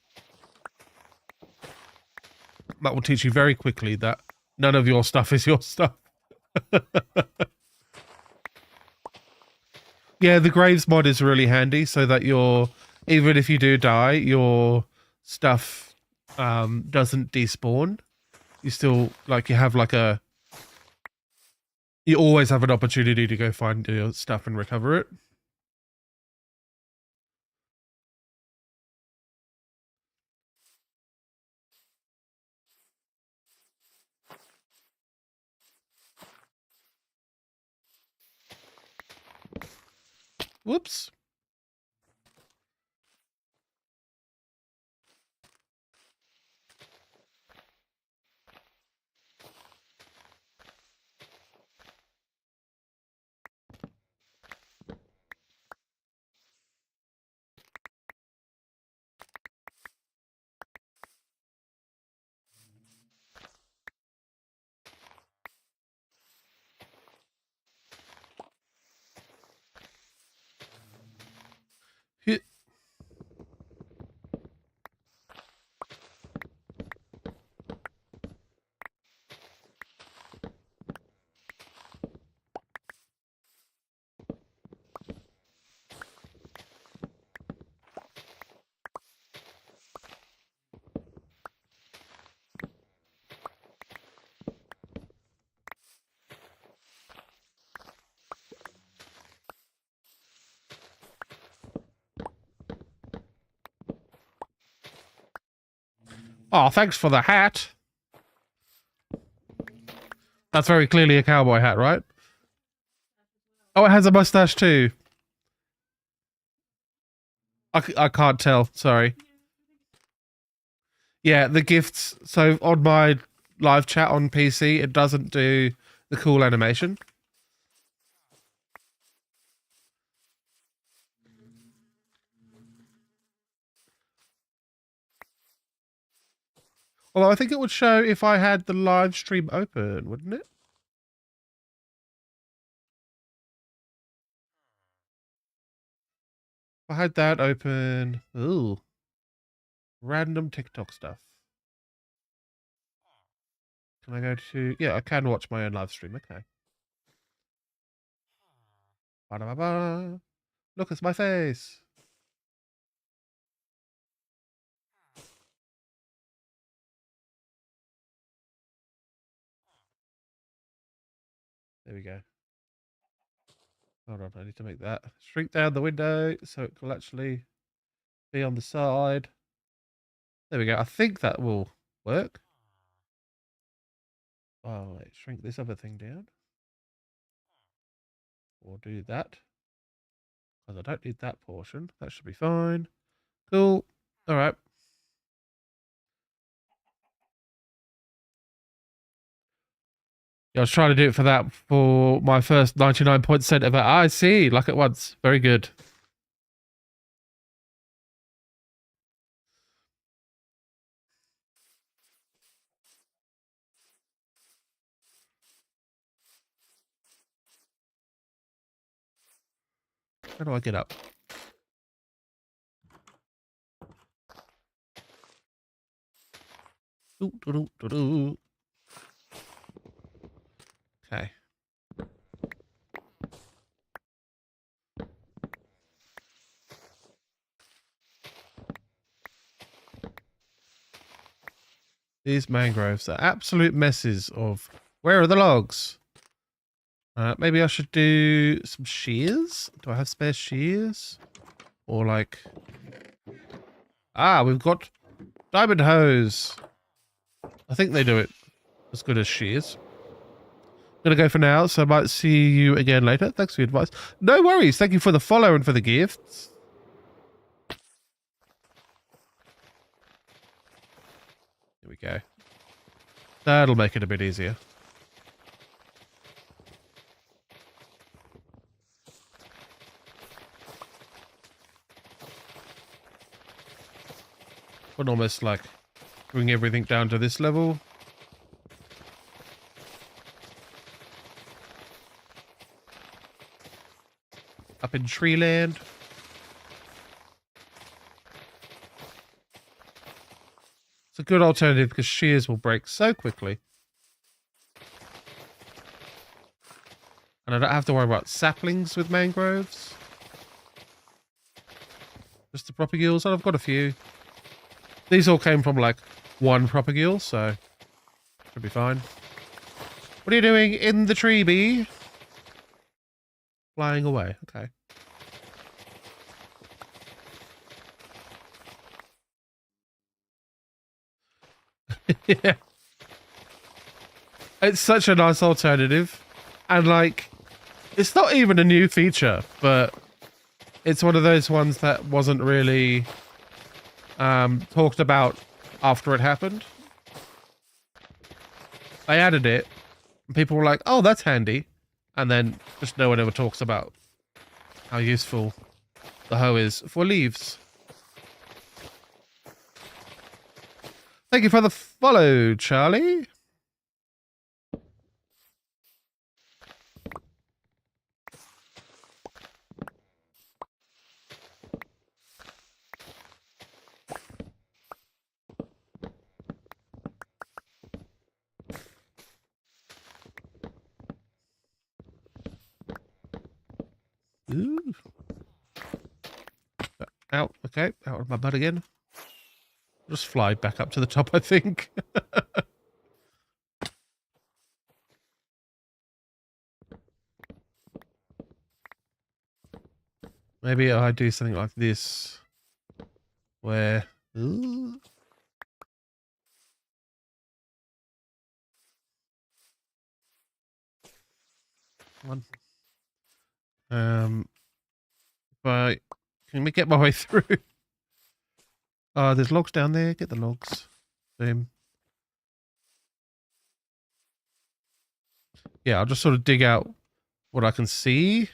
That will teach you very quickly that none of your stuff is your stuff. Yeah, the Graves mod is really handy so that even if you do die, your stuff doesn't despawn. You still, you always have an opportunity to go find your stuff and recover it. Whoops. Oh, thanks for the hat. That's very clearly a cowboy hat, right? Oh, it has a mustache too. I can't tell. Sorry. Yeah, the gifts. So on my live chat on PC, it doesn't do the cool animation. Although I think it would show if I had the live stream open, wouldn't it? If I had that open. Ooh. Random TikTok stuff. Can I go to... Yeah, I can watch my own live stream. Okay. Ba-da-ba-ba. Look, it's my face. There we go. Hold on, I need to make that shrink down the window so it will actually be on the side. There we go. I think that will work. Oh, wait, shrink this other thing down. We'll do that. Because I don't need that portion. That should be fine. Cool. All right. I was trying to do it for that for my first 99% of it. I see. Like at once. Very good. How do I get up? Ooh, doo, doo, doo. Okay. These mangroves are absolute messes of... Where are the logs? Maybe I should do some shears? Do I have spare shears? Or like... Ah, we've got diamond hose. I think they do it as good as shears. I'm going to go for now, so I might see you again later. Thanks for your advice. No worries. Thank you for the follow and for the gifts. Here we go. That'll make it a bit easier. Would almost like bring everything down to this level. Up in tree land. It's a good alternative because shears will break so quickly. And I don't have to worry about saplings with mangroves. Just the propagules, and I've got a few. These all came from like one propagule, so should be fine. What are you doing in the tree, bee? Flying away, okay. Yeah. It's such a nice alternative. And like, it's not even a new feature, but it's one of those ones that wasn't really talked about after it happened. They added it, and people were like, oh, that's handy. And then just no one ever talks about how useful the hoe is for leaves. Thank you for the follow, Charlie. Ooh. Out, okay, out of my butt again. I'll just fly back up to the top, I think. Maybe I do something like this, where... Ooh. One. But can we get my way through? There's logs down there. Get the logs. Boom. Yeah, I'll just sort of dig out what I can see.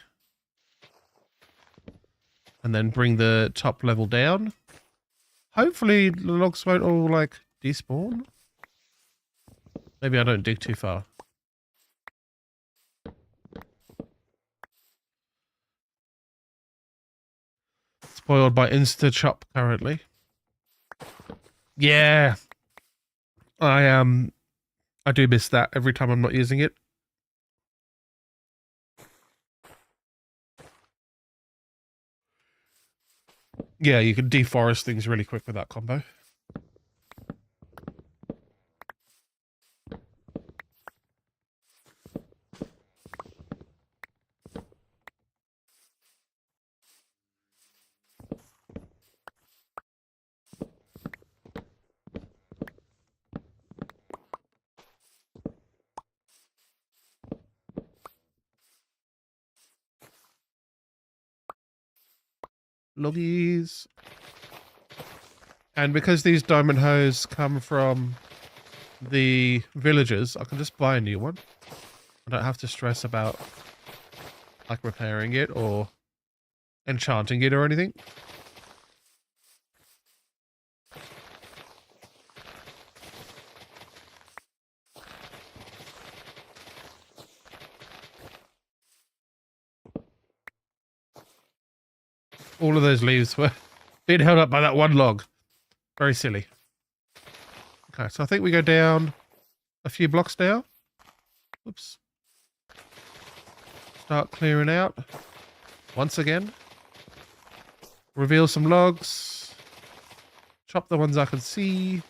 And then bring the top level down. Hopefully the logs won't all, like, despawn. Maybe I don't dig too far. Spoiled by Insta-Chop currently. Yeah. I do miss that every time I'm not using it. Yeah, you can deforest things really quick with that combo. Loggies. And because these diamond hoes come from the villagers, I can just buy a new one. I don't have to stress about like repairing it or enchanting it or anything. All of those leaves were being held up by that one log. Very silly. Okay, so I think we go down a few blocks now. Oops. Start clearing out. Once again. Reveal some logs. Chop the ones I can see.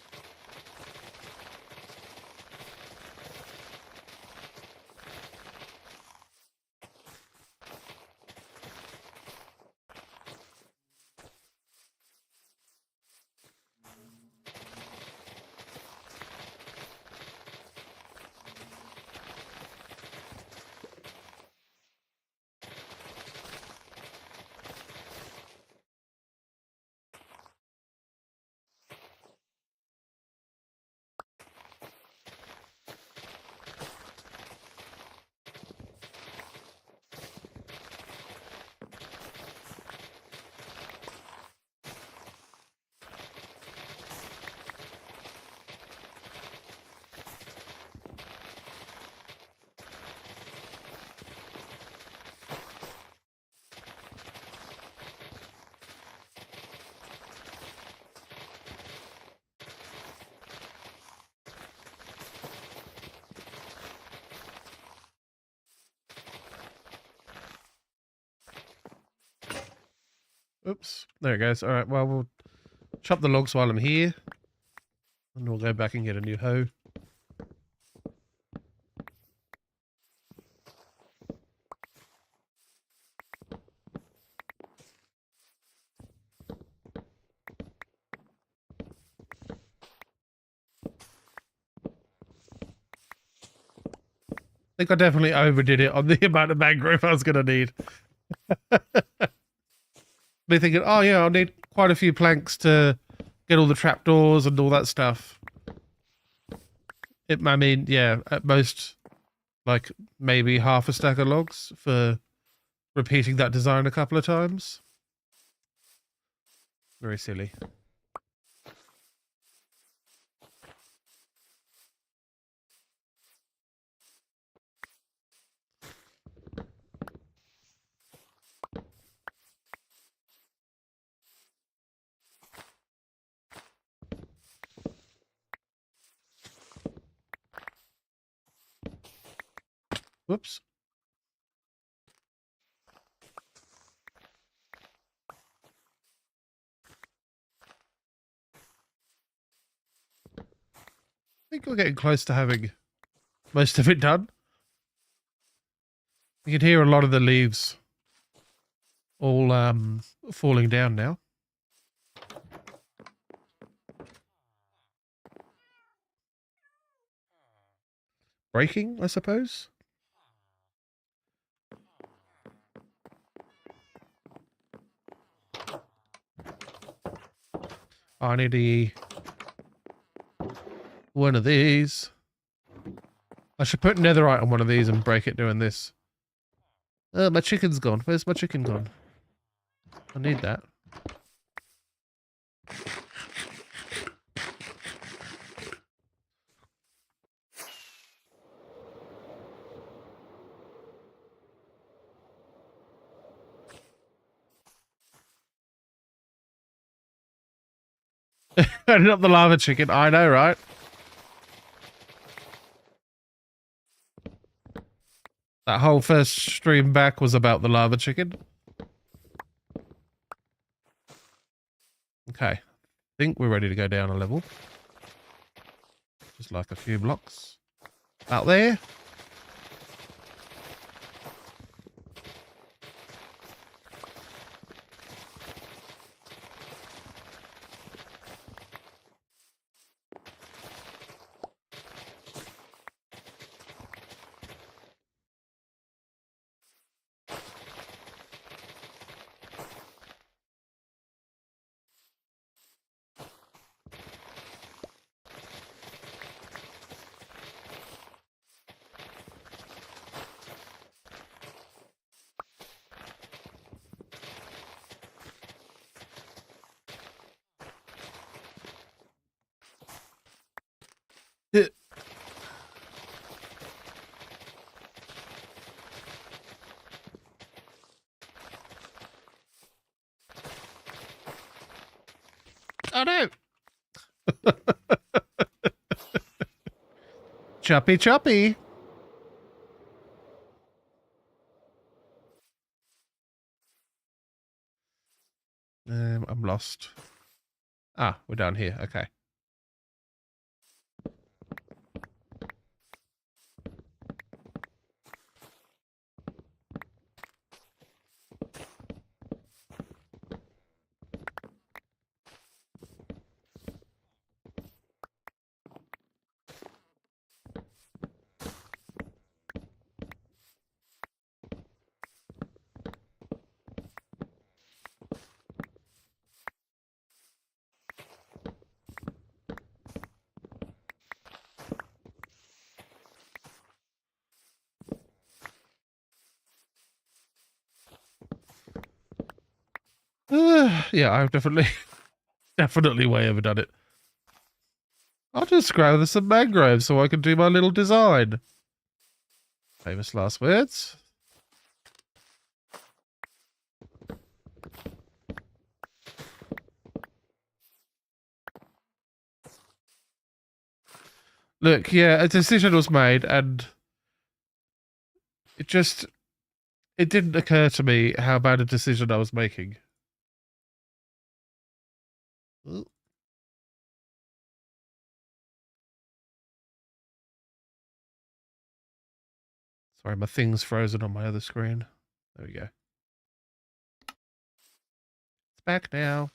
Oops. There it goes. All right, well, we'll chop the logs while I'm here. And we'll go back and get a new hoe. I think I definitely overdid it on the amount of mangrove I was going to need. Be thinking, oh yeah, I'll need quite a few planks to get all the trapdoors and all that stuff. I mean, yeah, at most, like, maybe half a stack of logs for repeating that design a couple of times. Very silly. Whoops. I think we're getting close to having most of it done. You can hear a lot of the leaves all falling down now. Breaking, I suppose. I need one of these. I should put netherite on one of these and break it doing this. Oh, my chicken's gone. Where's my chicken gone? I need that. Not the lava chicken. I know, right? That whole first stream back was about the lava chicken. Okay. I think we're ready to go down a level. Just like a few blocks. Out there. Oh no! Choppy choppy! I'm lost. Ah, we're down here. Okay. Yeah, I've definitely way overdone it. I'll just grow some mangroves so I can do my little design. Famous last words. Look, yeah, a decision was made and it didn't occur to me how bad a decision I was making. Ooh. Sorry, my thing's frozen on my other screen. There we go. It's back now.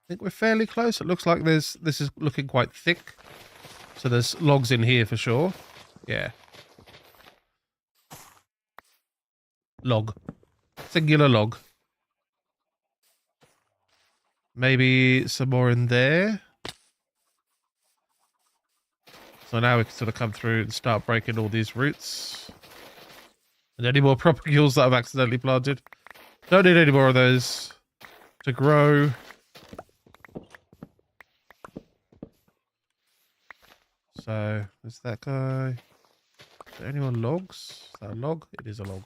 I think we're fairly close. It looks like this is looking quite thick. So there's logs in here for sure. Yeah. Log. Singular log. Maybe some more in there. So now we can sort of come through and start breaking all these roots. And any more propagules that I've accidentally planted. Don't need any more of those to grow. So, there's that guy. Is there any more logs? Is that a log? It is a log.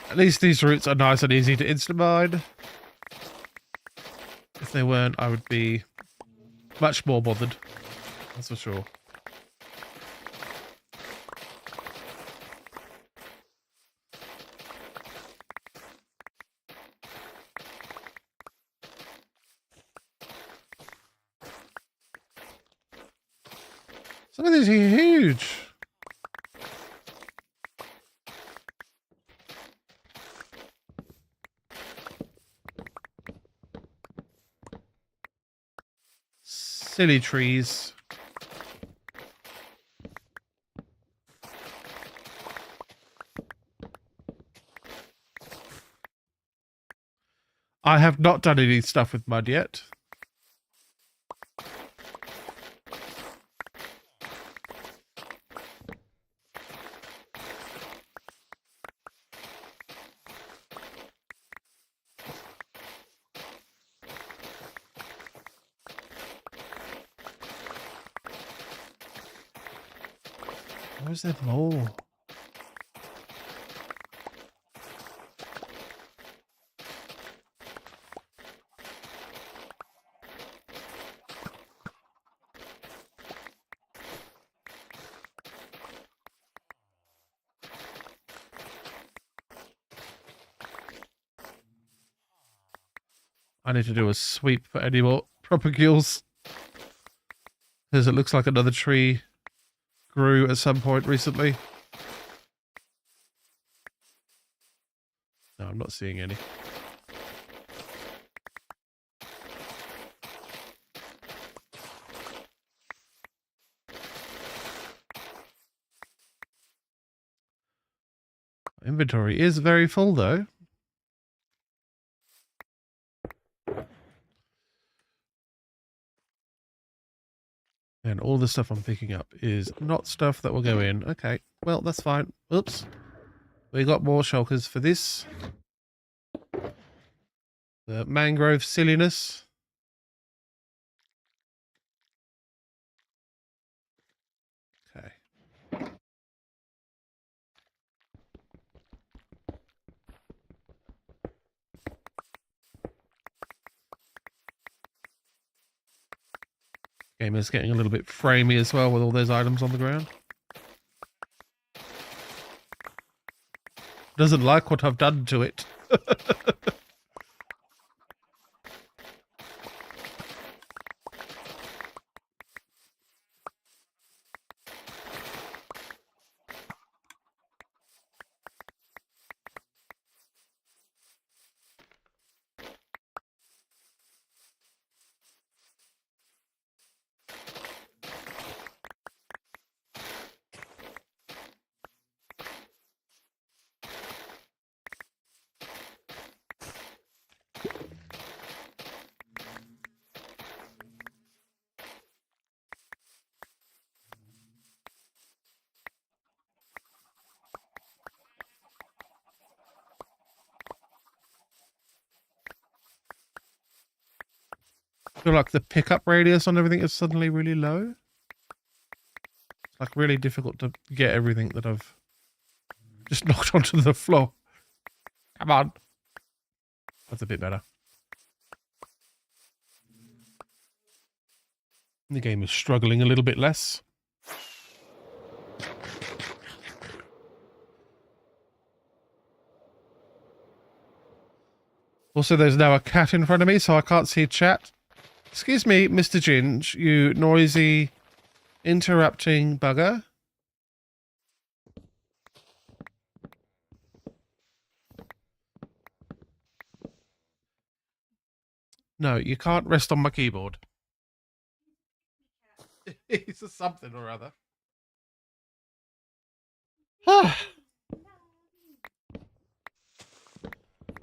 At least these roots are nice and easy to insta-mine. If they weren't, I would be much more bothered. That's for sure. Some of these are huge. Silly trees. I have not done any stuff with mud yet. Where's there more? I need to do a sweep for any more propagules. Because it looks like another tree grew at some point recently. No, I'm not seeing any. Inventory is very full though. And all the stuff I'm picking up is not stuff that will go in. Okay, well, that's fine. Oops. We got more shulkers for this. The mangrove silliness. Okay. Game is getting a little bit framey as well with all those items on the ground. Doesn't like what I've done to it. I feel like the pickup radius on everything is suddenly really low. It's like really difficult to get everything that I've just knocked onto the floor. Come on. That's a bit better. The game is struggling a little bit less. Also, there's now a cat in front of me, so I can't see chat. Excuse me, Mr. Ginge, you noisy, interrupting bugger. No, you can't rest on my keyboard. It's a something or other.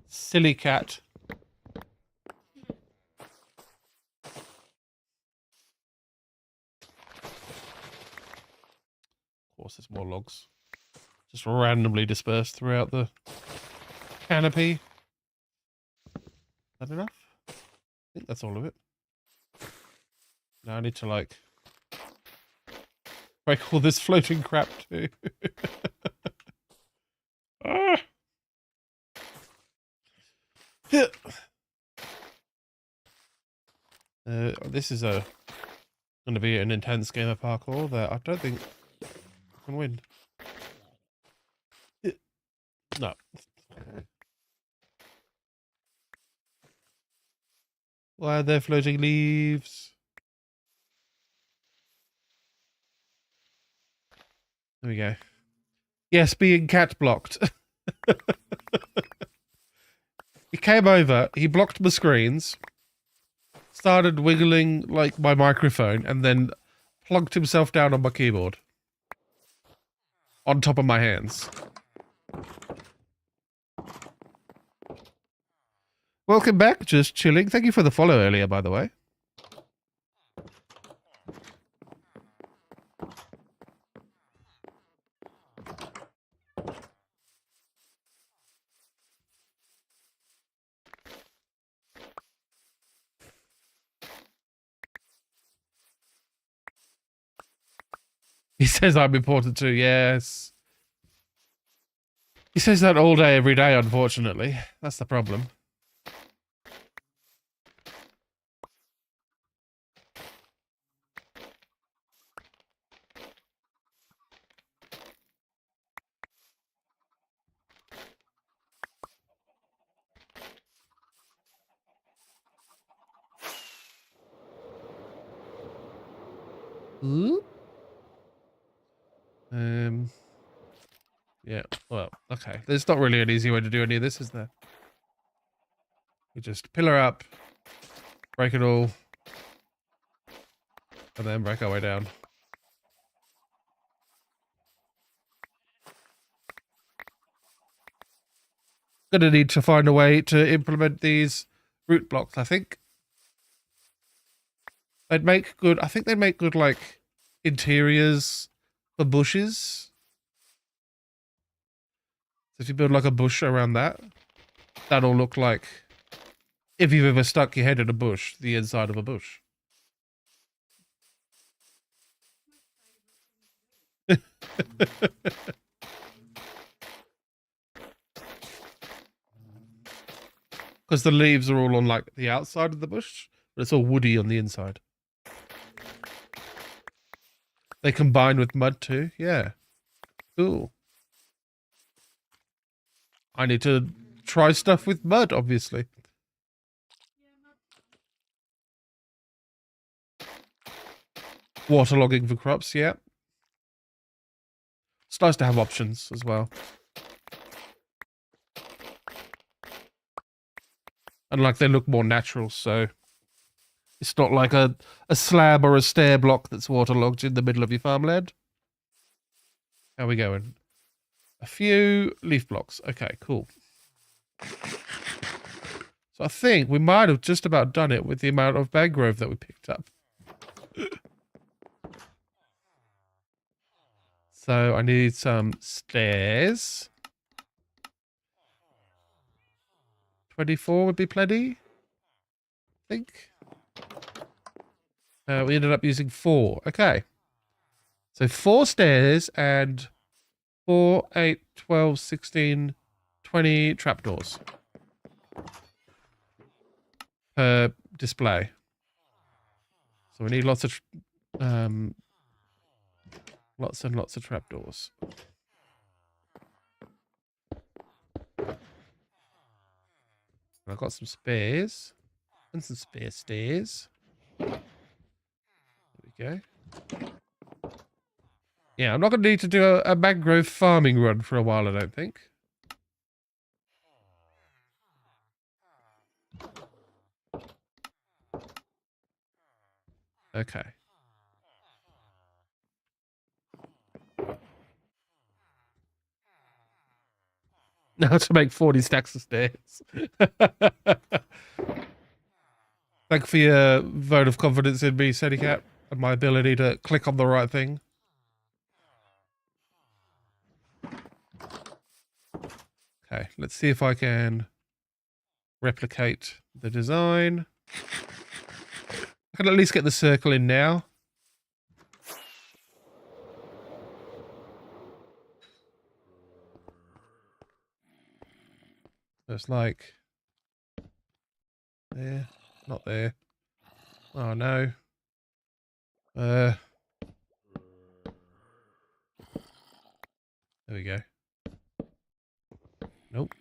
Silly cat. Of course, there's more logs. Just randomly dispersed throughout the canopy. Is that enough? I think that's all of it. Now I need to, like, break all this floating crap too. Ah. This is going to be an intense game of parkour that I don't think I can win. No. Why are there floating leaves? There we go. Yes, being cat blocked. He came over, he blocked my screens, started wiggling like my microphone, and then plunked himself down on my keyboard. On top of my hands. Welcome back, just chilling. Thank you for the follow earlier, by the way. He says I'm important too, yes. He says that all day, every day, unfortunately. That's the problem. Ooh. Yeah, well, okay. There's not really an easy way to do any of this, is there? We just pillar up, break it all, and then break our way down. Gonna need to find a way to implement these root blocks, I think. They'd make good, I think they'd make good, like, interiors for bushes. So if you build, like, a bush around that, that'll look like, if you've ever stuck your head in a bush, the inside of a bush. Because the leaves are all on, like, the outside of the bush, but it's all woody on the inside. They combine with mud too, yeah. Cool. I need to try stuff with mud, obviously. Waterlogging for crops, yeah. It's nice to have options as well. And like they look more natural, so it's not like a slab or a stair block that's waterlogged in the middle of your farmland. How are we going? A few leaf blocks. Okay, cool. So I think we might have just about done it with the amount of mangrove that we picked up. So I need some stairs. 24 would be plenty, I think. We ended up using 4. Okay. So 4 stairs and 4, 8, 12, 16, 20 trapdoors per display. So we need lots of lots and lots of trapdoors. I've got some spares and some spare stairs. There we go. Yeah, I'm not going to need to do a mangrove farming run for a while, I don't think. Okay. Now to make 40 stacks of stairs. Thank you for your vote of confidence in me, Sedicat, and my ability to click on the right thing. Okay, let's see if I can replicate the design. I can at least get the circle in now. So it's like there, not there. Oh no. There we go. Nope.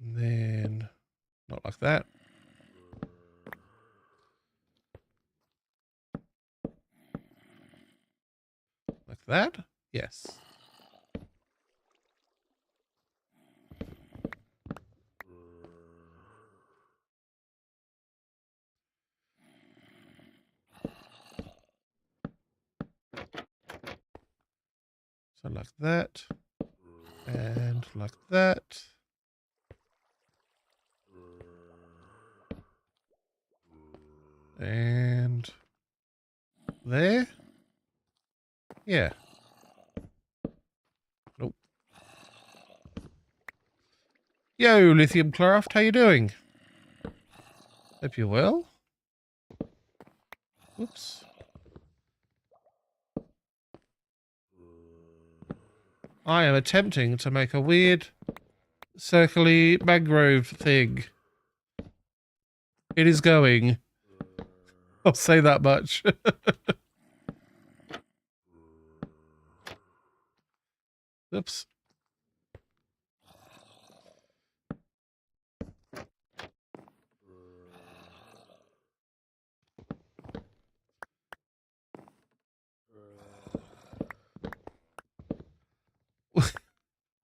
And then not like that. that. Yes. So like that. And like that. And there. Yeah. Nope. Yo, Lithium Craft, how you doing? Hope you're well. Oops. I am attempting to make a weird circly mangrove thing. It is going. I'll say that much. Oops.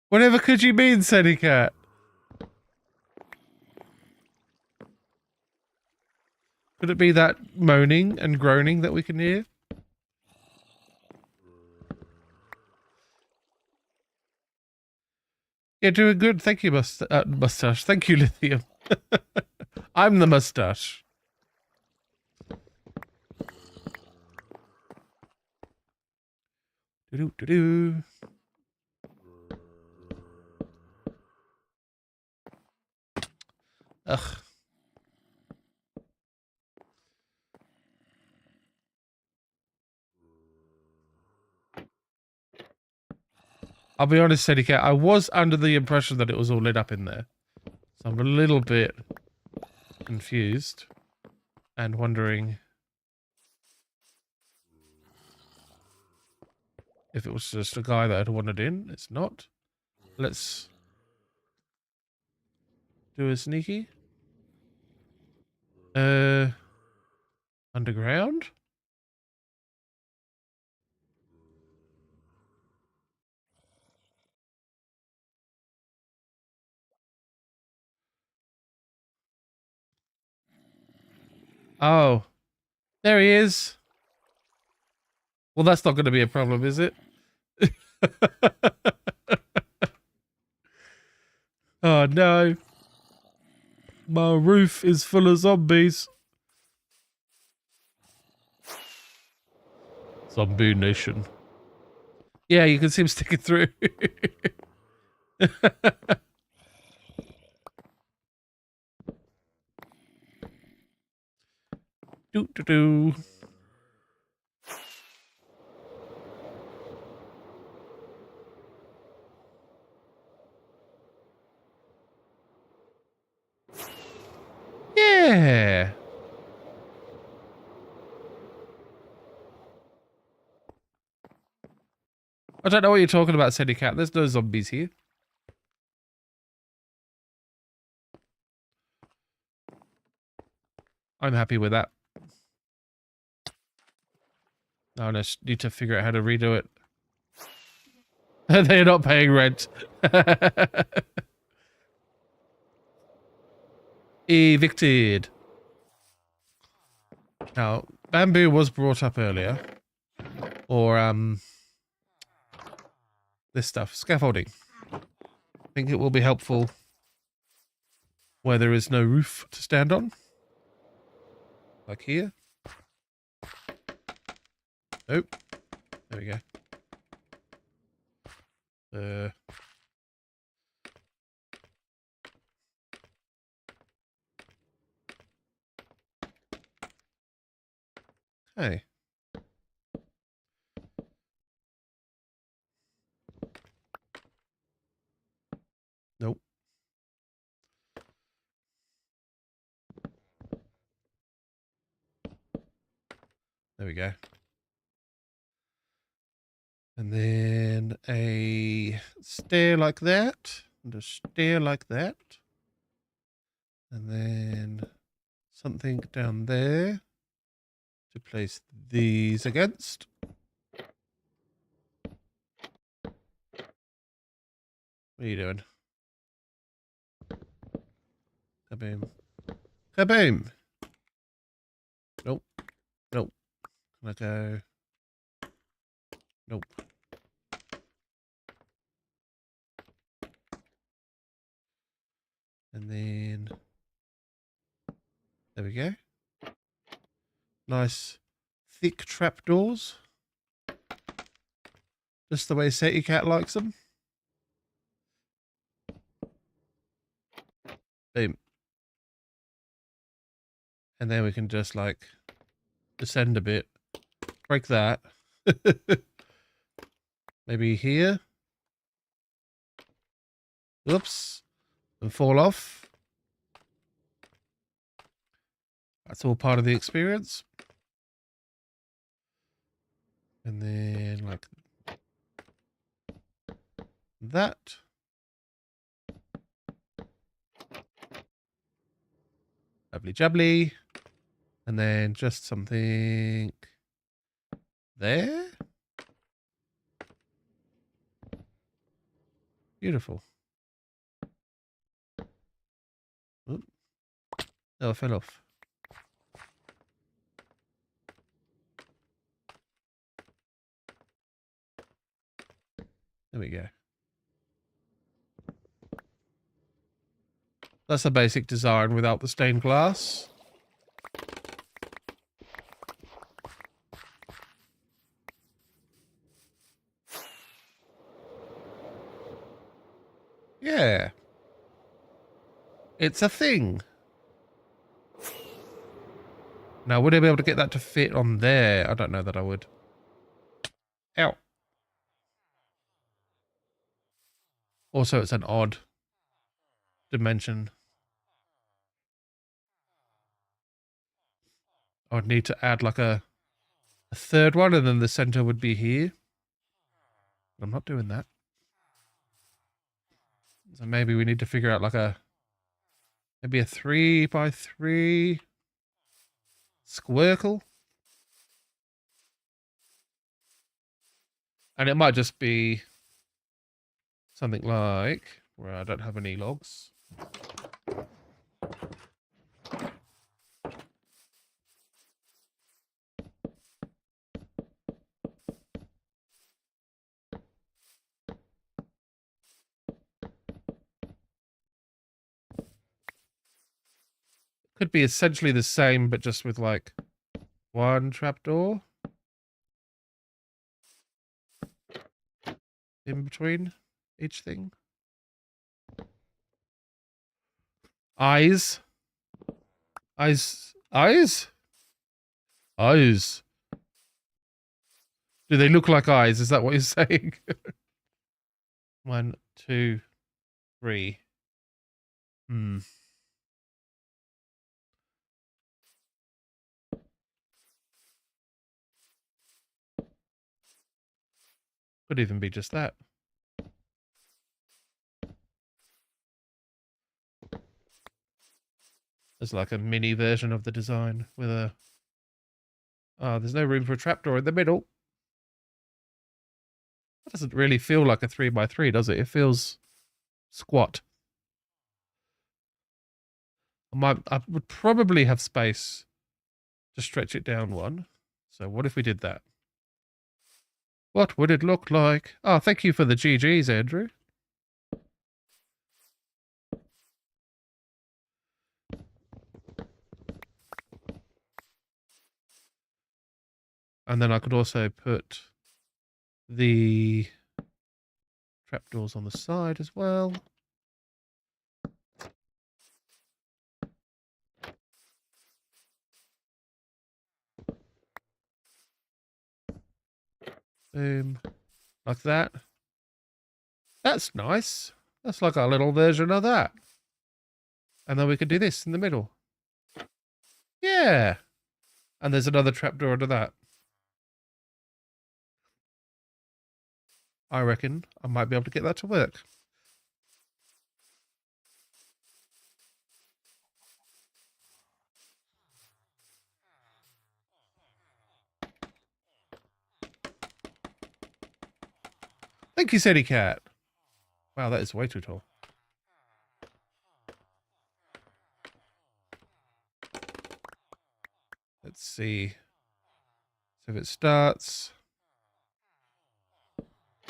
Whatever could you mean, Sandy Cat? Could it be that moaning and groaning that we can hear? Yeah, doing good. Thank you, Moustache. Thank you, Lithium. I'm the Moustache. Do-do-do-do. Ugh. I'll be honest, Sandy Cat, I was under the impression that it was all lit up in there. So I'm a little bit confused and wondering if it was just a guy that had wandered in. It's not. Let's do a sneaky. Underground? Oh, there he is. Well, that's not going to be a problem, is it? Oh, no. My roof is full of zombies. Zombie Nation. Yeah, you can see him sticking through. Do. Yeah. I don't know what you're talking about, Sandy Cat. There's no zombies here. I'm happy with that. I just need to figure out how to redo it. They're not paying rent. Evicted. Now, bamboo was brought up earlier. Or, this stuff. Scaffolding. I think it will be helpful where there is no roof to stand on. Like here. Nope. There we go. Hey. Nope. There we go. And then a stair like that. And a stair like that. And then something down there to place these against. What are you doing? Kaboom. Kaboom! Nope. Nope. Can I go? Nope. And then... There we go. Nice thick trapdoors. Just the way Seti Cat likes them. Boom. And then we can just like descend a bit. Break that. Maybe here. Oops. And fall off. That's all part of the experience. And then like that. Lovely jubbly. And then just something there. Beautiful. Oop. Oh, it fell off. There we go. That's a basic design without the stained glass. Yeah. It's a thing. Now, would I be able to get that to fit on there? I don't know that I would. Ow. Also, it's an odd dimension. I would need to add like a third one, and then the center would be here. I'm not doing that. So maybe we need to figure out like maybe a 3x3 squircle. And it might just be something like where I don't have any logs. Could be essentially the same, but just with like one trapdoor in between each thing. Eyes. Eyes. Eyes? Eyes. Do they look like eyes? Is that what you're saying? 1, 2, 3. Could even be just that. There's like a mini version of the design with a... Oh, there's no room for a trapdoor in the middle. That doesn't really feel like a 3x3, does it? It feels squat. I would probably have space to stretch it down one. So what if we did that? What would it look like? Oh, thank you for the GGs, Andrew. And then I could also put the trapdoors on the side as well. Boom. Like that. That's nice. That's like a little version of that. And then we could do this in the middle. Yeah. And there's another trapdoor under that. I reckon I might be able to get that to work. Thank you, Seti Cat. Wow, that is way too tall. Let's see. So if it starts...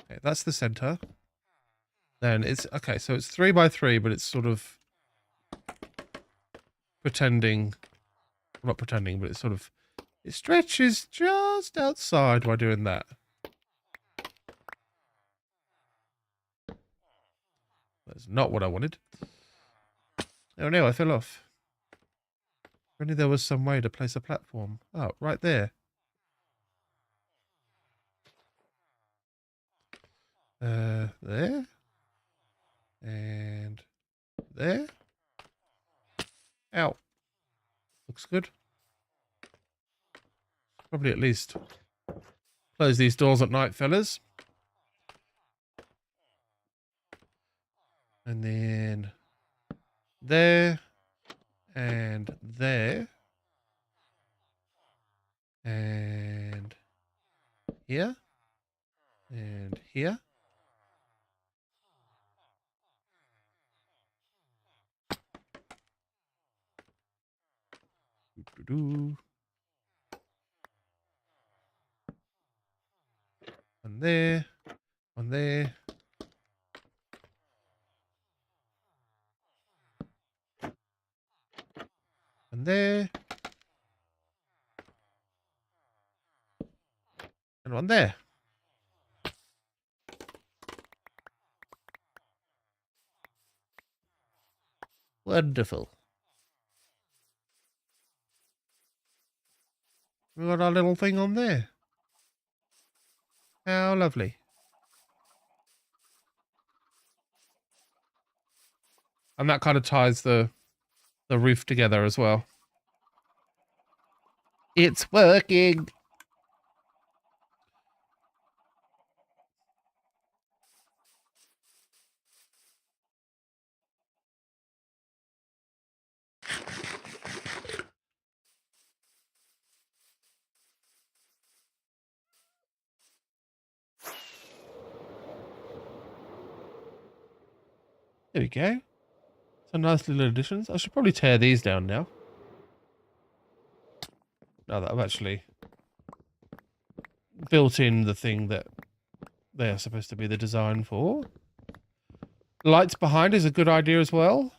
Okay, that's the center. Then it's... Okay, so it's 3 by 3, but it's sort of... pretending... Not pretending, but it's sort of... It stretches just outside while doing that. That's not what I wanted. Oh no, I fell off. If only there was some way to place a platform. Oh, right there. There. And there. Ow. Looks good. Probably at least close these doors at night, fellas. And then there. And there. And here. And here. Doo-doo-doo. One there. One there. One there. And one there. Wonderful. We got our little thing on there. How lovely. And that kind of ties the roof together as well. It's working. There we go. Some nice little additions. I should probably tear these down now. Now that I've actually built in the thing that they are supposed to be the design for. Lights behind is a good idea as well.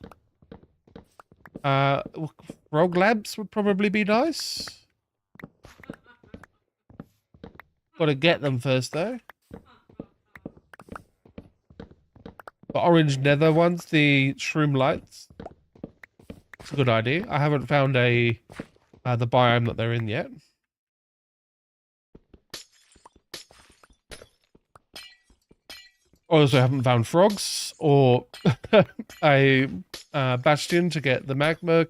Frog lamps would probably be nice. Got to get them first though. The orange nether ones, the shroom lights. It's a good idea. I haven't found the biome that they're in yet. Also haven't found frogs or a bastion to get the magma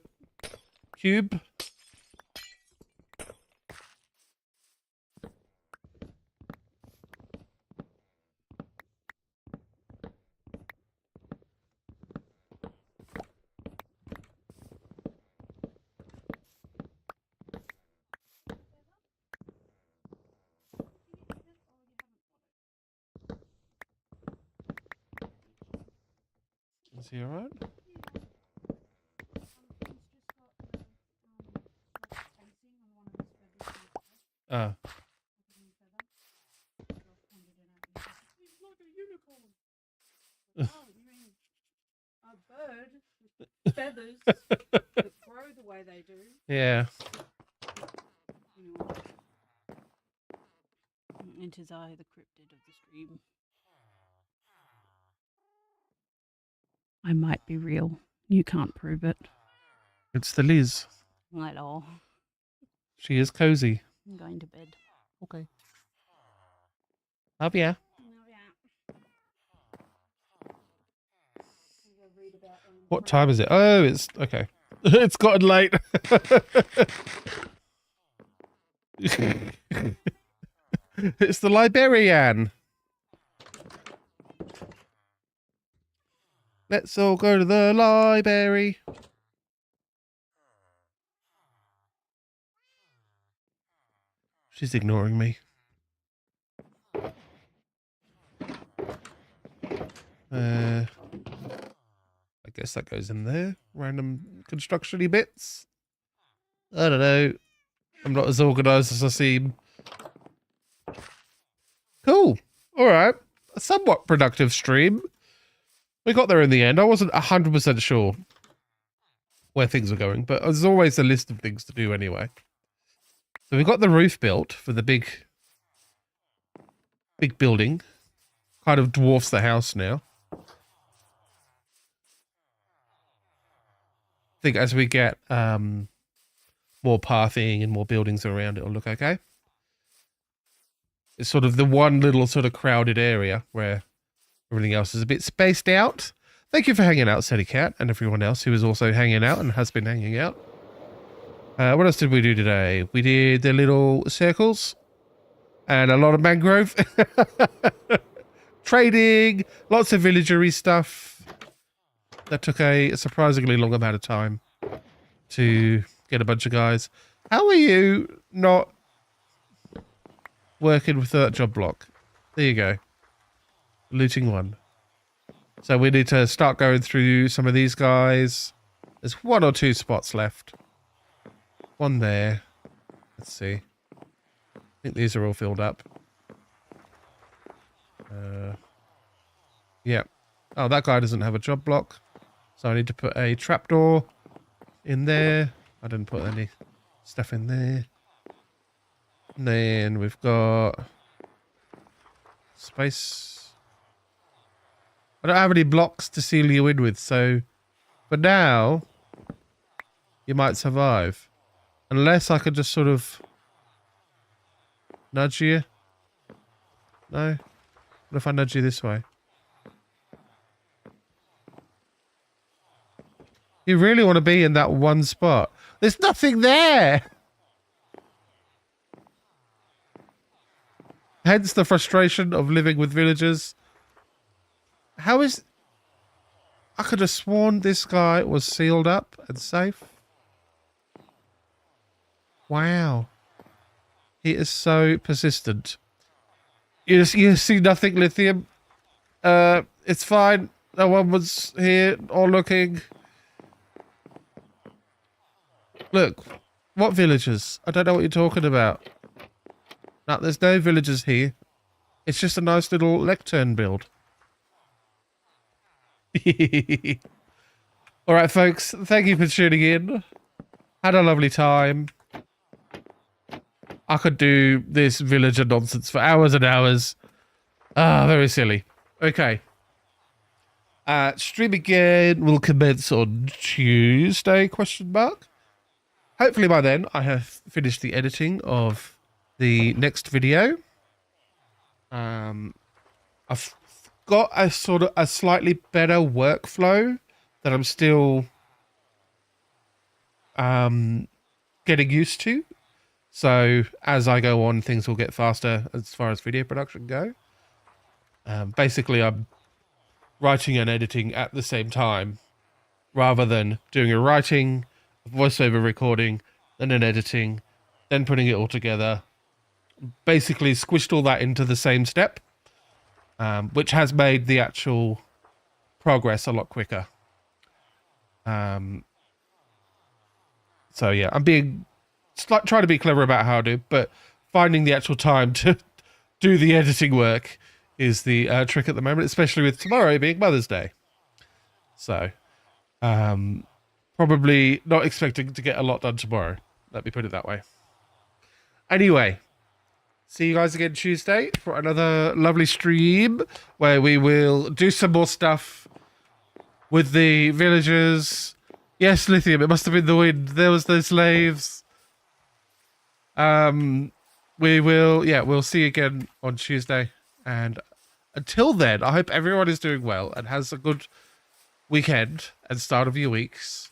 cube. Is he alright? Ah. Oh, you mean a bird with feathers that grow the way they do? Yeah. Enters I, the cryptid of the stream. I might be real. You can't prove it. It's the Liz. At all. She is cozy. I'm going to bed. Okay. Love ya. What time is it? Oh, it's okay. It's gotten late. It's the librarian. Let's all go to the library. She's ignoring me. I guess that goes in there. Random construction-y bits. I don't know. I'm not as organised as I seem. Cool. All right. A somewhat productive stream. We got there in the end. I wasn't 100% sure where things were going, but there's always a list of things to do anyway. So we got the roof built for the big building. Kind of dwarfs the house now. I think as we get more pathing and more buildings around, it'll look okay. It's sort of the one little sort of crowded area where everything else is a bit spaced out. Thank you for hanging out, Sadie Cat, and everyone else who is also hanging out and has been hanging out. What else did we do today? We did the little circles and a lot of mangrove. Trading, lots of villagery stuff. That took a surprisingly long amount of time to get a bunch of guys. How are you not working with that job block? There you go. Looting one. So we need to start going through some of these guys. There's 1 or 2 spots left. One there. Let's see. I think these are all filled up. Yeah. Oh, that guy doesn't have a job block. So I need to put a trapdoor in there. I didn't put any stuff in there. And then we've got space. I don't have any blocks to seal you in with, so for now, you might survive. Unless I could just sort of nudge you. No? What if I nudge you this way? You really want to be in that one spot. There's nothing there! Hence the frustration of living with villagers. How is... I could have sworn this guy was sealed up and safe. Wow. He is so persistent. You see nothing, Lithium. It's fine. No one was here or looking. Look, what villagers? I don't know what you're talking about. No, there's no villagers here. It's just a nice little lectern build. Alright, folks. Thank you for tuning in. Had a lovely time. I could do this villager nonsense for hours and hours. Ah, very silly. Okay. Stream again will commence on Tuesday, question mark. Hopefully by then I have finished the editing of the next video. I've got a sort of a slightly better workflow that I'm still getting used to. So as I go on, things will get faster as far as video production go. Basically, I'm writing and editing at the same time, rather than doing a writing, a voiceover recording, then an editing, then putting it all together. Basically squished all that into the same step, which has made the actual progress a lot quicker. So yeah, I'm being... trying to be clever about how to, but finding the actual time to do the editing work is the trick at the moment, especially with tomorrow being Mother's Day. So, probably not expecting to get a lot done tomorrow. Let me put it that way. Anyway, see you guys again Tuesday for another lovely stream where we will do some more stuff with the villagers. Yes, Lithium, it must have been the wind. There was those slaves. We'll see you again on Tuesday. And until then, I hope everyone is doing well and has a good weekend and start of your weeks.